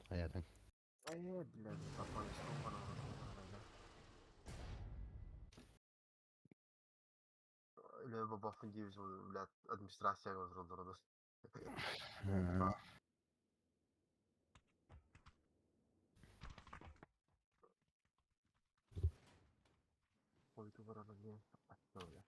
Hayatın. Ey блядь. Afganistan bana orada. Öyle baba fındiyiz o блядь. Administrasyon kontrolü orada. Koydu var ama niye? Öyle.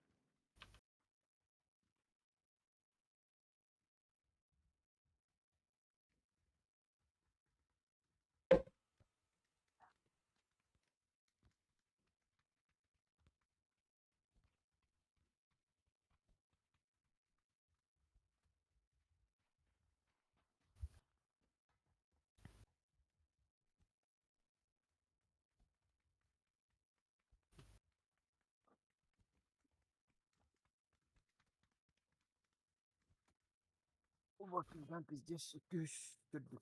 O bakımdan biz de sıkış gördük.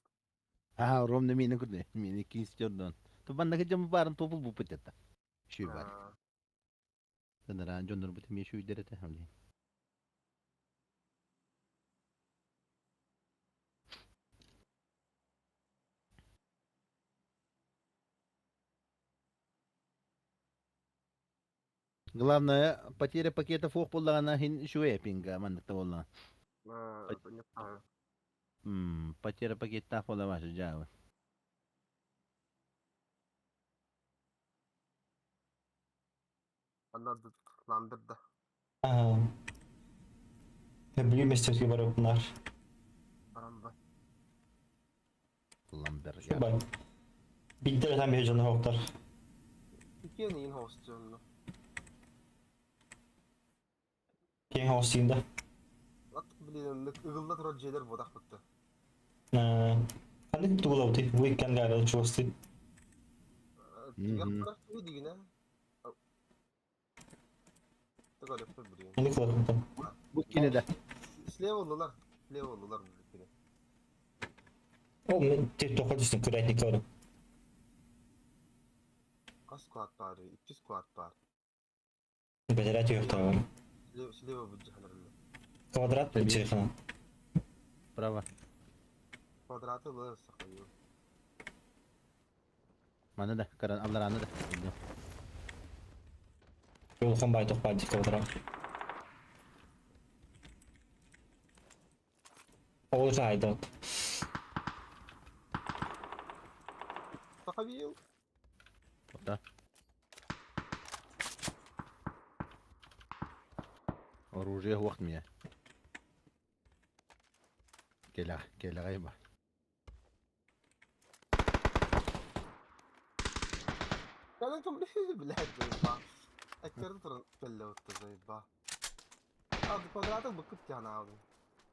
Ha rom ne meni kurdu. Meni 200 gördün. Tu banda ke jam barın topul bu petetta. Şu var. Sanara jondur bu temi şu derete hamle. Главное, потеря пакета фух боллағана хин шуэ пинга мандыкта болла. Ne para? Потеря пакета болла башы жабы. Onlar da tutuklandırdı. Büyü mesleki var bunlar. Paramda. Lamber Şu ya. bak. Bir de tam bir canlı hoklar. İki neyin hostiyonlu? King hostinde. Bak Игылда турар жээлер бодак быкты. Hadi tuğla oldu. Bu iken gayrı çoğustu. Тигер Мгм. турар туй дигине. Тыгар өппөр бир. Hani kulaklıktan. Bu yine de. Слева олдулар. Слева олдулар бизикине. O tek tokat üstüne küreklik var. Кас склад бар, 2 склад бар. Becerat yok da var. Слева бүджаханарылы. Kvadrat bir şey falan. Bravo. Квадраты лы сакайы. Mana da karan Allah anı da. Yolkan baytık baytık kvadrat. Oğuz aydı. Сакайы. Orada. Оружие вакыт мия. Келе гайба. Калан кам блядь, зайба. Эктерди туран келле отты зайба. Алды квадраты быкып жана алды.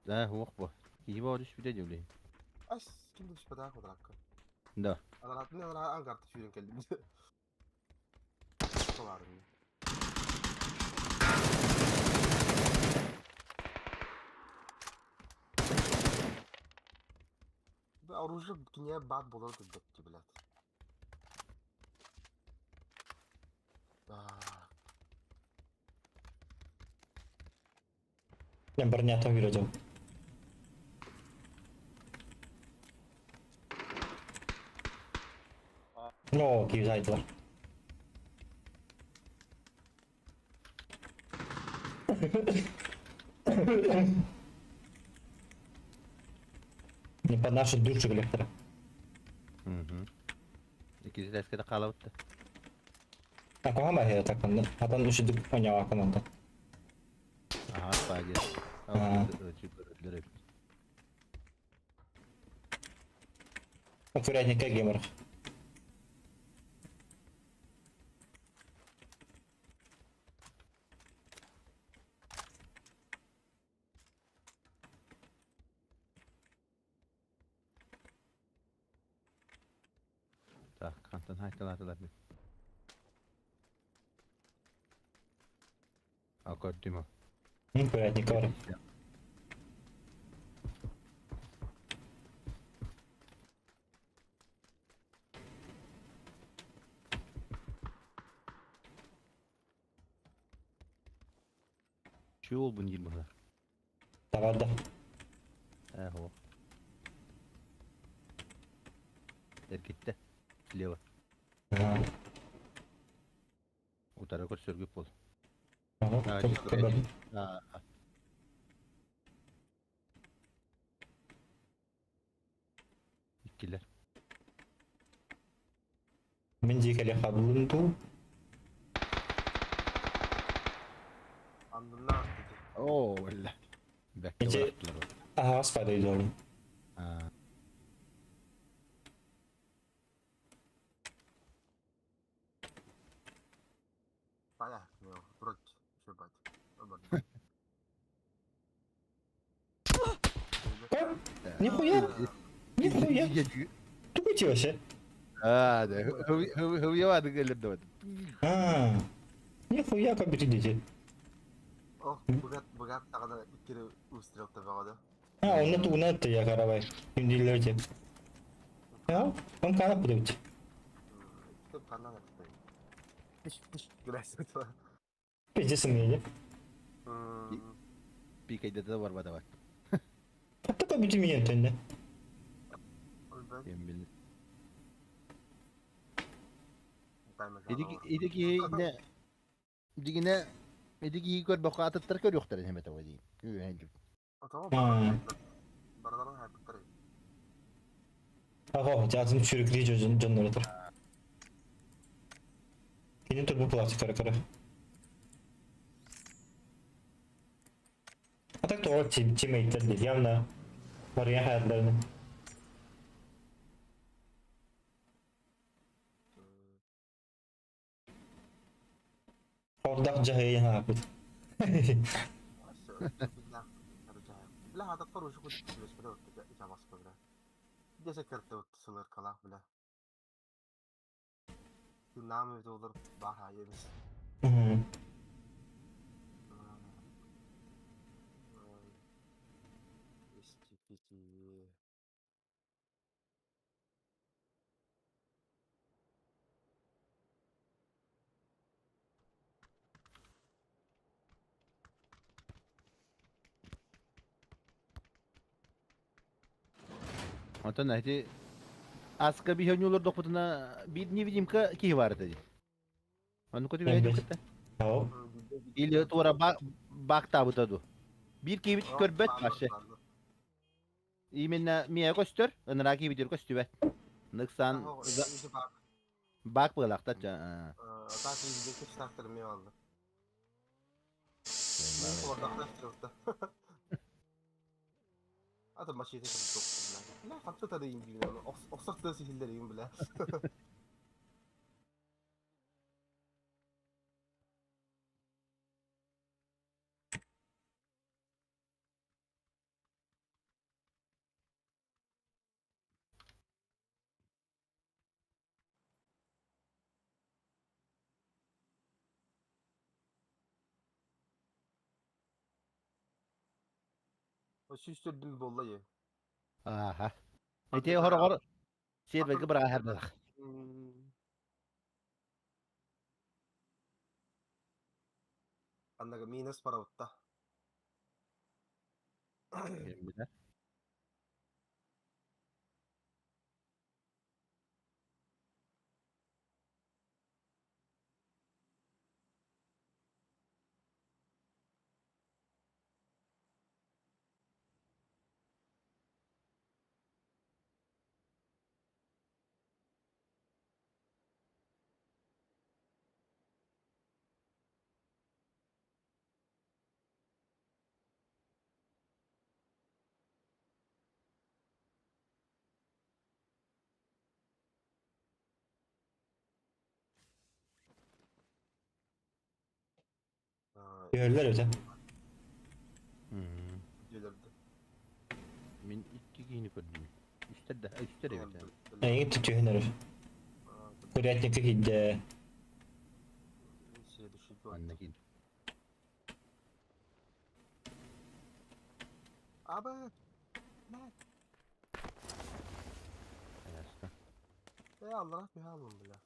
Да, вак bu. İyi var iş bir de diyor. Аш кимди түшпөдө квадратка. Da. Квадратын ангарты сүйрөн келди бизе. Соларын. Да оружие кине бат болор депти, блядь. Ben barınyatam gireceğim. No, ki aydılar. Не под наши души коллектора. Hı. İkisi de eskide kalıptı. Aku hamba ya takkan. Hatan üşüdük oynawa kanında. Aha sadece. Ha. Öldürüp. Аккуратненько геймер. Так, kantan haytalardılar bir. Akordum o. Аккуратненько var. Şey ol bunu değil bunlar. Tavarda. O. Gitti. Слева. Ha. O tarafa sürgüp ol. Tamam. Ha, Çok gitti. güzel. Ha. İkiler. Min jikali hablundu. Andırlar dedi. Oo valla. Bekle İki- bıraktılar o. Aha, spadaydı oğlum. Ha. Баяа. Брод. Şey бат. Нихуя! Нихуя! Geliyor. Тупите вообще. Ha de. Hıvıya vardı gelirdi o. Ha. Нихуя как бредите. Oh, богат тагына иккири устрел табагады. Ha, onu da ya karabay. Gündüzlerce. Ya, ben kanap bu da. Көп кандан атты. Тиш гүләсә тора. Пиздесім нeydi? Bir kayda da var bada var. Hatta da bütün yöntemde. Ben bildim. Таймер. İdiki ne? İdiki ne? İdiki yıkır bakı atıttır kör yoktur hemet o değil. Güvenli. Tamam. Бараларын хайпыттар. Aha, cazın çürüklüğü canlarıdır. Yine turbo plastik kara kara. Atak doğru teammate'ler değil. Yanına varıyan hayatlarını. Orada cahaya yapıp. Bile hada korucu kutu bile bile otta jamas bile. Dese kırtı otta sılır kala bile. Namı evde olur baha yeriz. Hmm. Eski peki. Ondan hadi aska bir hönü olur dokutuna bir ne bileyim ki var dedi. Onu kötü bir hediye kıtta. Tamam. İli tora bak tabu tadı. Bir kibit körbet başı. İminna miye göster. Önüne kibit göster. Nıksan bak bılakta. Bak izleyip startlarımı aldı. Orada arkadaşlar. Hadi maçı yeterim çok güzel. Ne farklı tadı yiyeyim bilmiyorum. O sırtlığı sihirleri yiyeyim bile. O şu üstürdüm bollayı. Aha. Ete hor serverge bırak her bırak. Anlaga minus para utta. Gördüler öte. Gelirdi. Min iki giyini gördüm. Üstte evet. İyi tutuyor herif. Kuryatlık giddi. Şey düşük Anne giyin. Abi. Ayasta. Allah bir halım bile.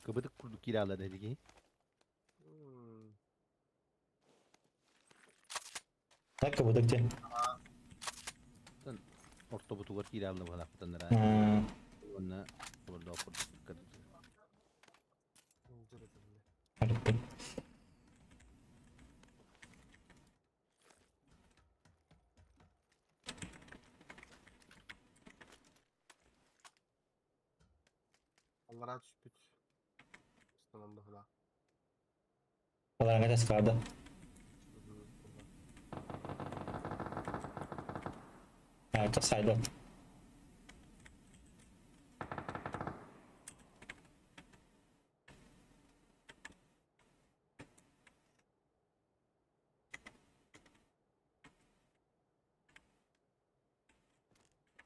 Kıbıdık kurduk kiralar dedi. Ne kapadık diye. Orta butu var kiralar bana kutanlara. Ona burada kurduk kadın. Harbi. Allah razı olsun. Tamam da. Allah'ın ateş kaldı. Evet, saydı.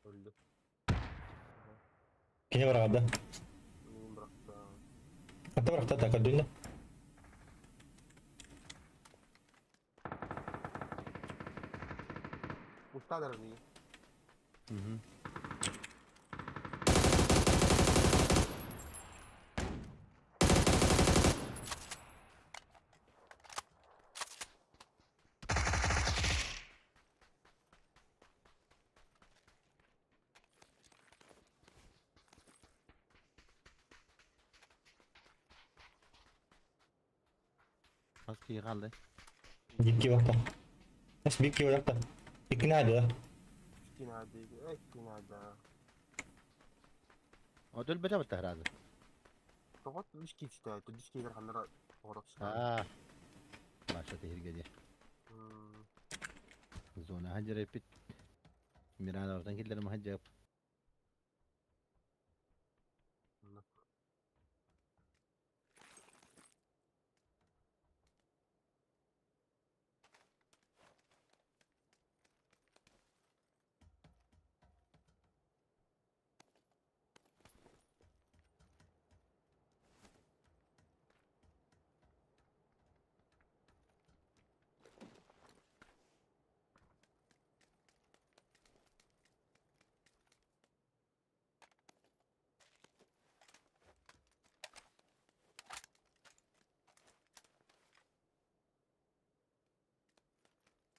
Öldü. Kini bıraktı. Bıraktı. Hatta bıraktı takar düğünde. Muhtar arabayı. Hı hı. Nasıl iyi kaldı? Dikki bakta. Nasıl bir ki olarak da. İkna ediyor. Binadaydı. Evet binada. O döl beca bitti herhalde. Toqot üç keçti. Düz keyler hanlara orap çıkar. Ha. Başta tehir geliyor. Zona hancı repit. Miran oradan gelirim hancı.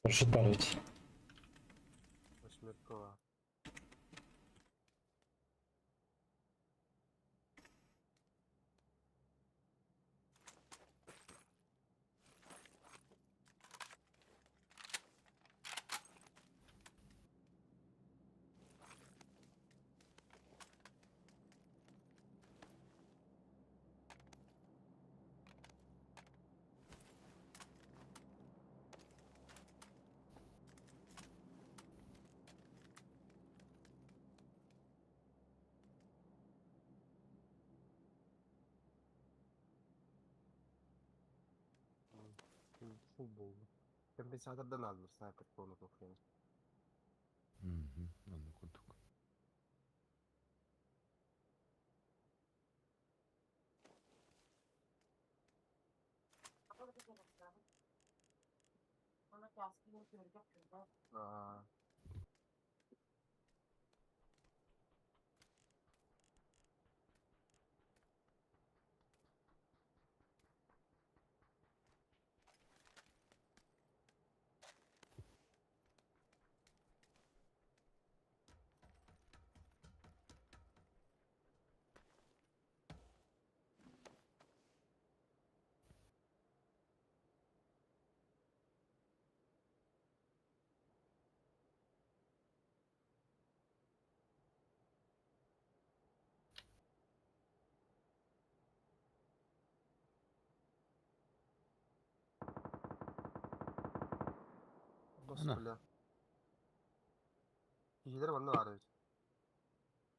Paraşüt var evet. Osmerkova. Futbol. Kompensatordan alınır sniper konu okuyor. Hı hı. Onu kurduk. Aa. Nasıl Ana. böyle? Kişileri bana var evet.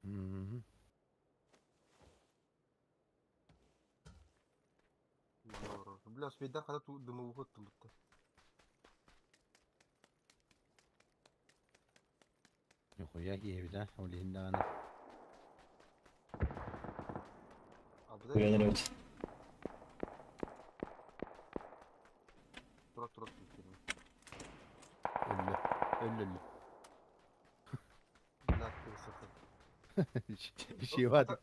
Hı hı. Doğru. Biraz birden kadar dımı ukuttum bitti. Yok ya iyi bir de. Olihin ana. Abi de Uyanır evet. durak bitti. Öllü. Öllü. Black sıfır. Bir şey vardı.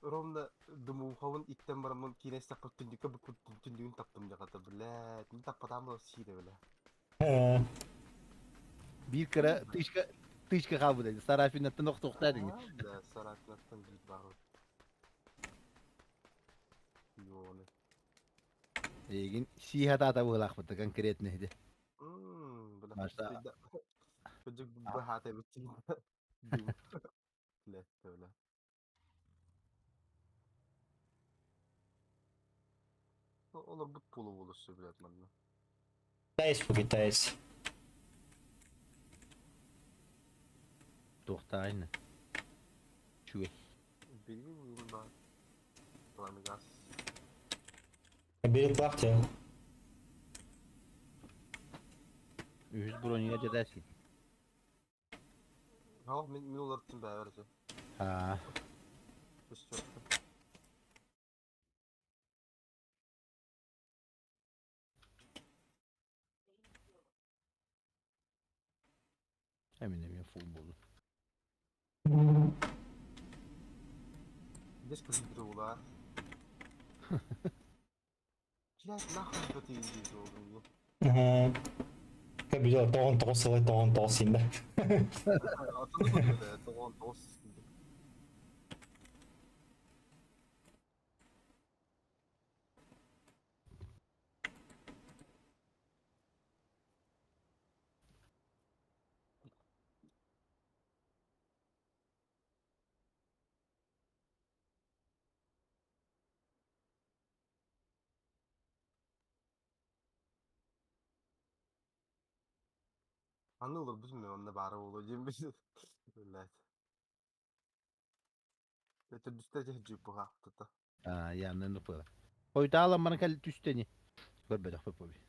Romda dımı ukavun itten baramın kines tapıp tündüke bu tündüğün taptım diye kadar bile. Tüm tapadan da siydi bile. He. Bir kere tışka kabul edildi. Sarayfin attı nokta dedin. Aa, bile saratmaktan değil bağlı. Yoğunu. Egin sihat ata bulak mı konkret neydi? Bile Başta bir de çocuk bu hata bitti. Düm. Bile böyle. Olur bu pulu buluşu bile etmem. Tayız bugün tayız. dokta aynı. Çüve. Bilmiyorum ben. Lan gaz. Biri bak ya. 100 bronya cedersin. Ha min olur tüm beraberce. Ha. Biz çok. Eminim ya futbolu. Biz kızı ular. Kiler nah kötü İngiliz olduğunu. Aha. Tabii de doğan toz var doğan toz şimdi. Atını koyuyor da doğan toz. Anı olur bilmiyorum onda bari olacağım bir. Öyle. Öte düste cehcik bu haftada. Yandan nupala. Oyta alan bana kalli tüsteni. Görbe de hopo bir.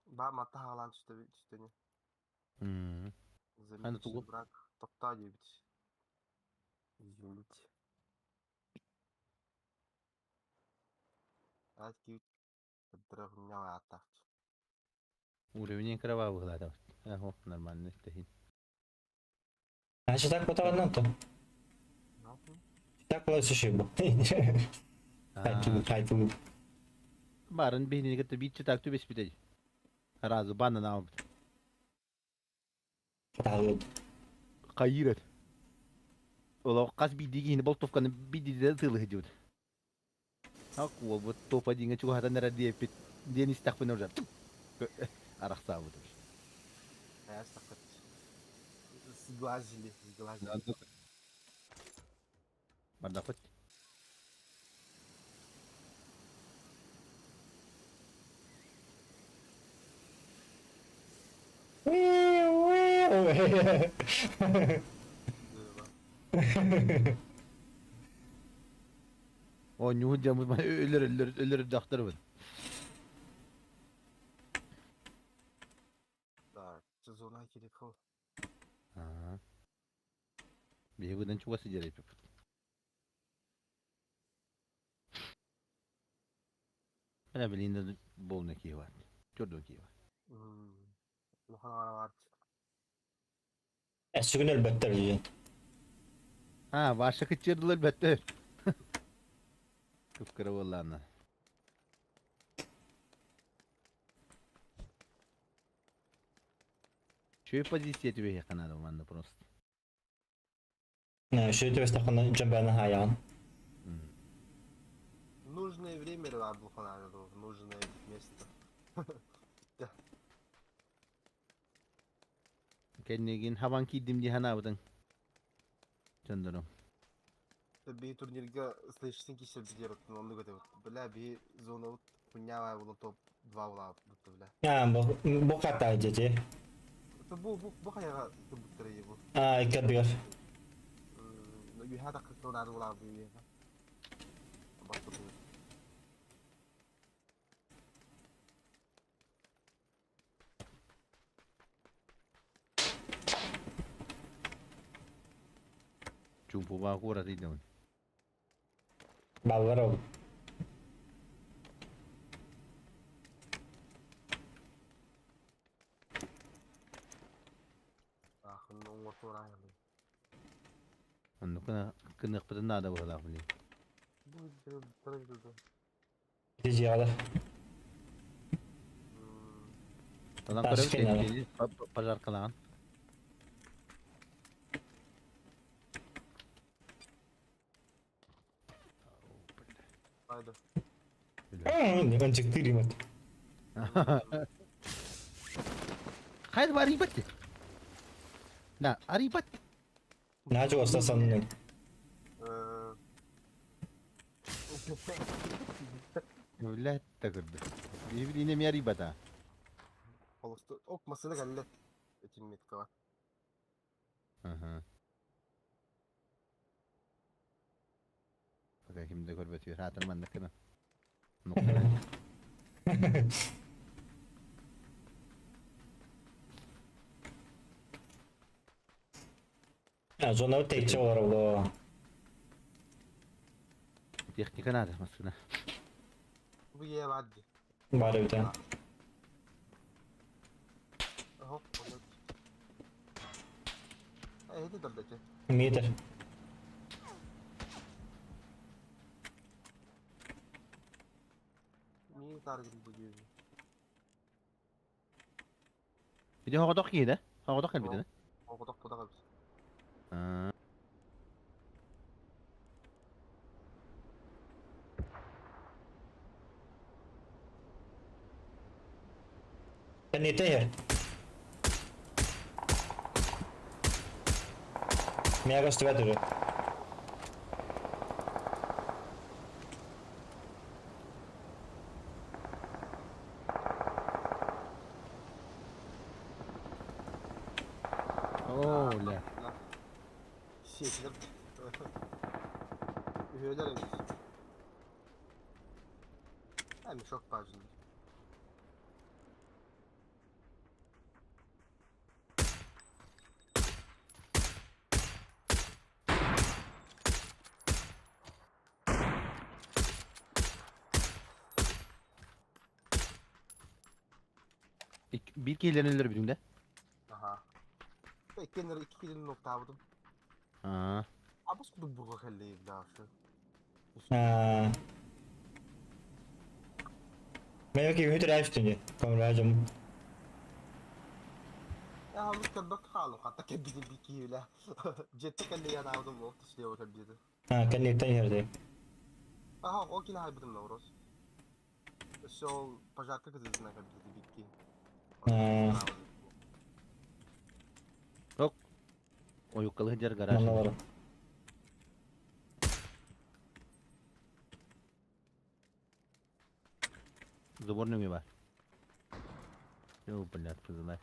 Ba matta halan tüsteni. Zemin Hani için tuğu. bırak. Topta gibi bit. Yumit. Evet ki tarafım ne var hatta. Уровень кровавых ладов. Ага, нормально, тахин. Ha ci tak potavan to. Ne yapayım? Tak pola sushi bu. Kaytu. Барын бейнени кытты битчи так түбес битеди. Разу банан алып. Tahu. Кайырат. Ола кас бидиги болтовканы бидиде тылы хидиуд. Аква вот топа динге чуга хата нера диепит. Дени стак пен оржа. Арахса вот. Hayal sakat. Sglazili. Бардапыт. O nyuhun camı bana ölür daktır bu. Так, сезона келіп Bir budan çok sıcak yapıyor. Ben bileyim de bol ne ki var. Gördüğün ki var. Muhana var. Esugün elbette iyi. Ha, varsa kıçırdılar better. Kıpkırı vallahi. Şu позиция тебе я надо ванна просто. Şu tepesi takımda cembana hayal. Нужное время var bu kanalda. Нужное место. Kendine havan kiydim diye hana avdın. Canlarım. Bir turnirga слышсың кеше бизер onu götürdü. Бля bir zona punya bunu top 2 valla tuttu bля. Ha bu kata aja. Bu kayaga tutturuyor bu. Ha ikat diyor. Bir hata kırklar valla bu ya. Bak bu. Jumpa ba aku rasa itu. Bawar o. Akın onu ortadan yani. Ano kena pernah ada wala beli. Bu tarafı. Gidici kadar. Talang Taş kerem kenarı. jadi pazar kalangan. Haydi. Ne kan çıktı rimat. Hayır var ribet. Nah, ribet. Ne acı olsa sanırım. Öyle takırdı. Bir yine mi ribet ha? Oluştu. Okmasını geldi. Etin metka var. Aha. Pakai şimdi korbet bir hatır man kena. Nokta. Ya zona tekçe var o. Teknik nada maksudnya. Bu ye vardı. Bari bir tane. Hop. Hadi durdaki. Meter. Niye targın bu gibi? Bir de hokodok yedi. Hokodok kan bir de. Okudak budak abi. Ha. Sen yeter ya. Mia gosto vedere. Öyle. Şeyler. Üyeler evet. Hem çok bacım. Bir kişilerin ölür birinde. Aha. Beklenir 2 kilinin nokta aldım. Ha. Abi skudu burga kelleyi bir şu. Ha. Benim ki ümit rahat tutunca. Kameracım. Ya halbuki kadar halı hatta kendi bir kiyle. Jette kelleyi yana aldım o tuşluyor kelleyi. Ha, kan yetten yerde. Aha o kila haybedim la oros. So pajaka kızına kelleyi bir ki. Ha. Yok. O yukalı hıcar Bana garaj. var. Zabornu mu var? Yok блядь, kızlar.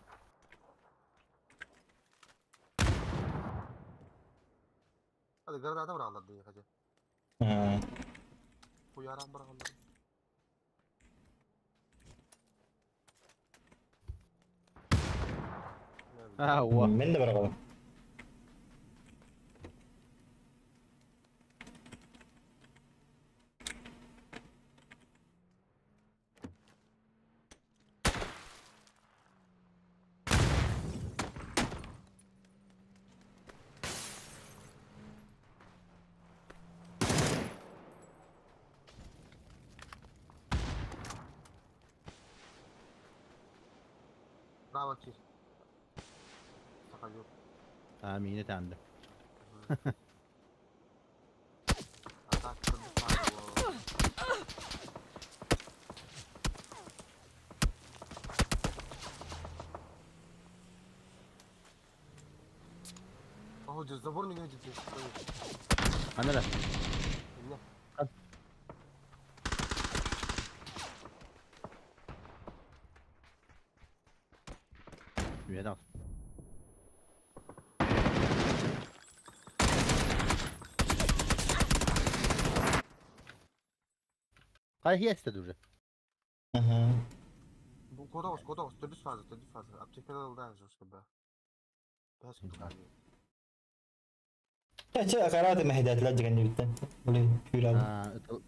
Hadi garada bırakalım diye hadi. Ha. Bu yaran bırakalım. Ha o. Ben de bırakalım. Bravo ki. Sakal yok. Amin et andı. Atak kırdı sarı. Oh cüzde burnu gibi ciddi. Anladın? Ne? Üye de al. Kay hiyeste duracak. Aha. Bu koda os, tedüs fazla. Aptekler aldı yani coşku be. Bes kutkani. Ya karat mehdatlar diken bitten. Boleh viral. Ha, ıtıl.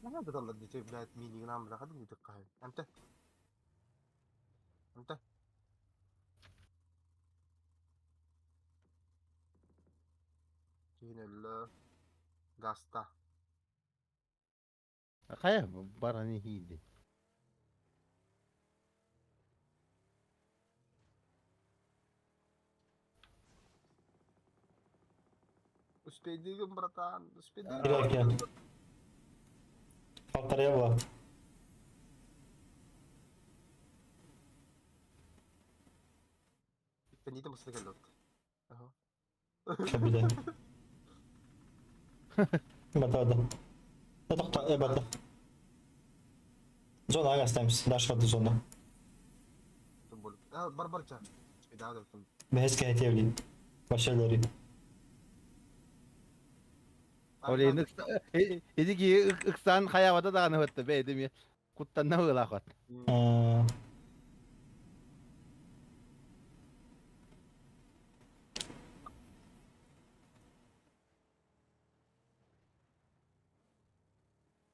Ne kadar da diyecek bilet mini nam bırak hadi mi tıkkay. Emte. Emte. Kinelli. Gasta. Kaya barani hiydi. Uspediğim bratan. Uspediğim. Bir dakika. Fakaraya bak. Ben yedim ısırık elde oldu. Aha. Çok güzel. Batada. Batak batak. Zona agak stems. Dash kaldı zona. Tumbul. Barbar çar. Bir daha da tumbul. Behes kaya tevli. Başarıları. Öyle nıksa. Edi ki ıksan hayavada da anı hıttı be edemi. Kuttan ne hıla kat. Aa.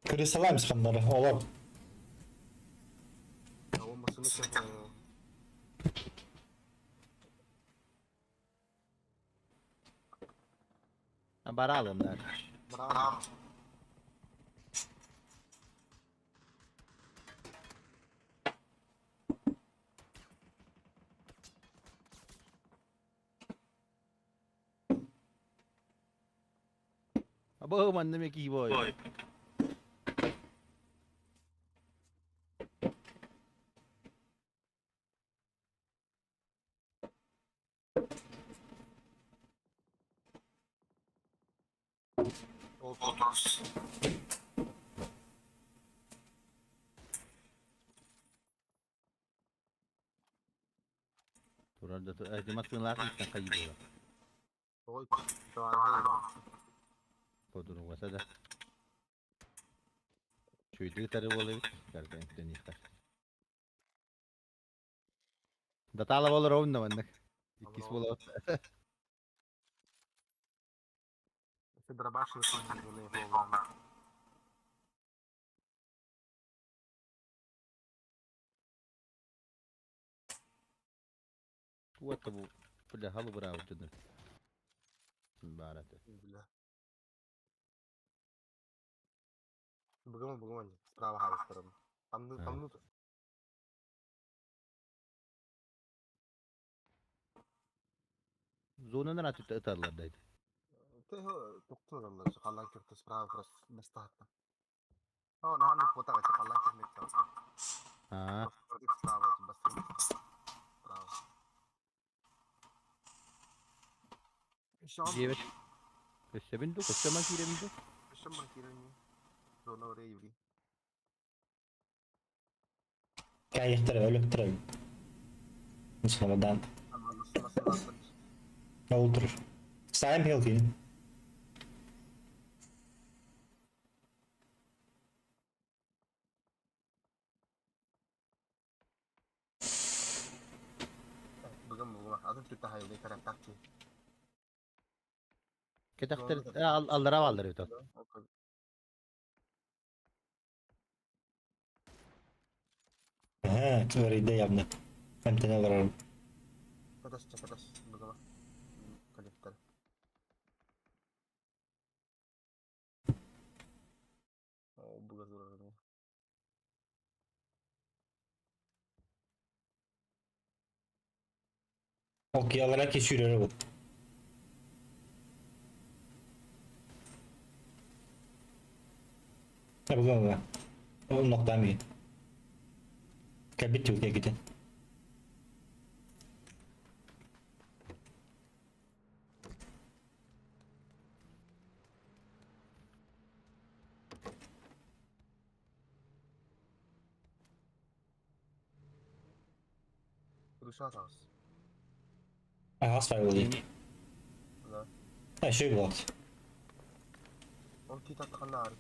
Kırısalar mısın bunları? Olur. Savunmasını yapıyor. Bara alım der. Bravo. Abo man demek iyi boy. Otos. Turanda acımasın lakın sen kayıp. Ой, товарищ. Kodurun vasa da. Şuydu tarı olabilir. Kardeşten yıkar. Datala olur onun da vannak. İkisi bola. Если дробаш выполнил его вам. Kuat bu. Pada halu berau tuh. Barat. Бля. Бегом. Справа хава сторону. Там внутрь. Zonundan atıp atarlardaydı. Ты его туктун onlar. Халан кирти справа просто местахта. О, нахуй фото кача халан кирти мекта. Ha. Просто справа, быстро. Справа. Şu Evet. Köşe bindu. Köşe makire bindu. Şambar kireni. Zona oraya yürü. Kayıktır ölüktür. Sonradan Nasıl? öldürür. Sayın Hilfi'nin. Bugün. Adım tütte hayırlı karak takçı. Ketakter allara alları itu. Ha, öyle yaptı. Hem de vararım. Kadas. Bugün. Kalipler. Bugün zorlanıyor. Okyalara geçiyor bu. Ya bugün mü? O nokta mı? Kabit yok ya gidin. Ruşat az. Ağız var oluyor. La. Ha şey bu. O kita kanar.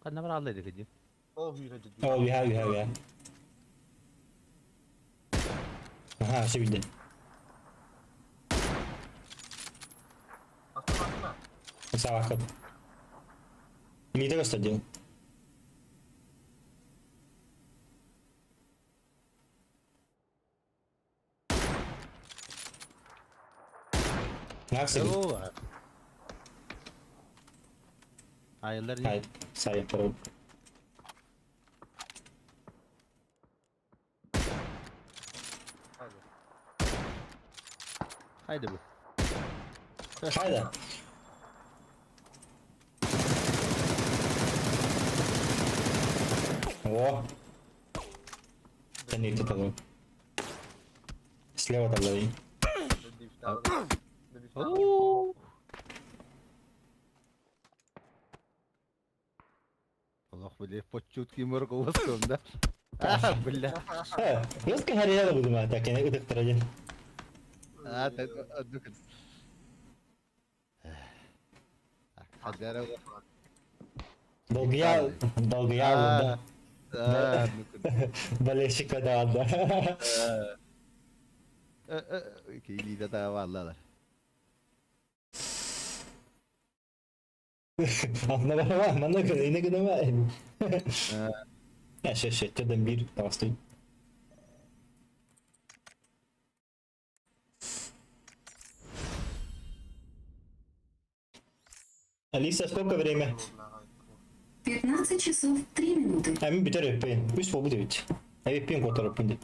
Kan namar alları kedi. O hüyre ciddi. Oh, we have. Aha, şey bildi. Atma. Sağ bakın. Mide göstereceğim. Nasıl? Hello. Hayırlar iyi. Hayır, sağ yaparım. Hadi. Haydi bu. Haydi. О, это не это того. Слева тогда и. Oo. Allah bilir poçut kimur kovasında. Ah billah. Есть говорила буду мать, так я это второй. Ah dukun. Hadara. Долгая Ah. да. Ah dukun. Балешика да. Kili de daha vallalar. Anlamadım ama ne kadar yine kadar var. Ya şey dedim bir bastım. Алиса, сколько время? 15 часов 3 минуты. А мы битер öpeyim. Üst bu dedi. Öpeyim fotoğrafını.